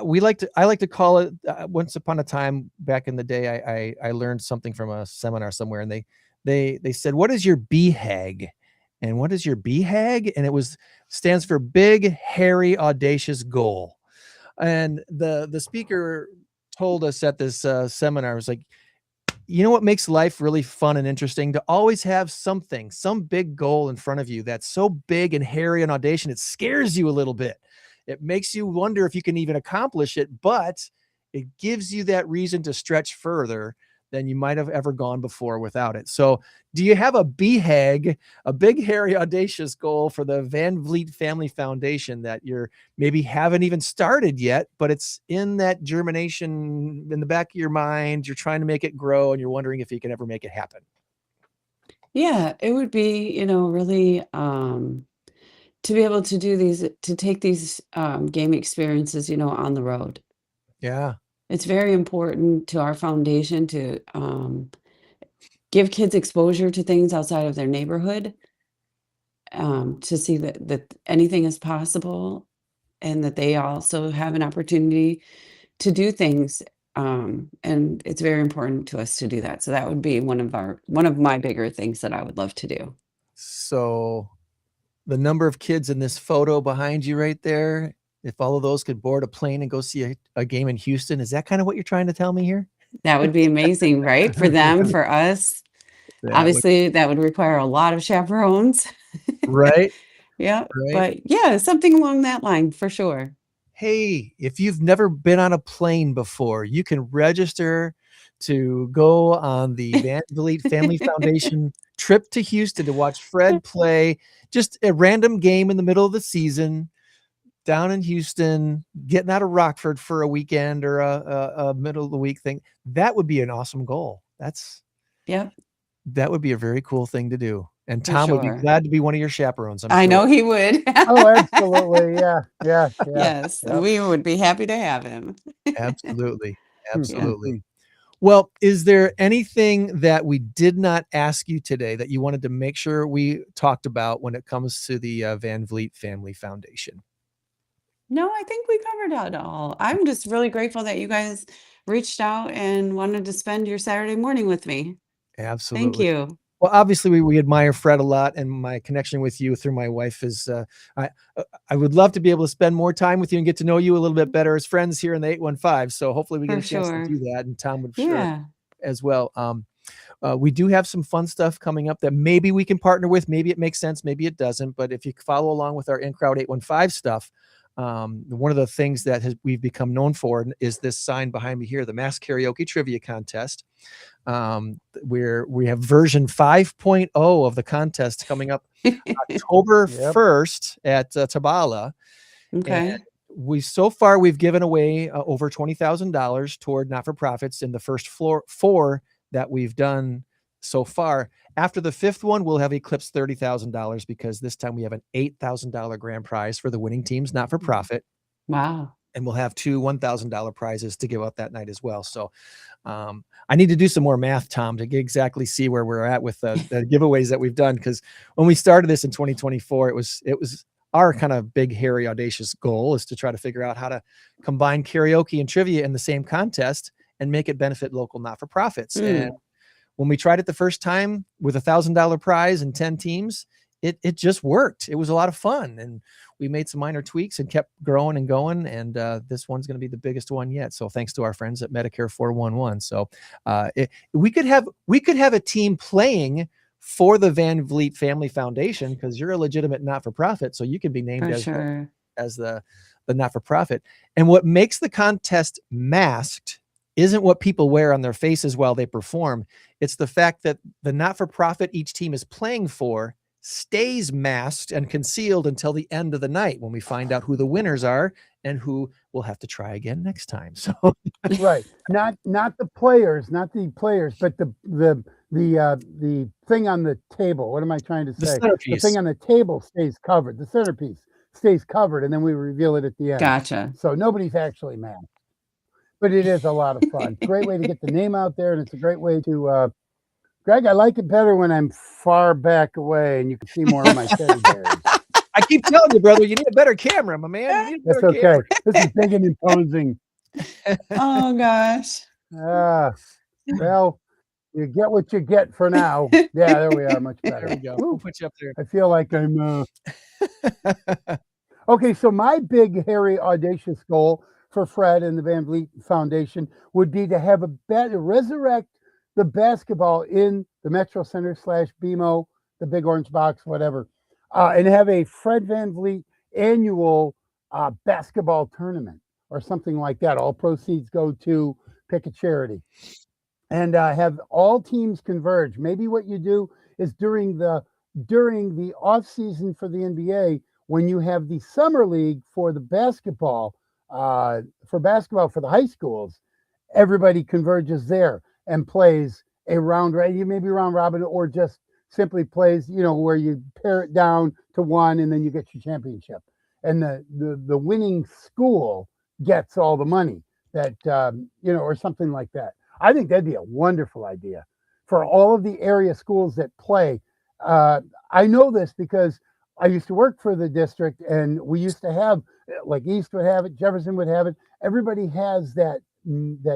like to call it once upon a time back in the day, I learned something from a seminar somewhere, and they said, what is your BHAG? And what is your BHAG? And it stands for big, hairy, audacious goal. And the speaker told us at this seminar, was like, you know what makes life really fun and interesting? To always have something, some big goal in front of you that's so big and hairy and audacious, it scares you a little bit. It makes you wonder if you can even accomplish it, but it gives you that reason to stretch further than you might have ever gone before without it. So do you have a BHAG, a big, hairy, audacious goal for the Van Vliet Family Foundation that you're maybe haven't even started yet, but it's in that germination in the back of your mind, you're trying to make it grow and you're wondering if you can ever make it happen? Yeah, it would be, really to be able to do these, to take these game experiences, on the road. Yeah. It's very important to our foundation to give kids exposure to things outside of their neighborhood, to see that anything is possible and that they also have an opportunity to do things. And it's very important to us to do that. So that would be one of my bigger things that I would love to do. So the number of kids in this photo behind you right there, if all of those could board a plane and go see a game in Houston, is that kind of what you're trying to tell me here? That would be amazing, right? For them, for us. Obviously, that would require a lot of chaperones. Right? Yeah. Right. But yeah, something along that line for sure. Hey, if you've never been on a plane before, you can register to go on the Van Vliet Family Foundation trip to Houston to watch Fred play just a random game in the middle of the season down in Houston, getting out of Rockford for a weekend or a middle of the week thing. That would be an awesome goal. Yep. That would be a very cool thing to do. And For Tom would be sure. glad to be one of your chaperones. I know he would. Oh, absolutely. Yeah. Yes, Yep. we would be happy to have him. Absolutely. Hmm. Absolutely. Well, is there anything that we did not ask you today that you wanted to make sure we talked about when it comes to the Van Vliet Family Foundation? No, I think we covered it all. I'm just really grateful that you guys reached out and wanted to spend your Saturday morning with me. Absolutely. Thank you. Well, obviously we admire Fred a lot, and my connection with you through my wife is, I would love to be able to spend more time with you and get to know you a little bit better as friends here in the 815. So hopefully we get For a chance sure. to do that, and Tom would sure Yeah. as well. We do have some fun stuff coming up that maybe we can partner with. Maybe it makes sense, maybe it doesn't. But if you follow along with our In Crowd 815 stuff, one of the things that we've become known for is this sign behind me here, the Mass Karaoke Trivia Contest. Where we have version 5.0 of the contest coming up October 1st at Tabala. Okay. And we've given away over $20,000 toward not-for-profits in the first four that we've done so far. After the fifth one, we'll have eclipsed $30,000 because this time we have an $8,000 grand prize for the winning team's not-for-profit. Wow. And we'll have two $1,000 prizes to give out that night as well. So I need to do some more math, Tom, to exactly see where we're at with the giveaways that we've done. Because when we started this in 2024, it was our kind of big, hairy, audacious goal is to try to figure out how to combine karaoke and trivia in the same contest and make it benefit local not-for-profits. And when we tried it the first time with $1,000 prize and 10 teams, it just worked. It was a lot of fun, and we made some minor tweaks and kept growing and going. And this one's going to be the biggest one yet. So thanks to our friends at Medicare 411. So we could have a team playing for the Van Vliet Family Foundation because you're a legitimate not-for-profit, so you can be named as the not-for-profit. And what makes the contest masked isn't what people wear on their faces while they perform. It's the fact that the not-for-profit each team is playing for stays masked and concealed until the end of the night when we find out who the winners are and who will have to try again next time. So right, not the players, but the thing on the table. What am I trying to say? The thing on the table stays covered. The centerpiece stays covered, and then we reveal it at the end. Gotcha. So nobody's actually masked, but it is a lot of fun. Great way to get the name out there, and it's a great way to. Greg, I like it better when I'm far back away and you can see more of my teddy bears. I keep telling you, brother, you need a better camera, my man. You need a That's better okay. camera. This is big and imposing. Oh gosh. Well, you get what you get for now. Yeah, there we are. Much better. There we go. We'll put you up there. I feel like I'm. Okay, so my big, hairy, audacious goal for Fred and the Van Vliet Foundation would be to have resurrect the basketball in the Metro Center / BMO, the Big Orange Box, whatever, and have a Fred Van Vliet annual basketball tournament or something like that. All proceeds go to pick a charity, and have all teams converge. Maybe what you do is during the off season for the NBA, when you have the summer league for the basketball, for the high schools, everybody converges there and plays a round robin, or just simply plays, where you pare it down to one and then you get your championship. And the winning school gets all the money that, or something like that. I think that'd be a wonderful idea for all of the area schools that play. I know this because I used to work for the district, and we used to have, like, East would have it, Jefferson would have it. Everybody has that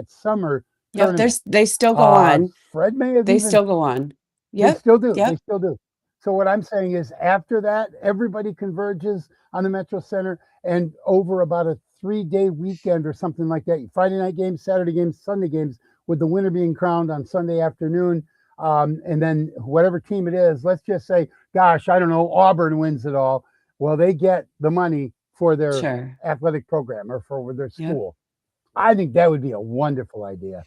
summer Yep, tournament. they still go on. Fred may have They even, still go on. they Yep. still do. Yep. They still do. So what I'm saying is, after that, everybody converges on the Metro Center, and over about a 3-day weekend or something like that, Friday night games, Saturday games, Sunday games, with the winner being crowned on Sunday afternoon. And then whatever team it is, let's just say, gosh, I don't know, Auburn wins it all. Well, they get the money for their Sure. athletic program or for their Yep. school. I think that would be a wonderful idea.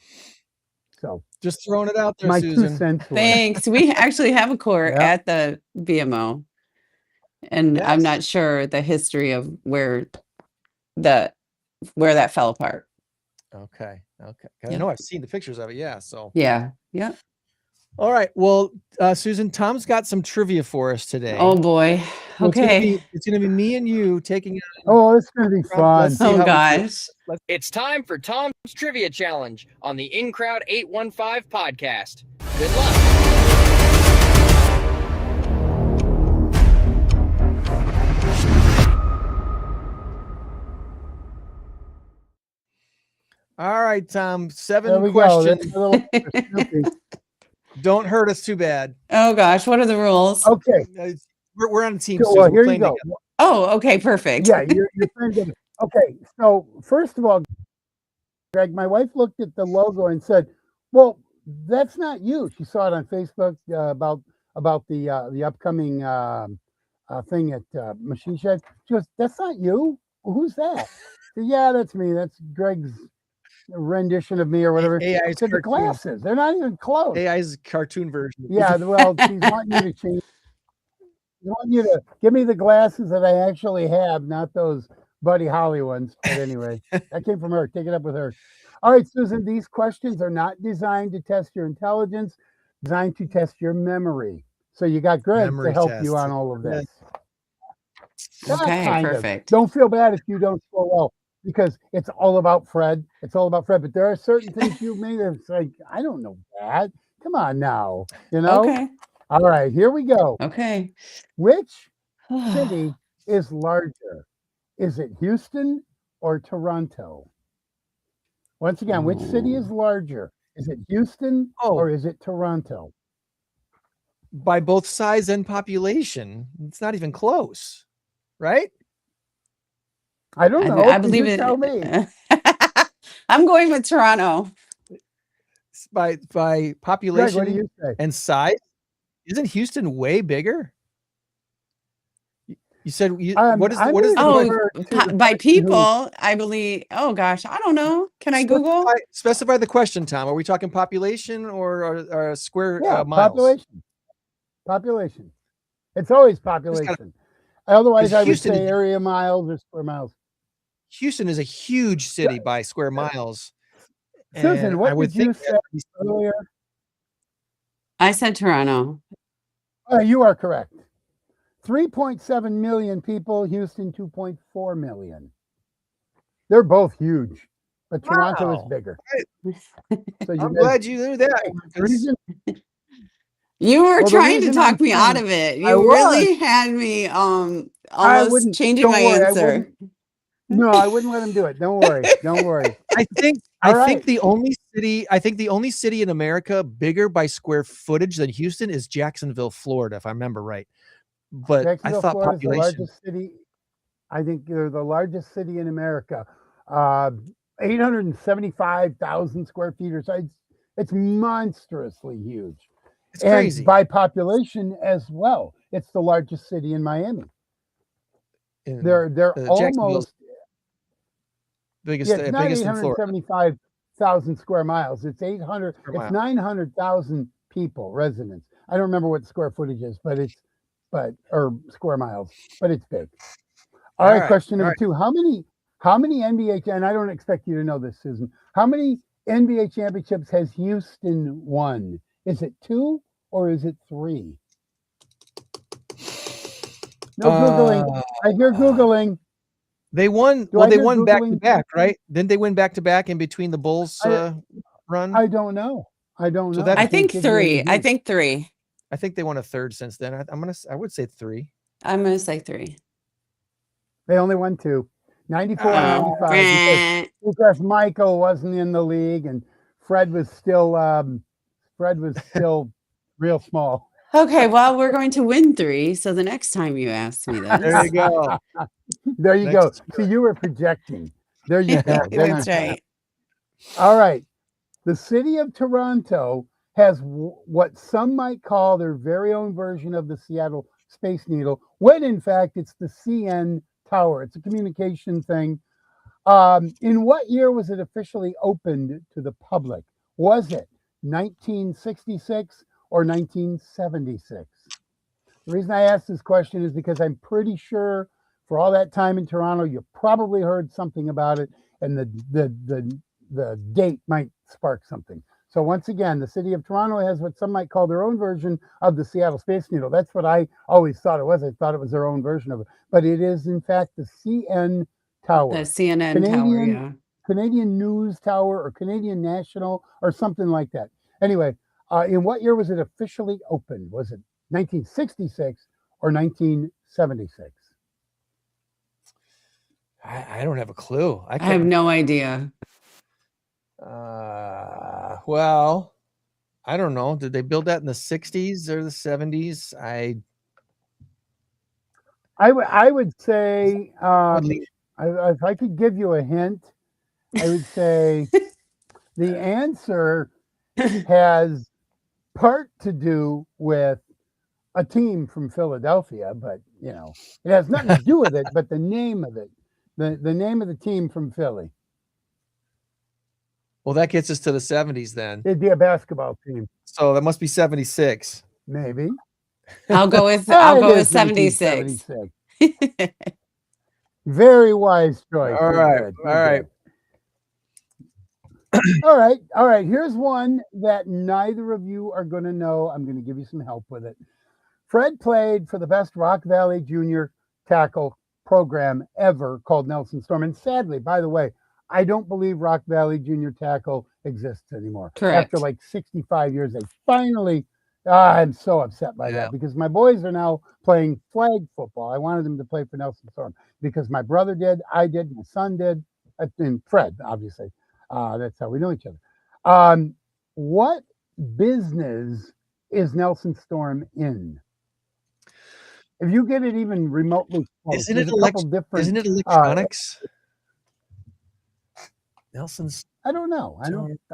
So Just throwing it out there, my Susan. 2 cents. worth. Thanks. We actually have a court Yeah. at the BMO. And I'm Yes. not sure the history of where that fell apart. Okay. I Yeah. know I've seen the pictures of it. Yeah. So, Yeah. Yep. all right. Well, Susan, Tom's got some trivia for us today. Oh boy. So Okay. It's gonna be me and you taking it. Oh, it's going to be fun. Let's see how Oh we do. gosh. It's time for Tom's Trivia Challenge on the In Crowd 815 podcast. Good luck. All right, Tom. There 7 we go. questions. That's a little Snoopy. Don't hurt us too bad. Oh gosh. What are the rules? Okay. We're on a team. So, Susan. well, We're here you playing go. together. Oh, okay. Perfect. Yeah, you're playing good. Okay, so first of all, Greg, my wife looked at the logo and said, "Well, that's not you." She saw it on Facebook about the upcoming thing at Machine Shed. She goes, "That's not you. Well, who's that?" I said, "Yeah, that's me. That's Greg's rendition of me or whatever." AI I is said, "The cartoon. glasses, they're not even close." AI's cartoon version. Yeah, well, she's wanting you to change. She want you to give me the glasses that I actually have, not those Buddy Holly ones. But anyway, that came from her. Take it up with her. All right, Susan, these questions are not designed to test your intelligence, designed to test your memory. So you got Greg Memory to help test. you on all of this. Okay, Kind of. perfect. Don't feel bad if you don't score well, because it's all about Fred. It's all about Fred. But there are certain things you made that's like, I don't know that. Come on now. You know? Okay. All right, here we go. Okay. Which city is larger? Is it Houston or Toronto? Once again, which city is larger? Is it Houston or is it Toronto? By both size and population, it's not even close, right? I don't know. I You believe it. Tell me. I'm going with Toronto. By Greg, population what do you say? and size, isn't Houston way bigger? You said what is I'm what is gonna Oh, defer to the by person who- people, I believe. Oh gosh, I don't know. Can I Google? specify the question, Tom? Are we talking population or square Yeah, miles? population. Population. It's always population. Otherwise, I would Houston say is- area miles or square miles. Houston is a huge city by square miles. Susan, and what I would did you think say that would be- earlier? I said Toronto. You are correct. 3.7 million people, Houston 2.4 million. They're both huge, but Toronto is Wow. bigger. So I'm glad you knew that. the reason, You were Well, the trying to reason talk I'm me out saying- of it. I You really was. had me I almost wouldn't. changing Don't my worry, I answer. wouldn't. No, I wouldn't let him do it. Don't worry. Don't worry. I think All I think right. the only city in America bigger by square footage than Houston is Jacksonville, Florida, if I remember right. But I Jacksonville, thought Florida is the population. largest city. I think they're the largest city in America. uh, 875,000 square feet or so. It's monstrously huge. It's And crazy. by population as well, it's the largest city in Miami. And They're Jacksonville's almost biggest, it's not biggest in Florida. 875,000 square miles. It's 800. Square It's mile. 900,000 people, residents. I don't remember what the square footage is, or square miles, but it's big. All right, question number 2. How many NBA, and I don't expect you to know this, Susan. How many NBA championships has Houston won? Is it 2 or is it 3? No Googling. I hear Googling. They won. Do Well, I they hear won back to Googling? back, right? Didn't they win back to back in between the Bulls run? I don't know. I don't So know. that- I can't think give you any 3. I hints. think 3. I think they won a third since then. I would say 3. I'm gonna say 3. They only won 2. 94 Oh, 95 because Michael wasn't in the league and Fred was still real small. okay, well, we're going to win 3. So the next time you ask me There this, you go. There you go. Next See, you were projecting. There you go. There you that's go. right. All right. The city of Toronto has what some might call their very own version of the Seattle Space Needle, when in fact it's the CN Tower. It's a communication thing. In what year was it officially opened to the public? Was it 1966 or 1976? The reason I ask this question is because I'm pretty sure for all that time in Toronto, you probably heard something about it, and the date might spark something. So once again, the city of Toronto has what some might call their own version of the Seattle Space Needle. That's what I always thought it was. I thought it was their own version of it, but it is in fact the CN Tower, The CNN tower, Canadian- yeah. Canadian News Tower, or Canadian National, or something like that. Anyway, in what year was it officially opened? Was it 1966 or 1976? I don't have a clue. I have no idea. Well, I don't know. Did they build that in the 60s or the 70s? I would say, Probably- if I could give you a hint, I would say the answer has part to do with a team from Philadelphia, but it has nothing to do with it, but the name of it, the name of the team from Philly. Well, that gets us to the 70s then. It'd be a basketball team, So that must be 76. maybe. I'll go with It is 76. 1976. Very wise choice. All You're right. good. All You're right. good. All right. Here's one that neither of you are going to know. I'm going to give you some help with it. Fred played for the best Rock Valley Junior tackle program ever called Nelson Storm. And sadly, by the way, I don't believe Rock Valley Junior tackle exists anymore. Correct. After like 65 years, they finally, I'm so upset by Yeah. that because my boys are now playing flag football. I wanted them to play for Nelson Storm because my brother did, I did, my son did, and Fred, obviously. That's how we know each other. What business is Nelson Storm in? If you get it even remotely close, Isn't it there's a couple different. Isn't it electronics? Nelson's. I don't know.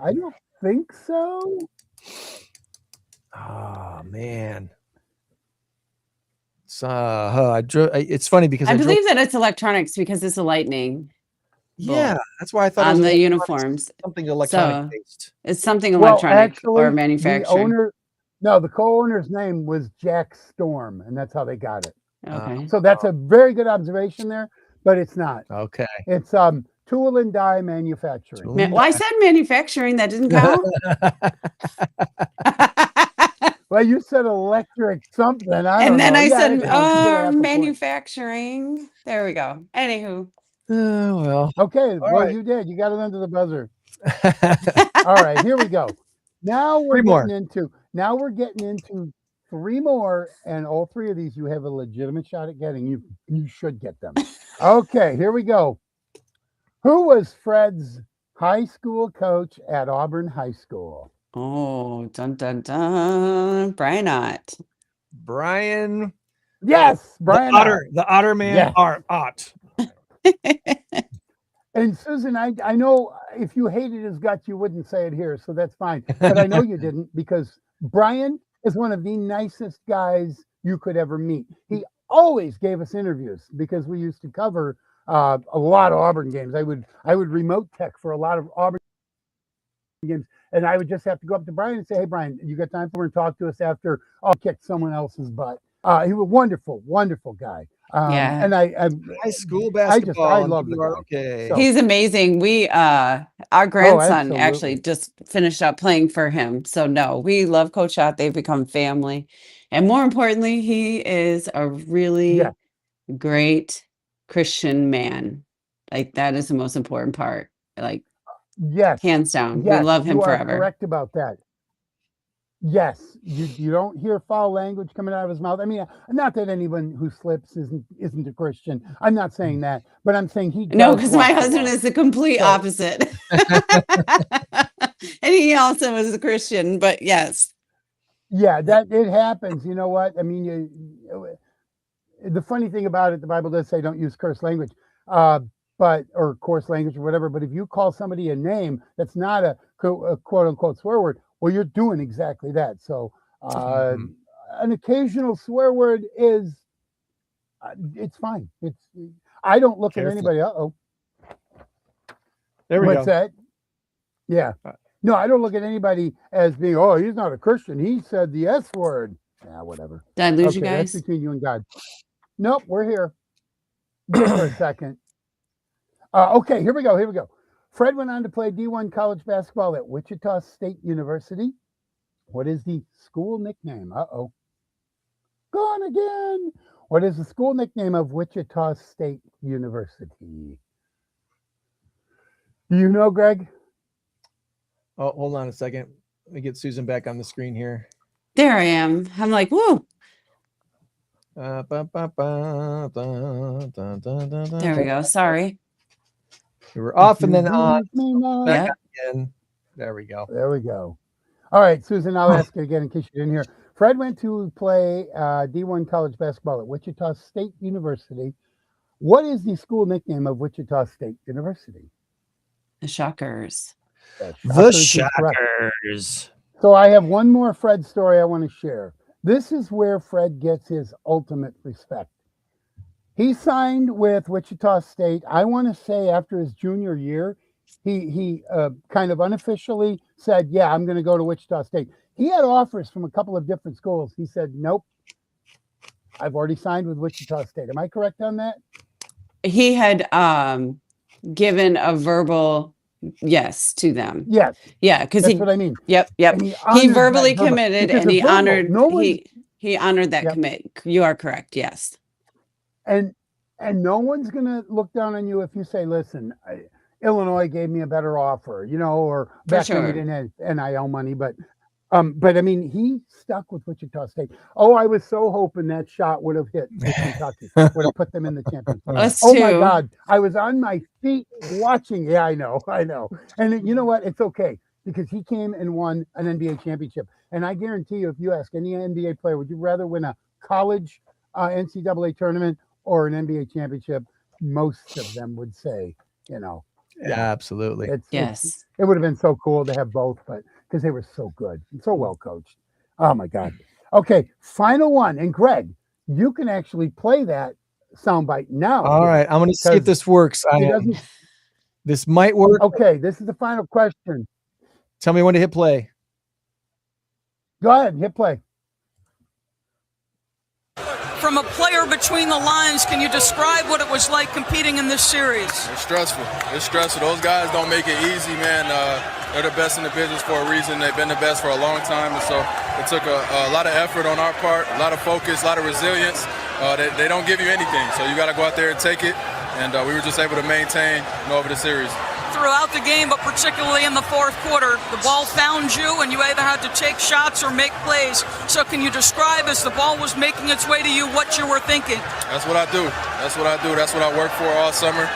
I don't think so. Oh man. It's funny because I drove- believe that it's electronics because it's a lightning Yeah, that's why I thought it on was the electronics, uniforms. something electronic based. It's something Well, electronic actually, or manufacturing. the co-owner's name was Jack Storm, and that's how they got it. Okay. So that's a very good observation there, but it's not. Okay. It's tool and die manufacturing. Tool. Well, I said manufacturing. That didn't count. Well, you said electric something. I don't And then know. I Yeah, said that counts. You have a point. manufacturing. There we go. Anywho. Well. Okay, well, right. you did. You got it under the buzzer. All right, here we go. Now we're Three more. getting into 3 more, and all 3 of these you have a legitimate shot at getting. You should get them. Okay, here we go. Who was Fred's high school coach at Auburn High School? Oh, dun dun dun. Brian Ott. Brian. Yes, Brian. The Otter Man. Yeah. Ott. And Susan, I know if you hated his guts, you wouldn't say it here, so that's fine. But I know you didn't, because Brian is one of the nicest guys you could ever meet. He always gave us interviews because we used to cover a lot of Auburn games. I would remote tech for a lot of Auburn games, and I would just have to go up to Brian and say, "Hey, Brian, you got time for and talk to us after I'll kick someone else's butt." He was a wonderful, wonderful guy. Yeah. And I High school I basketball. love the guy. Okay. So- He's amazing. We our grandson actually absolutely. just finished up playing for him. So no, we love Coach Schott. They've become family. And more importantly, he is a really Yeah. great Christian man. Like that is the most important part. Like Yes. hands down. Yes, We love him you are forever. correct about that. Yes, you don't hear foul language coming out of his mouth. I mean, not that anyone who slips isn't a Christian. I'm not saying that, but I'm saying he No, does because walk my the husband walk. is the complete So- opposite. And he also is a Christian, but yes. Yeah, that it happens. You know what? I mean, the funny thing about it, the Bible does say don't use curse language, but or coarse language or whatever. But if you call somebody a name that's not a quote unquote swear word, well, you're doing exactly that. So an occasional swear word is it's fine. I don't look Careful. at anybody. Uh-oh. There we What's go. that? Yeah. No, I don't look at anybody as being, oh, he's not a Christian. He said the S word. Yeah, whatever. Did I lose you Okay, that's guys? between you and God. Nope, we're here. Give her a second. Okay, here we go. Here we go. Fred went on to play D1 college basketball at Wichita State University. What is the school nickname? Uh-oh. Gone again. What is the school nickname of Wichita State University? Do you know, Greg? Oh, hold on a second. Let me get Susan back on the screen here. There I am. I'm like, whoa. Ba, ba, ba, da, da, da, da, da. There we go. Sorry. We were off and then You on. lose me now. Yeah. Again. There we go. There we go. All right, Susan, I'll ask you again in case you didn't hear. Fred went to play D1 college basketball at Wichita State University. What is the school nickname of Wichita State University? The Shockers. The Shockers is correct. Shockers. So I have one more Fred story I want to share. This is where Fred gets his ultimate respect. He signed with Wichita State, I want to say after his junior year. He kind of unofficially said, yeah, I'm going to go to Wichita State. He had offers from a couple of different schools. He said, nope, I've already signed with Wichita State. Am I correct on that? He had given a verbal yes to them. Yes, Yeah, because that's he what I mean. yep. And He honored verbally that verbal- committed because and he it's verbal. honored No one, he honored that Yep. commit. You are correct. Yes. and no one's going to look down on you if you say, listen, Illinois gave me a better offer, or back then we sure. didn't have NIL money, but I mean, he stuck with Wichita State. Oh, I was so hoping that shot would have hit Kentucky, would have put them in the championship. Us Oh too. my God. I was on my feet watching. Yeah, I know. And you know what? It's okay because he came and won an NBA championship. And I guarantee you, if you ask any NBA player, would you rather win a college NCAA tournament or an NBA championship? Most of them would say, Yeah, absolutely. Yes. it would have been so cool to have both, but because they were so good and so well coached. Oh my God. Okay, final one. And Greg, you can actually play that soundbite now. All right. I'm going to see if Because this works. It doesn't. This might work. Okay, this is the final question. Tell me when to hit play. Go ahead, hit play. From a player between the lines, can you describe what it was like competing in this series? It's stressful. It's stressful. Those guys don't make it easy, man. They're the best in the business for a reason. They've been the best for a long time, and so it took a lot of effort on our part, a lot of focus, a lot of resilience. They don't give you anything, so you got to go out there and take it, and we were just able to maintain over the series. Throughout the game, but particularly in the fourth quarter, the ball found you and you either had to take shots or make plays. So can you describe, as the ball was making its way to you, what you were thinking? That's what I do. That's what I do. That's what I worked for all summer.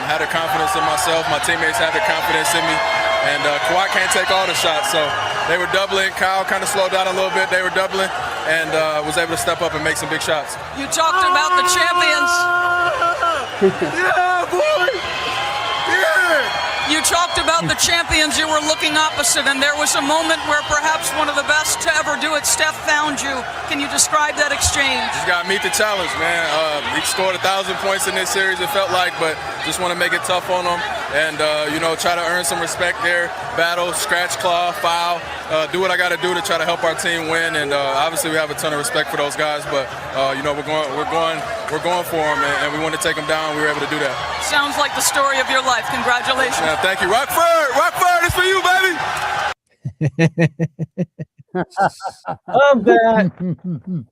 Had the confidence in myself. My teammates had the confidence in me. And Kawhi can't take all the shots, so they were doubling. Kyle kind of slowed down a little bit. They were doubling and was able to step up and make some big shots. You talked about the champions. Yeah, boy! Yeah! You talked about the champions you were looking opposite, and there was a moment where perhaps one of the best to ever do it, Steph, found you. Can you describe that exchange? Just got to meet the challenge, man. He scored 1,000 points in this series, it felt like, but just want to make it tough on him and, try to earn some respect there. Battle, scratch, claw, foul, do what I got to do to try to help our team win. And obviously we have a ton of respect for those guys, but, we're going for them, and we want to take them down. We were able to do that. Sounds like the story of your life. Congratulations. Yeah, thank you. Rockford, it's for you, baby. Love that.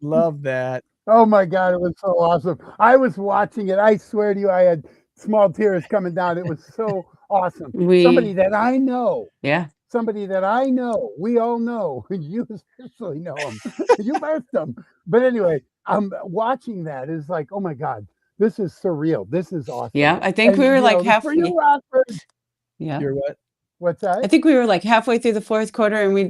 Love that. Oh my God, it was so awesome. I was watching it. I swear to you, I had small tears coming down. It was so awesome. Somebody that I know. Yeah. Somebody that I know. We all know. You especially know him. You birthed him. But anyway, I'm watching that. It's like, oh my God, this is surreal. This is awesome. Yeah. I think we were like for halfway. you, Rockford. Yeah. You're what? What's that? I think we were like halfway through the fourth quarter, and we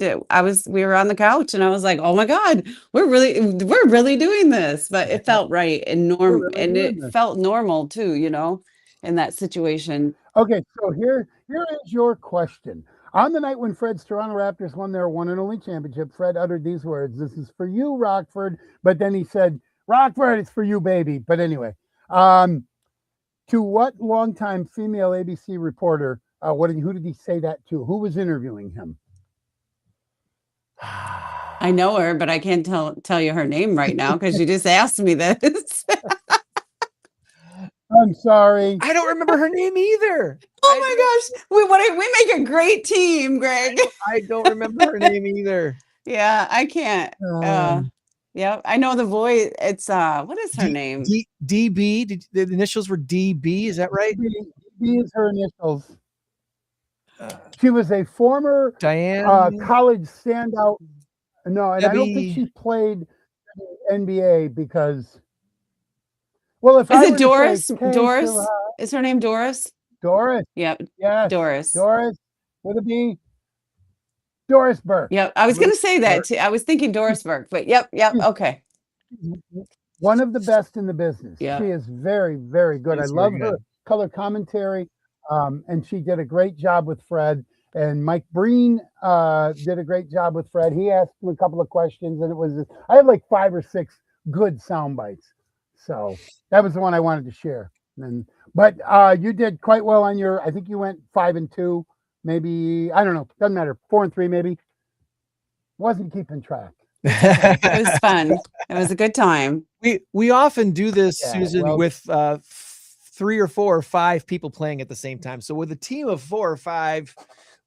were on the couch, and I was like, oh my God, we're really doing this. But it felt right and it felt normal too, in that situation. Okay, so here is your question. On the night when Fred's Toronto Raptors won their one and only championship, Fred uttered these words: "This is for you, Rockford." But then he said, "Rockford, it's for you, baby." But anyway, to what longtime female ABC reporter? Who did he say that to? Who was interviewing him? I know her, but I can't tell you her name right now because you just asked me this. I'm sorry. I don't remember her name either. Oh my gosh. We make a great team, Greg. I don't remember her name either. Yeah, I can't. Yeah, I know the voice. It's what is her name? DB. The initials were DB. Is that right? DB is her initials. She was a former Diane college standout. No, and Debbie. I don't think she played NBA because. Well, if Is I it were to Doris? say, "Hey, Doris? Sarah," Is her name Doris? Doris. Yep. Yes. Doris. Doris. Would it be Doris Burke? Yep. I was going to say that too. I was thinking Doris Burke, but yep. Okay. One of the best in the business. Yeah. She is very, very good. She's I love very good. her color commentary. And she did a great job with Fred. And Mike Breen did a great job with Fred. He asked him a couple of questions, and I have like 5 or 6 good sound bites. So that was the one I wanted to share. But you did quite well on I think you went 5 and 2, maybe, I don't know, doesn't matter, 4 and 3 maybe. Wasn't keeping track. It was fun. It was a good time. We often do this, Yeah, Susan, well- with 3 or 4 or 5 people playing at the same time. So with a team of 4 or 5,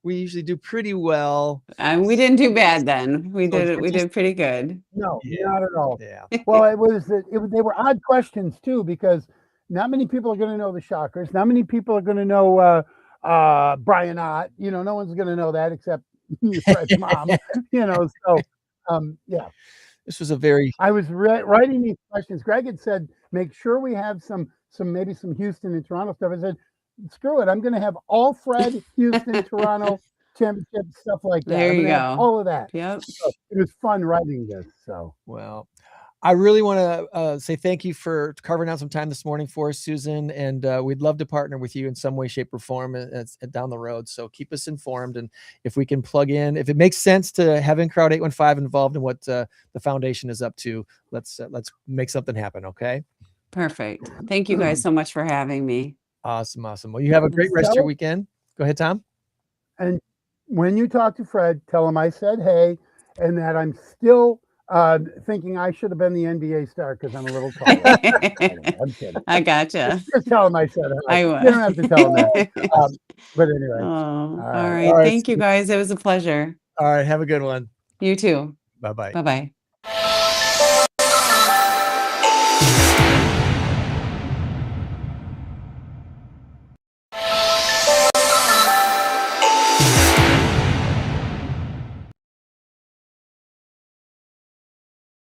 we usually do pretty well. And we didn't do bad then. We So did. We just- did pretty good. No, Yeah. not at all. Yeah. Well, they were odd questions too, because not many people are going to know the Shockers. Not many people are going to know Brian Ott. No one's going to know that except Fred's mom. So yeah. This was a very I was writing these questions. Greg had said, make sure we have maybe some Houston and Toronto stuff. I said, screw it. I'm going to have all Fred, Houston, Toronto championship stuff like that. There I'm you gonna have go. all of that. Yep. So it was fun writing this. So well. I really want to say thank you for carving out some time this morning for us, Susan, and we'd love to partner with you in some way, shape, or form down the road. So keep us informed, and if we can plug in, if it makes sense to have InCrowd 815 involved in what the foundation is up to, let's make something happen. Okay. Perfect. Thank you guys so much for having me. Awesome. Well, you have a great rest of your weekend. Go ahead, Tom. And when you talk to Fred, tell him I said hey, and that I'm still thinking I should have been the NBA star because I'm a little taller. I'm kidding. I gotcha. Just tell him I said hi. I will. You don't have to tell him that. But anyway, Oh, all right. right. All right, Thank you guys. It was a pleasure. All right. Have a good one. You too. Bye-bye. Bye-bye.